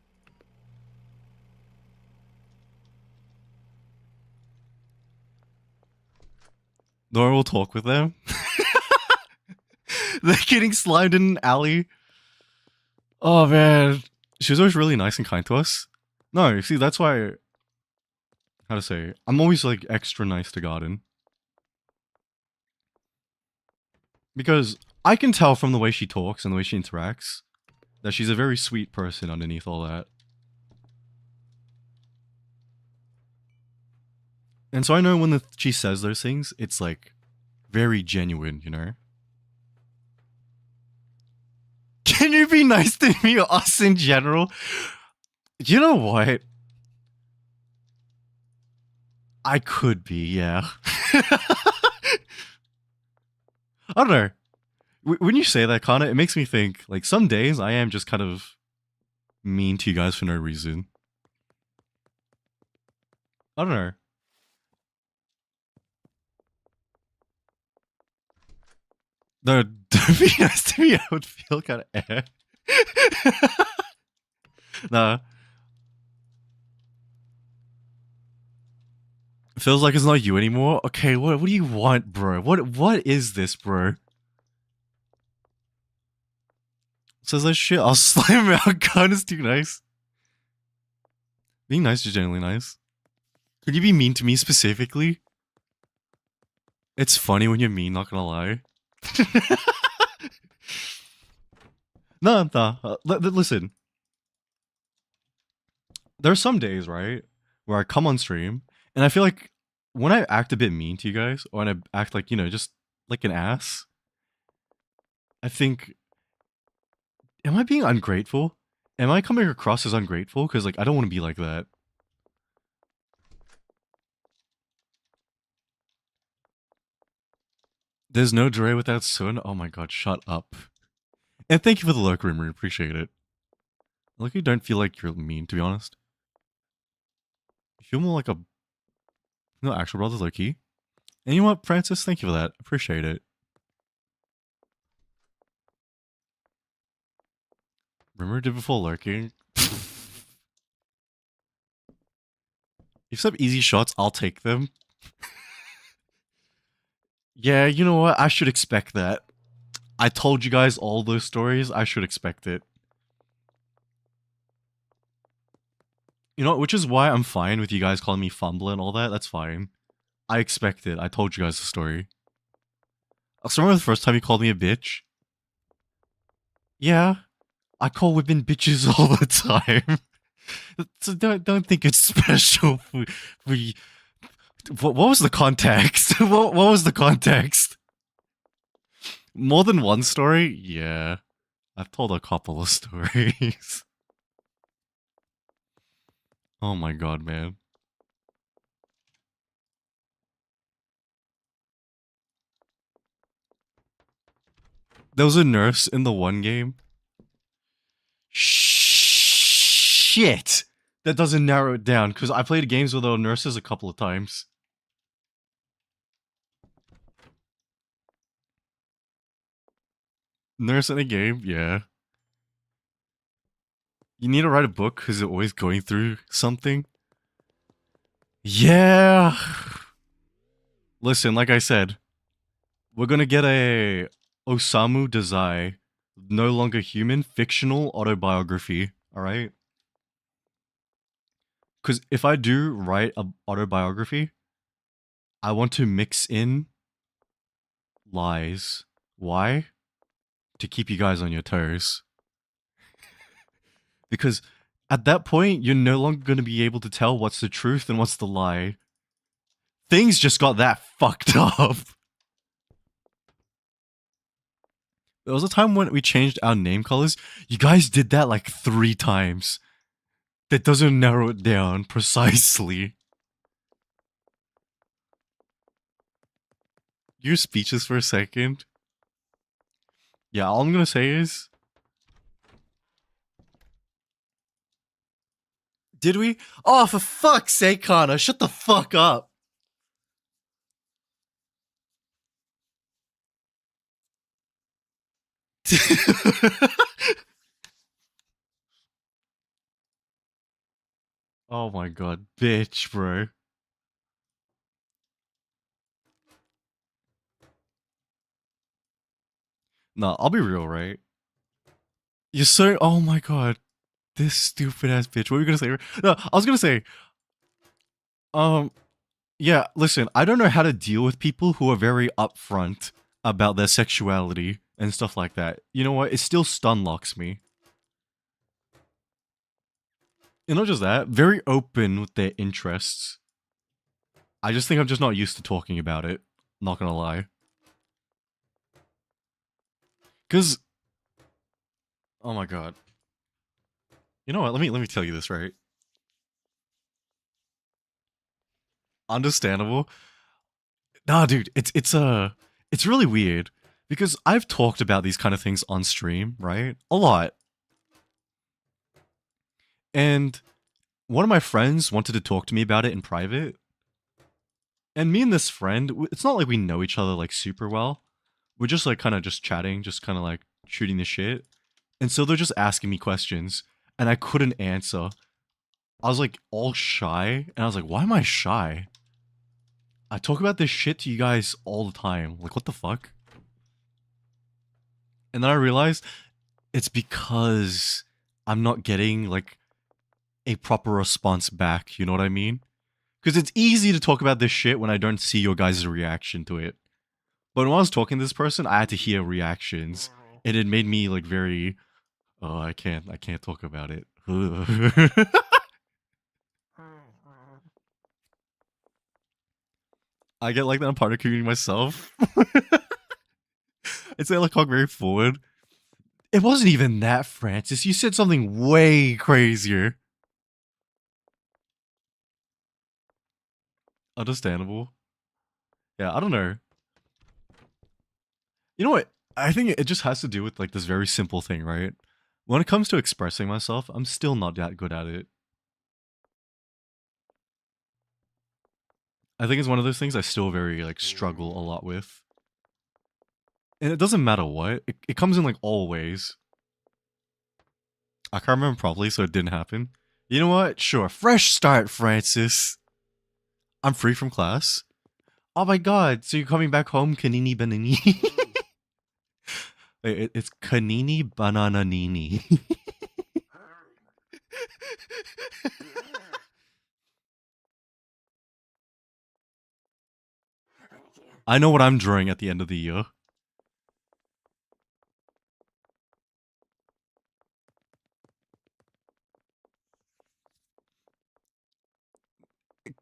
Nora will talk with them. They're getting slimed in an alley. Oh, man. She was always really nice and kind to us. No, you see, that's why... How to say? I'm always, like, extra nice to Garden. Because I can tell from the way she talks and the way she interacts that she's a very sweet person underneath all that. And so I know when she says those things, it's like very genuine, you know? Can you be nice to me or us in general? You know what? I could be, yeah. I don't know. When you say that, Connor, it makes me think, like, some days I am just kind of mean to you guys for no reason. I don't know. No, don't be nice to me, I would feel kind of eh. Nah. Feels like it's not you anymore? Okay, what do you want, bro? What is this, bro? Says that shit, I'll slam out. God is too nice. Being nice is generally nice. Could you be mean to me specifically? It's funny when you're mean, not gonna lie. No, listen. There are some days, right, where I come on stream, and I feel like when I act a bit mean to you guys, or when I act like, you know, just like an ass, I think, am I being ungrateful? Am I coming across as ungrateful? Because, like, I don't want to be like that. There's no Dre without Sun? Oh my god, shut up. And thank you for the lurk, Rimmer, appreciate it. Like, you don't feel like you're mean, to be honest. You feel more like a... No, actual brother, low-key. And you know what, Francis? Thank you for that. Appreciate it. Rimmer did before lurking. If you have easy shots, I'll take them. Yeah, you know what? I should expect that. I told you guys all those stories. I should expect it. You know, which is why I'm fine with you guys calling me Fumble and all that. That's fine. I expect it. I told you guys the story. I remember the first time you called me a bitch? Yeah. I call women bitches all the time. So don't think it's special for you. What was the context? What was the context? More than one story? Yeah. I've told a couple of stories. Oh my god, man. There was a nurse in the one game. Shit! That doesn't narrow it down, because I played games with nurses a couple of times. Nurse in a game? Yeah. You need to write a book, because you're always going through something. Yeah! Listen, like I said, we're gonna get a Osamu Dazai, no longer human, fictional autobiography, alright? Because if I do write an autobiography, I want to mix in lies. Why? To keep you guys on your toes. Because at that point, you're no longer going to be able to tell what's the truth and what's the lie. Things just got that fucked up. There was a time when we changed our name colors. You guys did that like 3 times. That doesn't narrow it down precisely. You're speechless for a second. Yeah, all I'm gonna say is... Did we? Oh, for fuck's sake, Connor, shut the fuck up. Oh my god, bitch, bro. No, I'll be real, right? You're so... Oh my god. This stupid ass bitch. What were you gonna say? No, I was gonna say... Yeah, listen, I don't know how to deal with people who are very upfront about their sexuality and stuff like that. You know what? It still stun locks me. And not just that, very open with their interests. I just think I'm just not used to talking about it. Not gonna lie. Cause oh my god. You know what? Let me tell you this, right? Understandable. Nah, dude, it's really weird because I've talked about these kind of things on stream, right? A lot. And one of my friends wanted to talk to me about it in private. And me and this friend, it's not like we know each other like super well. We're just like kind of just chatting, just kind of like shooting the shit. And so they're just asking me questions and I couldn't answer. I was like all shy and I was like, why am I shy? I talk about this shit to you guys all the time. Like, what the fuck? And then I realized it's because I'm not getting like a proper response back. You know what I mean? Because it's easy to talk about this shit when I don't see your guys' reaction to it. But when I was talking to this person, I had to hear reactions, and it made me like very. Oh, I can't talk about it. I get like that I'm part of the community myself. It's like talk very forward. It wasn't even that, Francis. You said something way crazier. Understandable. Yeah, I don't know. You know what? I think it just has to do with like this very simple thing, right? When it comes to expressing myself, I'm still not that good at it. I think it's one of those things I still very like struggle a lot with. And it doesn't matter what. It comes in like all ways. I can't remember properly, so it didn't happen. You know what? Sure. Fresh start, Francis. I'm free from class. Oh my god, so you're coming back home, Kanini Banini? It's Kanini Banananini. I know what I'm drawing at the end of the year.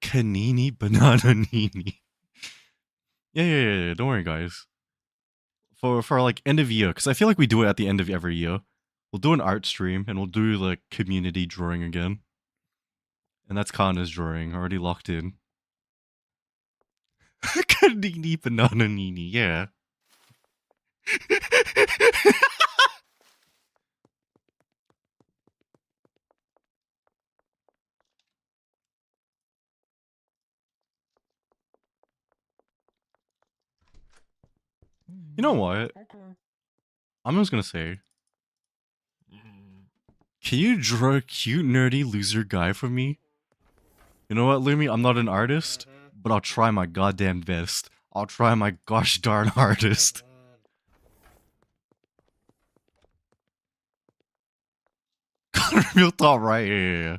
Kanini Banananini. Yeah. Don't worry, guys. For like end of year, because I feel like we do it at the end of every year. We'll do an art stream and we'll do like community drawing again. And that's Kana's drawing, already locked in. Kanini Banananini, yeah. You know what? I'm just gonna say, can you draw a cute, nerdy loser guy for me? You know what, Lumi? I'm not an artist, but I'll try my goddamn best. I'll try my gosh darn hardest. Real thought, right? Yeah.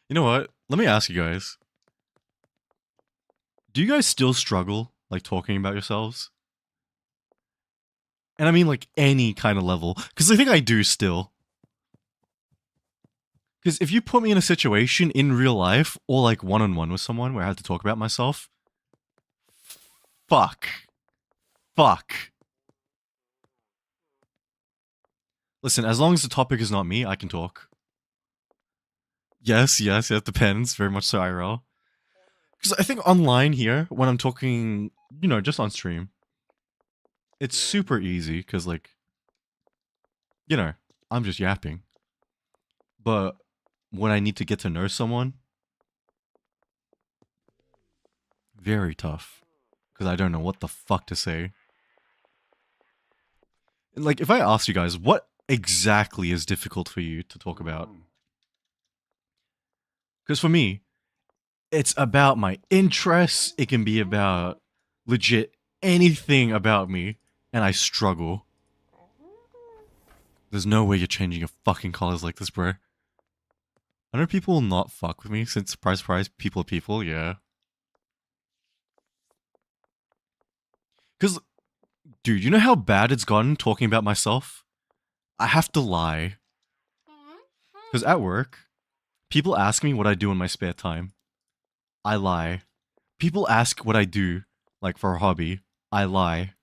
You know what? Let me ask you guys. Do you guys still struggle, like, talking about yourselves? And I mean, like, any kind of level. Because I think I do still. Because if you put me in a situation in real life, or like one-on-one with someone where I had to talk about myself, fuck. Listen, as long as the topic is not me, I can talk. Yes, it depends. Very much so IRL. Because I think online here, when I'm talking, just on stream, it's super easy because, like, I'm just yapping. But when I need to get to know someone, very tough. Because I don't know what the fuck to say. Like, if I ask you guys, what exactly is difficult for you to talk about? Because for me, it's about my interests. It can be about legit anything about me, and I struggle. There's no way you're changing your fucking colors like this, bro. I know people will not fuck with me since, surprise, people are people, yeah. Because, dude, you know how bad it's gotten talking about myself? I have to lie. Because at work, people ask me what I do in my spare time. I lie. People ask what I do, like for a hobby. I lie.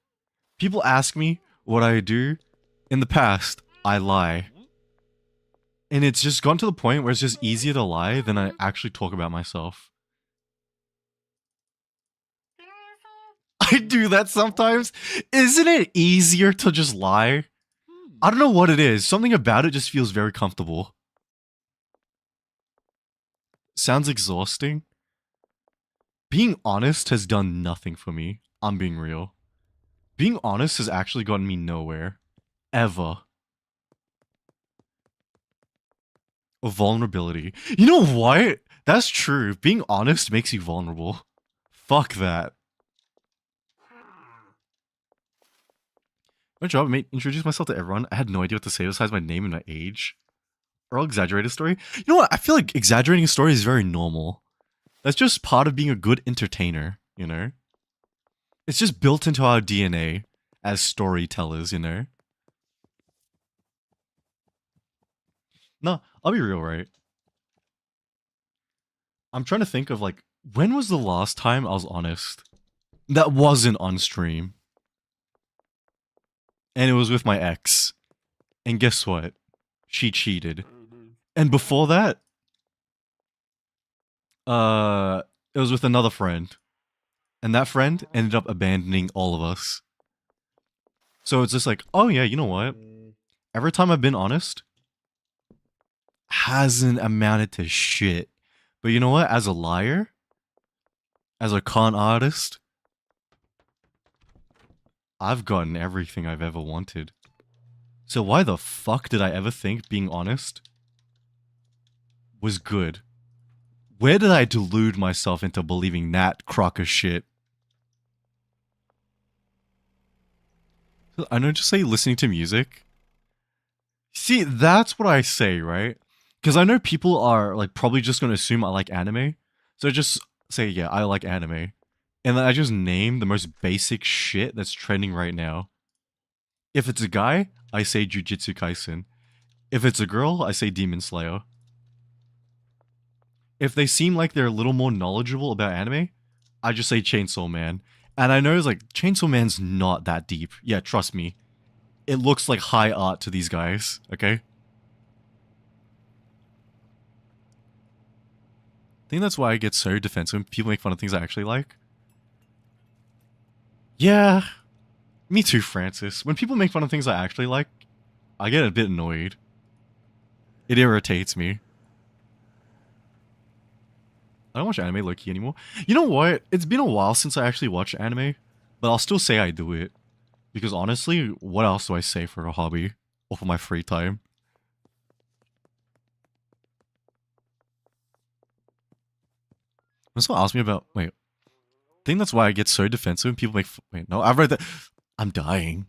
People ask me what I do in the past. I lie. And it's just gotten to the point where it's just easier to lie than I actually talk about myself. I do that sometimes. Isn't it easier to just lie? I don't know what it is. Something about it just feels very comfortable. Sounds exhausting. Being honest has done nothing for me. I'm being real. Being honest has actually gotten me nowhere. Ever. Vulnerability. You know what? That's true. Being honest makes you vulnerable. Fuck that. My job, mate, introduce myself to everyone. I had no idea what to say besides my name and my age. Or I'll exaggerate a story. You know what? I feel like exaggerating a story is very normal. That's just part of being a good entertainer, you know? It's just built into our DNA as storytellers, you know? No, I'll be real, right? I'm trying to think of, like, when was the last time I was honest? That wasn't on stream. And it was with my ex. And guess what? She cheated. And before that, it was with another friend. And that friend ended up abandoning all of us. So it's just like, oh yeah, you know what? Every time I've been honest, hasn't amounted to shit. But you know what? As a liar, as a con artist, I've gotten everything I've ever wanted. So why the fuck did I ever think being honest was good? Where did I delude myself into believing that crock of shit? I know, just say listening to music. See, that's what I say, right? Because I know people are like probably just going to assume I like anime. So I just say, yeah, I like anime. And then I just name the most basic shit that's trending right now. If it's a guy, I say Jujutsu Kaisen. If it's a girl, I say Demon Slayer. If they seem like they're a little more knowledgeable about anime, I just say Chainsaw Man. And I know it's like, Chainsaw Man's not that deep. Yeah, trust me. It looks like high art to these guys, okay? I think that's why I get so defensive when people make fun of things I actually like. Yeah, me too, Francis. When people make fun of things I actually like, I get a bit annoyed. It irritates me. I don't watch anime low-key anymore. You know what? It's been a while since I actually watched anime, but I'll still say I do it. Because honestly, what else do I say for a hobby? Or for my free time? When someone asks me about... Wait. I think that's why I get so defensive when people make... Wait, no, I've read that... I'm dying.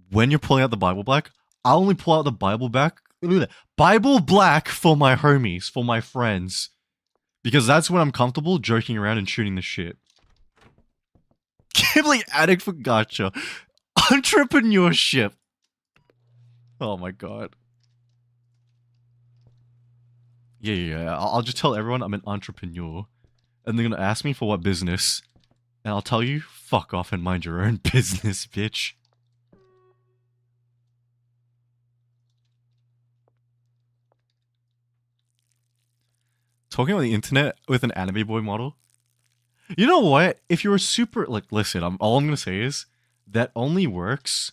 When you're pulling out the Bible Black, I'll only pull out the Bible Black... Bible Black for my homies, for my friends. Because that's when I'm comfortable joking around and shooting the shit. Ghibli addict for gacha. Entrepreneurship. Oh my god. Yeah. I'll just tell everyone I'm an entrepreneur. And they're gonna ask me for what business. And I'll tell you, fuck off and mind your own business, bitch. Talking on the internet with an anime boy model. You know what? If you're a super... Like, listen, all I'm gonna say is... That only works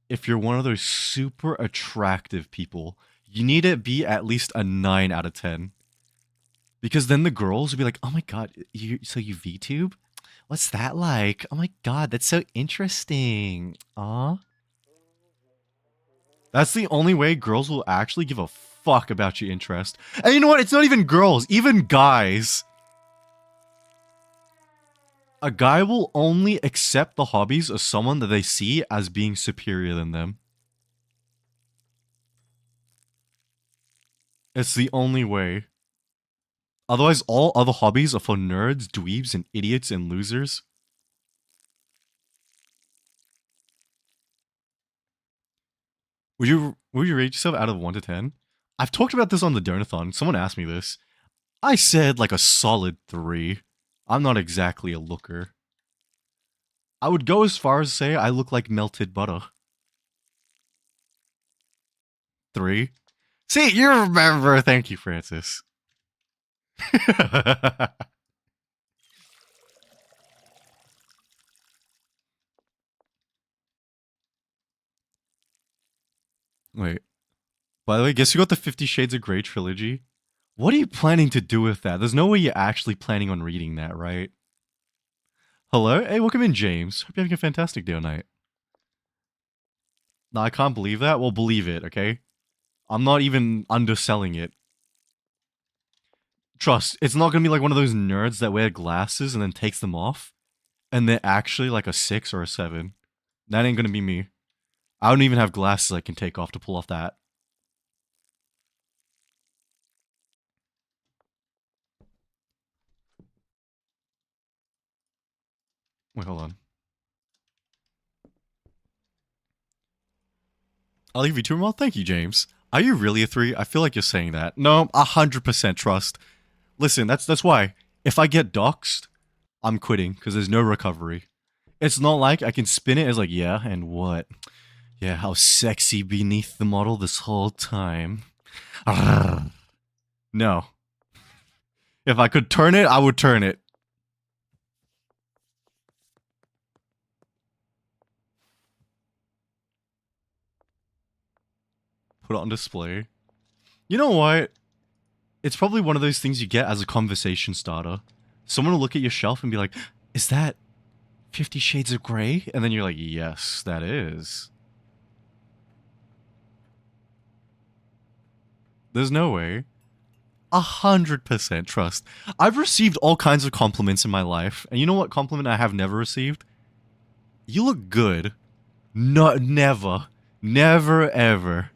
if you're one of those super attractive people. You need to be at least a 9 out of 10. Because then the girls will be like, oh my god, so you VTube? What's that like? Oh my god, that's so interesting. Aw. That's the only way girls will actually give a fuck about your interest. And you know what? It's not even girls, even guys. A guy will only accept the hobbies of someone that they see as being superior than them. It's the only way. Otherwise, all other hobbies are for nerds, dweebs, and idiots and losers. Would you rate yourself out of 1 to 10? I've talked about this on the Donathon. Someone asked me this. I said like a solid 3. I'm not exactly a looker. I would go as far as say I look like melted butter. 3. See, you remember. Thank you, Francis. Wait. By the way, guess you got the 50 Shades of Grey trilogy? What are you planning to do with that? There's no way you're actually planning on reading that, right? Hello? Hey, welcome in, James. Hope you're having a fantastic day or night. No, I can't believe that. Well, believe it, okay? I'm not even underselling it. Trust, it's not gonna be like one of those nerds that wear glasses and then takes them off, and they're actually like a 6 or a 7. That ain't gonna be me. I don't even have glasses I can take off to pull off that. Wait, hold on. I'll leave you to him. Well, thank you, James. Are you really a 3? I feel like you're saying that. No, 100% trust. Listen, that's why. If I get doxxed, I'm quitting, because there's no recovery. It's not like I can spin it as like, yeah, and what? Yeah, how sexy beneath the model this whole time. No. If I could turn it, I would turn it. Put it on display. You know what? It's probably one of those things you get as a conversation starter. Someone will look at your shelf and be like, is that 50 Shades of Grey? And then you're like, yes, that is. There's no way. 100% trust. I've received all kinds of compliments in my life, and you know what compliment I have never received? You look good. No, never. Never, ever.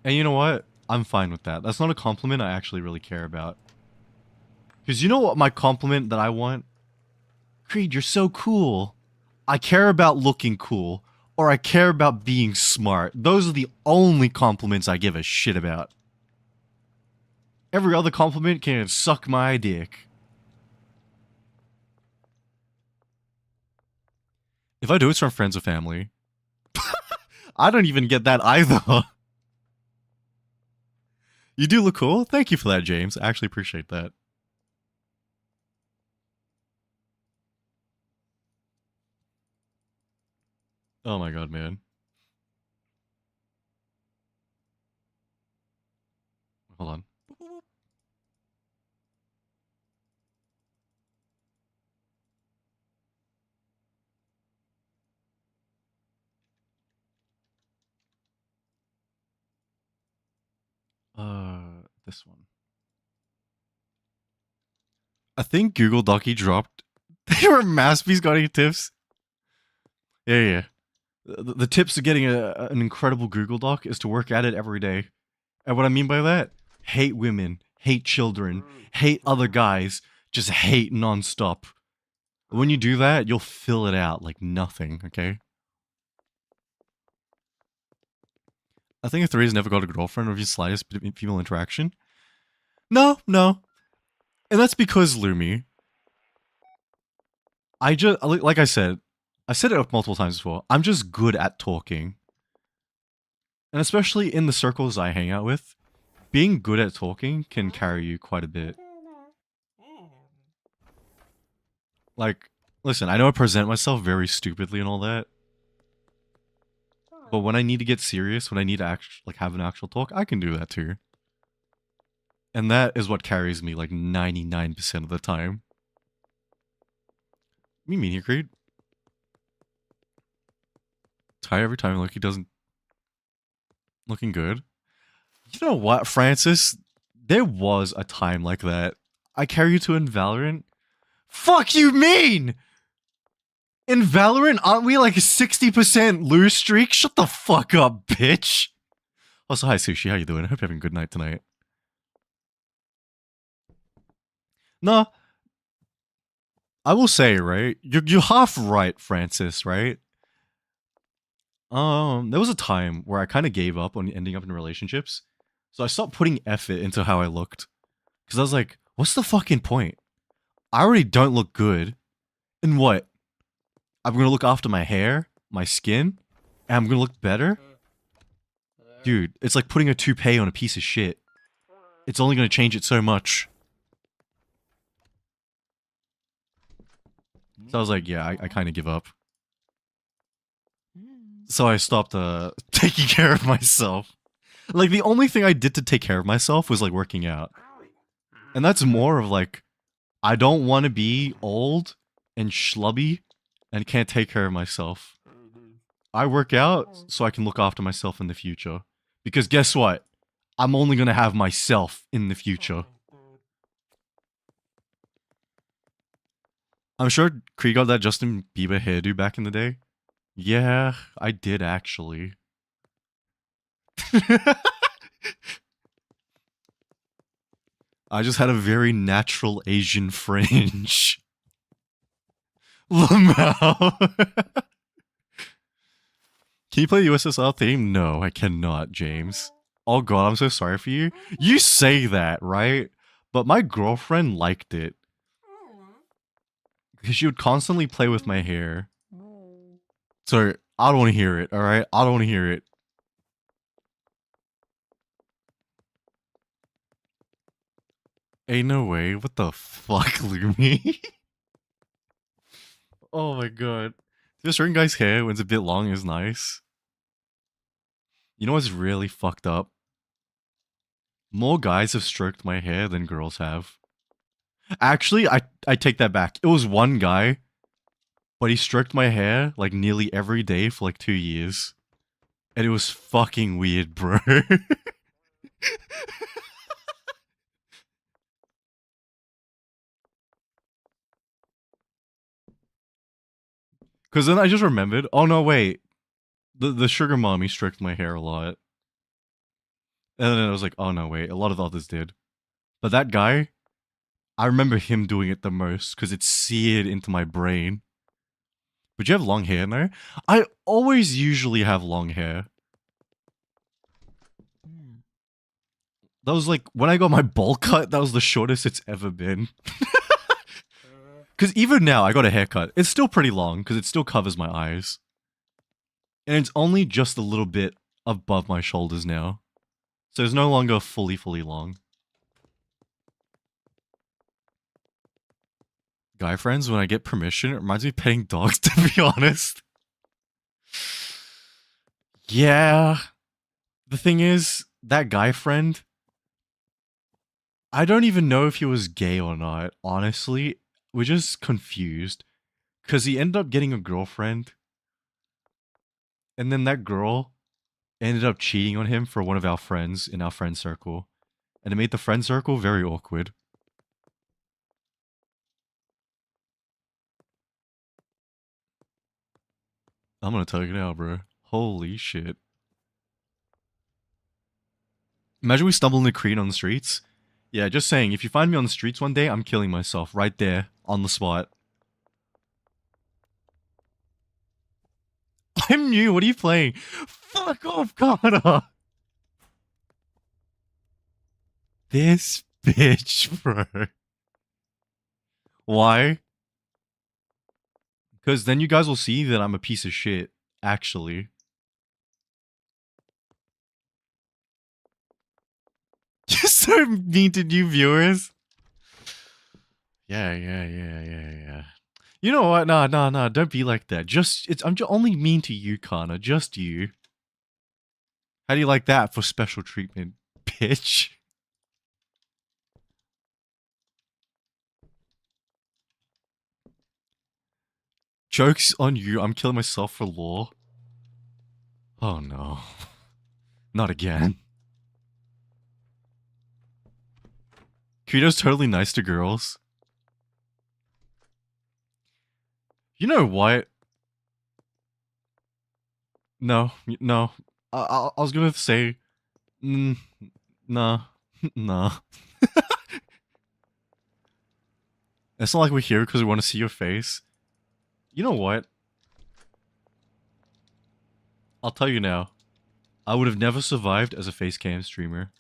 And you know what? I'm fine with that. That's not a compliment I actually really care about. Because you know what my compliment that I want? Creed, you're so cool. I care about looking cool, or I care about being smart. Those are the only compliments I give a shit about. Every other compliment can suck my dick. If I do, it's from friends or family. I don't even get that either. You do look cool. Thank you for that, James. I actually appreciate that. Oh my god, man. Hold on. This one. I think Google Docky dropped. They were Maspy's got any tips? Yeah, yeah. The tips to getting an incredible Google Doc is to work at it every day. And what I mean by that, hate women, hate children, hate other guys, just hate nonstop. When you do that, you'll fill it out like nothing, okay? I think if Therese never got a girlfriend or if you slightest female interaction. No, no. And that's because, Lumi, I just, like I said it multiple times before, I'm just good at talking. And especially in the circles I hang out with, being good at talking can carry you quite a bit. Like, listen, I know I present myself very stupidly and all that, but when I need to get serious, when I need to have an actual talk, I can do that too. And that is what carries me like 99% of the time. Me mean here, Creed. Ty every time like he doesn't looking good. You know what, Francis? There was a time like that. I carry you to in Valorant. Fuck you mean? In Valorant, aren't we like a 60% lose streak? Shut the fuck up, bitch. Also, hi Sushi, how you doing? I hope you're having a good night tonight. Nah, I will say, right? You're half right, Francis, right? There was a time where I kind of gave up on ending up in relationships. So I stopped putting effort into how I looked. Because I was like, what's the fucking point? I already don't look good. And what? I'm gonna look after my hair, my skin, and I'm gonna look better? Dude, it's like putting a toupee on a piece of shit. It's only gonna change it so much. So I was like, yeah, I kind of give up. So I stopped taking care of myself. Like, the only thing I did to take care of myself was like working out. And that's more of like, I don't want to be old and schlubby and can't take care of myself. I work out so I can look after myself in the future. Because guess what? I'm only gonna have myself in the future. I'm sure Kree got that Justin Bieber hairdo back in the day. Yeah, I did actually. I just had a very natural Asian fringe. Lamau. Can you play the USSR theme? No, I cannot, James. Oh god, I'm so sorry for you. You say that, right? But my girlfriend liked it. Because she would constantly play with my hair. So, I don't want to hear it, alright? I don't want to hear it. Ain't no way. What the fuck, Lumi? Oh my god. There's certain guy's hair when it's a bit long is nice. You know what's really fucked up? More guys have stroked my hair than girls have. Actually, I take that back. It was one guy, but he stroked my hair like nearly every day for like 2 years. And it was fucking weird, bro. Because then I just remembered, oh no, wait. The sugar mommy stroked my hair a lot. And then I was like, oh no, wait. A lot of others did. But that guy, I remember him doing it the most because it's seared into my brain. But you have long hair now? I always usually have long hair. That was like, when I got my bowl cut, that was the shortest it's ever been. Because even now, I got a haircut. It's still pretty long because it still covers my eyes. And it's only just a little bit above my shoulders now. So it's no longer fully long. Guy friends, when I get permission, it reminds me of petting dogs, to be honest. Yeah. The thing is, that guy friend, I don't even know if he was gay or not, honestly. We're just confused. Because he ended up getting a girlfriend. And then that girl ended up cheating on him for one of our friends in our friend circle. And it made the friend circle very awkward. I'm gonna tell you now, bro. Holy shit. Imagine we stumble into Creed on the streets. Yeah, just saying, if you find me on the streets one day, I'm killing myself right there, on the spot. I'm new, what are you playing? Fuck off, Connor! This bitch, bro. Why? Because then you guys will see that I'm a piece of shit, actually. You're so mean to new viewers. Yeah. You know what? Nah, don't be like that. I'm just only mean to you, Connor. Just you. How do you like that for special treatment, bitch? Joke's on you, I'm killing myself for lore. Oh no. Not again. Kirito's totally nice to girls. You know what? No. I was gonna say... nah. Nah. It's not like we're here because we want to see your face. You know what? I'll tell you now. I would have never survived as a face cam streamer.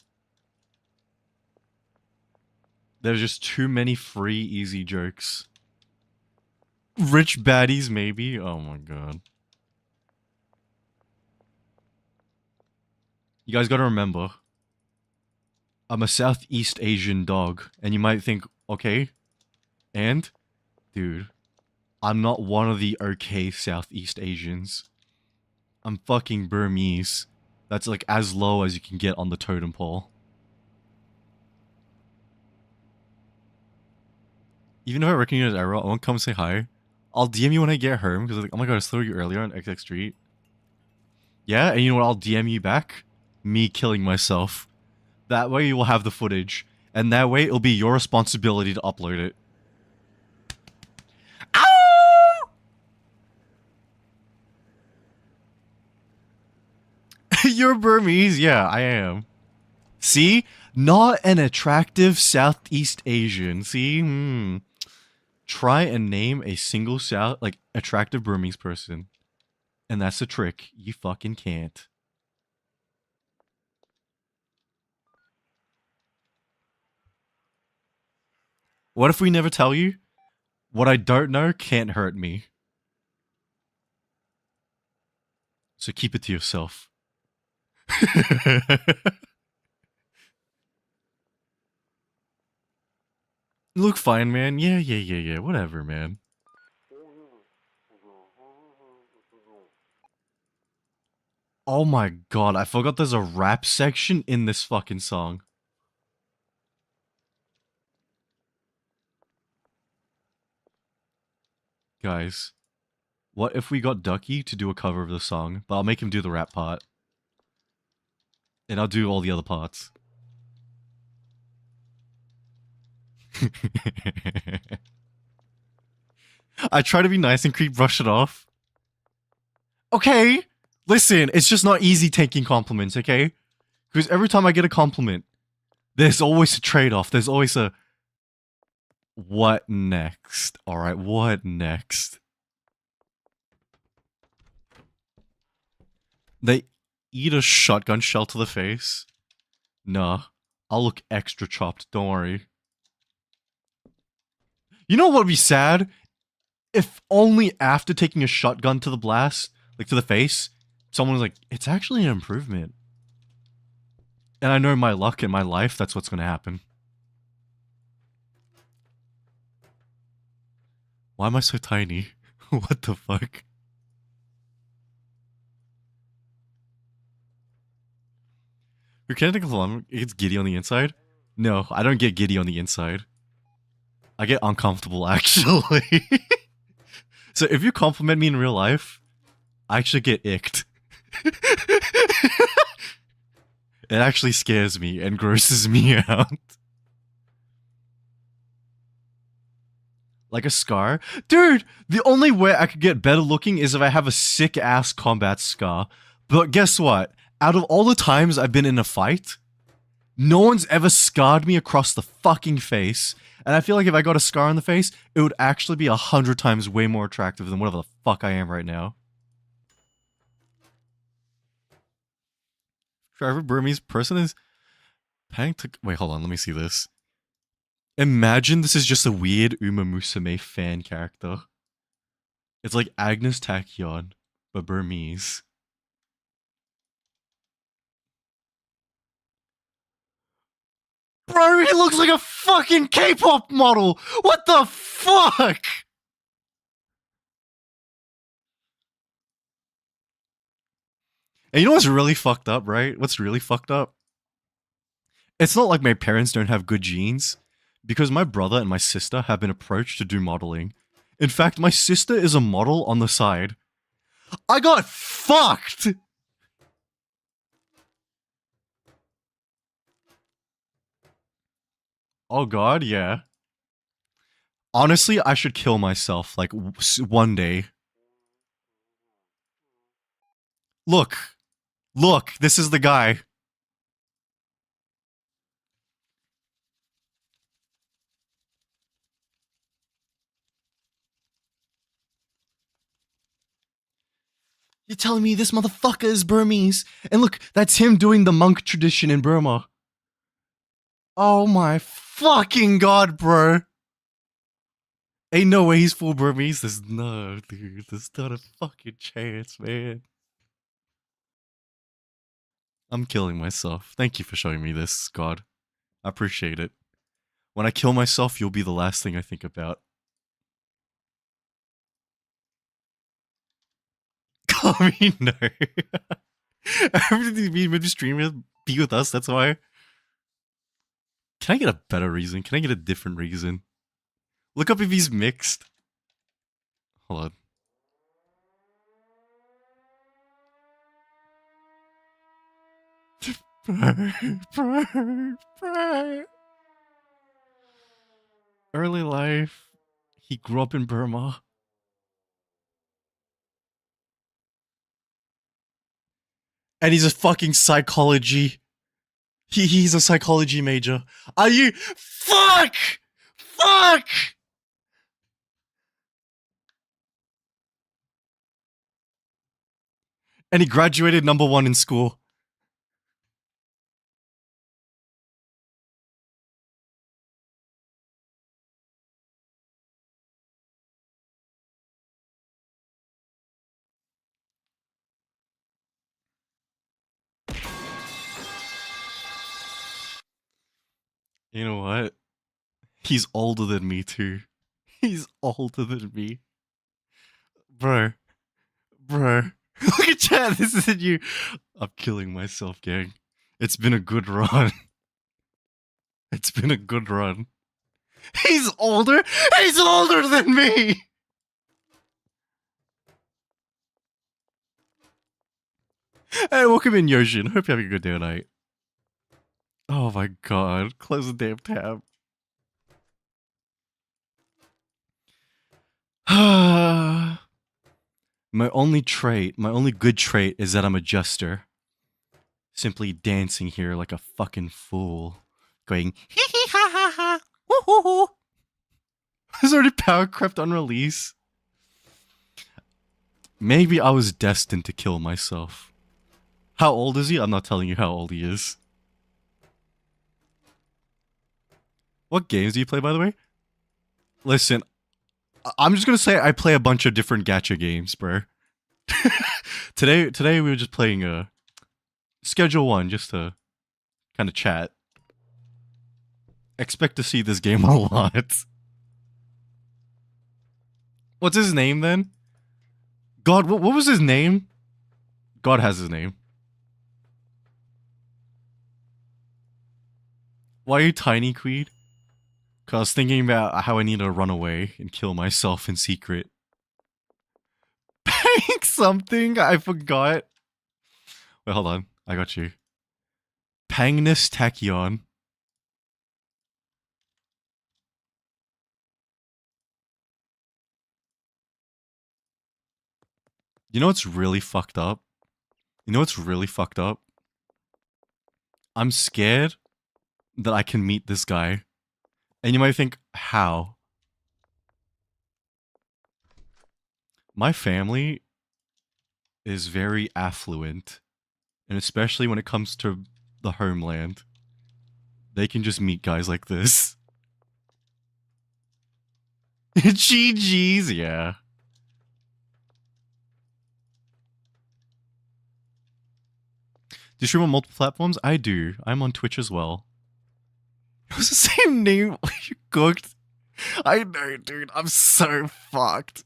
There's just too many free, easy jokes. Rich baddies, maybe? Oh my god. You guys gotta remember, I'm a Southeast Asian dog, and you might think, okay, and? Dude, I'm not one of the okay Southeast Asians. I'm fucking Burmese. That's like as low as you can get on the totem pole. Even if I recognize Arrow, I won't come say hi. I'll DM you when I get home, because like, oh my god, I saw you earlier on XX Street. Yeah, and you know what, I'll DM you back? Me killing myself. That way you will have the footage. And that way it'll be your responsibility to upload it. Ow! You're Burmese? Yeah, I am. See? Not an attractive Southeast Asian. See? Try and name a single attractive Burmese person. And that's the trick. You fucking can't. What if we never tell you? What I don't know can't hurt me. So keep it to yourself. You look fine, man. Yeah. Whatever, man. Oh my god, I forgot there's a rap section in this fucking song. Guys, what if we got Ducky to do a cover of the song, but I'll make him do the rap part. And I'll do all the other parts. I try to be nice and creep brush it off. Okay, listen, it's just not easy taking compliments, okay? Because every time I get a compliment, there's always a trade-off. There's always a... What next? Alright, what next? They eat a shotgun shell to the face? Nah, I'll look extra chopped, don't worry. You know what would be sad? If only after taking a shotgun to the blast, like to the face, someone was like, it's actually an improvement. And I know my luck in my life, that's what's gonna happen. Why am I so tiny? What the fuck? Your kinetic alarm gets giddy on the inside? No, I don't get giddy on the inside. I get uncomfortable, actually. So if you compliment me in real life, I actually get icked. It actually scares me and grosses me out. Like a scar? Dude, the only way I could get better looking is if I have a sick-ass combat scar. But guess what? Out of all the times I've been in a fight, no one's ever scarred me across the fucking face. And I feel like if I got a scar on the face, it would actually be 100 times way more attractive than whatever the fuck I am right now. Forever Burmese person is... Wait, hold on, let me see this. Imagine this is just a weird Uma Musume fan character. It's like Agnes Tachyon, but Burmese. Bro, he looks like a fucking K-pop model! What the fuck?! And you know what's really fucked up, right? What's really fucked up? It's not like my parents don't have good genes, because my brother and my sister have been approached to do modeling. In fact, my sister is a model on the side. I got fucked! Oh god, yeah. Honestly, I should kill myself, like, one day. Look. Look, this is the guy. You're telling me this motherfucker is Burmese? And look, that's him doing the monk tradition in Burma. Oh my fucking god, bro. Ain't no way he's full Burmese. There's no, dude. There's not a fucking chance, man. I'm killing myself. Thank you for showing me this, God. I appreciate it. When I kill myself, you'll be the last thing I think about. I mean, no. Everything being with streamers, be with us, that's why. Can I get a better reason? Can I get a different reason? Look up if he's mixed. Hold on. Early life. He grew up in Burma. And he's a fucking psychology. He's a psychology major. Are you? Fuck! Fuck! And he graduated #1 in school. You know what? He's older than me too. He's older than me. Bro. Look at chat, this isn't you. I'm killing myself, gang. It's been a good run. It's been a good run. He's older? He's older than me! Hey, welcome in, Yoshin. Hope you're having a good day tonight. Oh my god. Close the damn tab. My only good trait is that I'm a jester. Simply dancing here like a fucking fool. Going, hee hee ha ha ha, woo hoo hoo. Has already power crept on release. Maybe I was destined to kill myself. How old is he? I'm not telling you how old he is. What games do you play, by the way? Listen, I'm just gonna say I play a bunch of different gacha games, bro. Today we were just playing Schedule 1, just to kind of chat. Expect to see this game a lot. What's his name then? God, what was his name? God has his name. Why are you tiny, Queen? Cause I was thinking about how I need to run away and kill myself in secret. Paying something? I forgot. Wait, hold on. I got you. Pangnus Tachyon. You know what's really fucked up? You know what's really fucked up? I'm scared that I can meet this guy. And you might think, how? My family is very affluent. And especially when it comes to the homeland. They can just meet guys like this. GG's, yeah. Do you stream on multiple platforms? I do. I'm on Twitch as well. It was the same name. You cooked. I know, dude. I'm so fucked.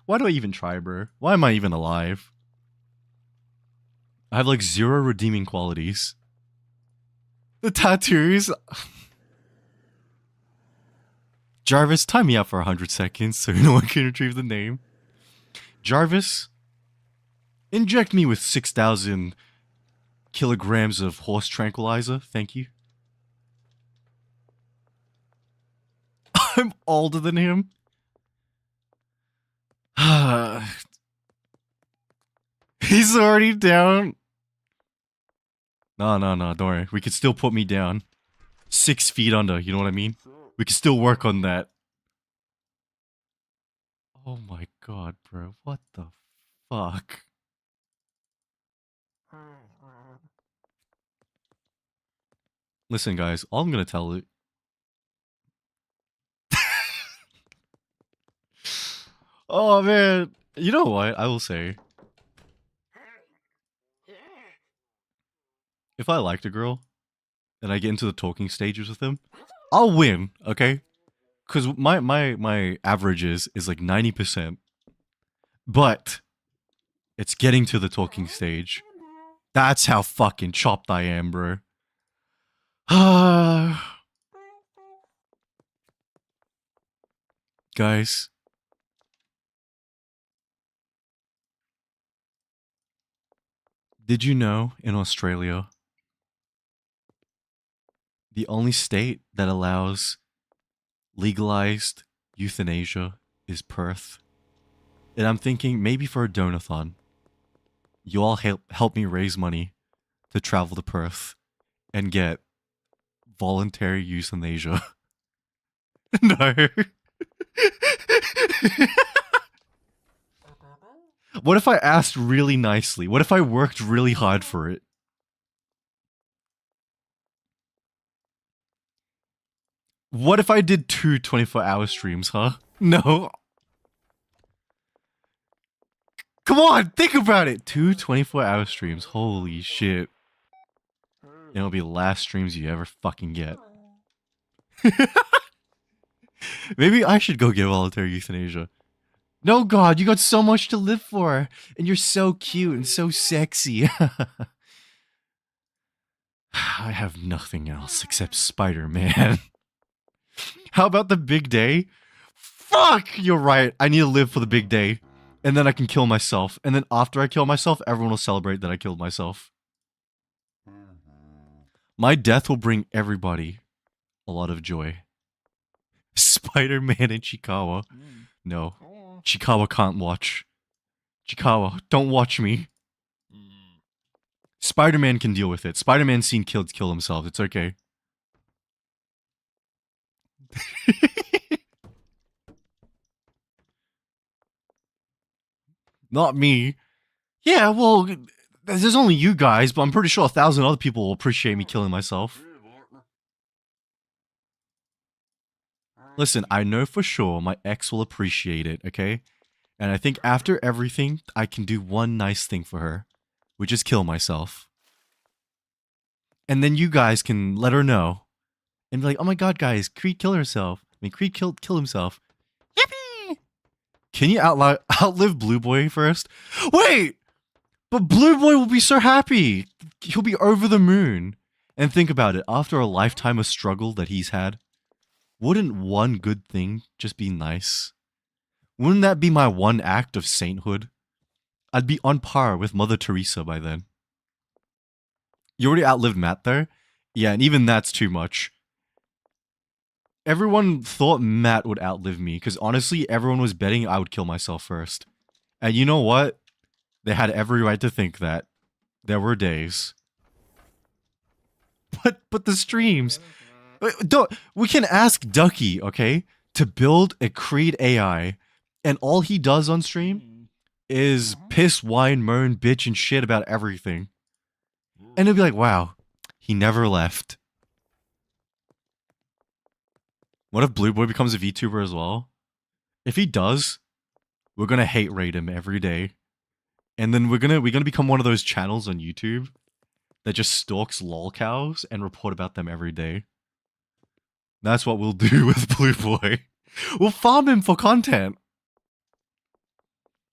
Why do I even try, bro? Why am I even alive? I have like 0 redeeming qualities. The tattoos. Jarvis, time me out for 100 seconds so no one can retrieve the name. Jarvis, inject me with 6,000 kilograms of horse tranquilizer. Thank you. I'm older than him. He's already down. No, don't worry. We could still put me down. 6 feet under, you know what I mean? We can still work on that. Oh my god. god, bro. What the fuck? Listen, guys, all I'm gonna tell you. Oh man, you know what? I will say, if I liked a girl and I get into the talking stages with them, I'll win. Okay, because my average is like 90%, but it's getting to the talking stage. That's how fucking chopped I am, bro. Guys, did you know in Australia, the only state that allows legalized euthanasia is Perth? And I'm thinking maybe for a donathon, you all help me raise money to travel to Perth and get voluntary euthanasia. No. What if I asked really nicely? What if I worked really hard for it? What if I did two 24-hour streams, huh? No. Come on, think about it. Two 24-hour streams. Holy shit. It'll be the last streams you ever fucking get. Maybe I should go get voluntary euthanasia. No, God, you got so much to live for. And you're so cute and so sexy. I have nothing else except Spider-Man. How about the big day? Fuck! You're right. I need to live for the big day. And then I can kill myself. And then after I kill myself, everyone will celebrate that I killed myself. My death will bring everybody a lot of joy. Spider-Man and Chikawa. No. Chikawa can't watch. Chikawa, don't watch me. Spider-Man can deal with it. Spider-Man's seen kids kill themselves. It's okay. Not me. Yeah, well, there's only you guys, but I'm pretty sure 1,000 other people will appreciate me killing myself. Listen, I know for sure my ex will appreciate it, okay? And I think after everything, I can do one nice thing for her, which is kill myself. And then you guys can let her know. And be like, oh my god, guys, Creed killed herself. I mean, Creed killed himself. Yippee! Can you outlive Blue Boy first? Wait! But Blue Boy will be so happy. He'll be over the moon. And think about it, after a lifetime of struggle that he's had, wouldn't one good thing just be nice? Wouldn't that be my one act of sainthood? I'd be on par with Mother Teresa by then. You already outlived Matt there? Yeah, and even that's too much. Everyone thought Matt would outlive me, because honestly, everyone was betting I would kill myself first. And you know what? They had every right to think that. There were days. But the streams... we can ask Ducky, okay? To build a Creed AI, and all he does on stream is piss, whine, moan, bitch, and shit about everything. And it'll be like, wow, he never left. What if Blue Boy becomes a VTuber as well? If he does, we're gonna hate rate him every day. And then we're gonna become one of those channels on YouTube that just stalks lol cows and report about them every day. That's what we'll do with Blue Boy. We'll farm him for content.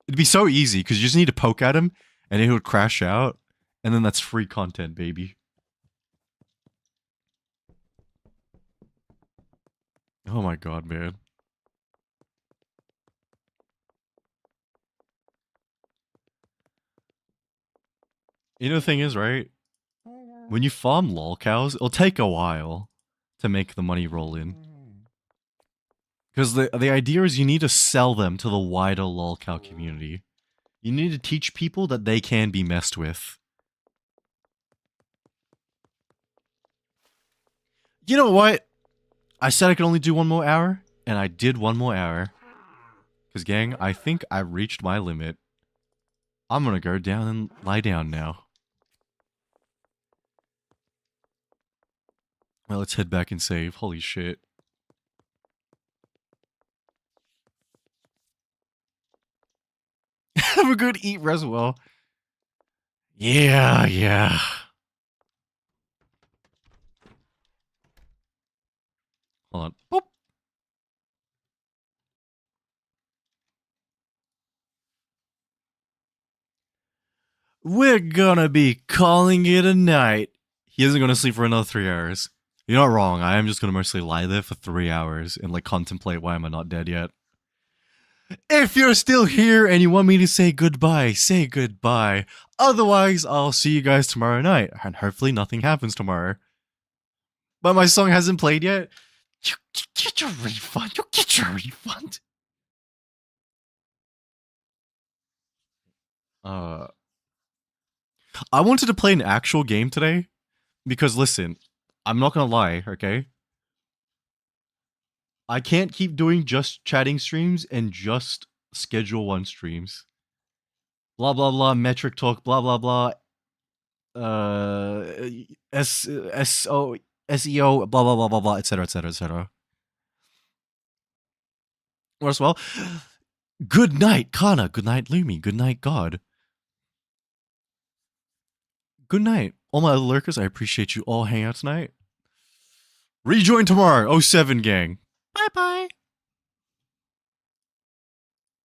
It'd be so easy because you just need to poke at him and he would crash out. And then that's free content, baby. Oh my god, man. You know the thing is, right? When you farm lol cows, it'll take a while to make the money roll in. Because the idea is you need to sell them to the wider lol cow community. You need to teach people that they can be messed with. You know what? I said I could only do one more hour, and I did one more hour. Because, gang, I think I've reached my limit. I'm gonna go down and lie down now. Well, let's head back and save. Holy shit. Have a good eat, rest well. Yeah. Hold on. Boop. We're gonna be calling it a night. He isn't gonna sleep for another 3 hours. You're not wrong. I am just gonna mostly lie there for 3 hours and like contemplate why am I not dead yet. If you're still here and you want me to say goodbye, say goodbye. Otherwise, I'll see you guys tomorrow night, and hopefully nothing happens tomorrow. But my song hasn't played yet. You get your refund. You get your refund. I wanted to play an actual game today because listen, I'm not gonna lie, okay? I can't keep doing just chatting streams and just schedule one streams. Blah blah blah, metric talk, blah blah blah. SEO, blah blah blah blah blah, etc. etc. etc. First of all, good night, Kana. Good night, Lumi. Good night, God. Good night, all my other lurkers. I appreciate you all hanging out tonight. Rejoin tomorrow, 07 gang. Bye bye.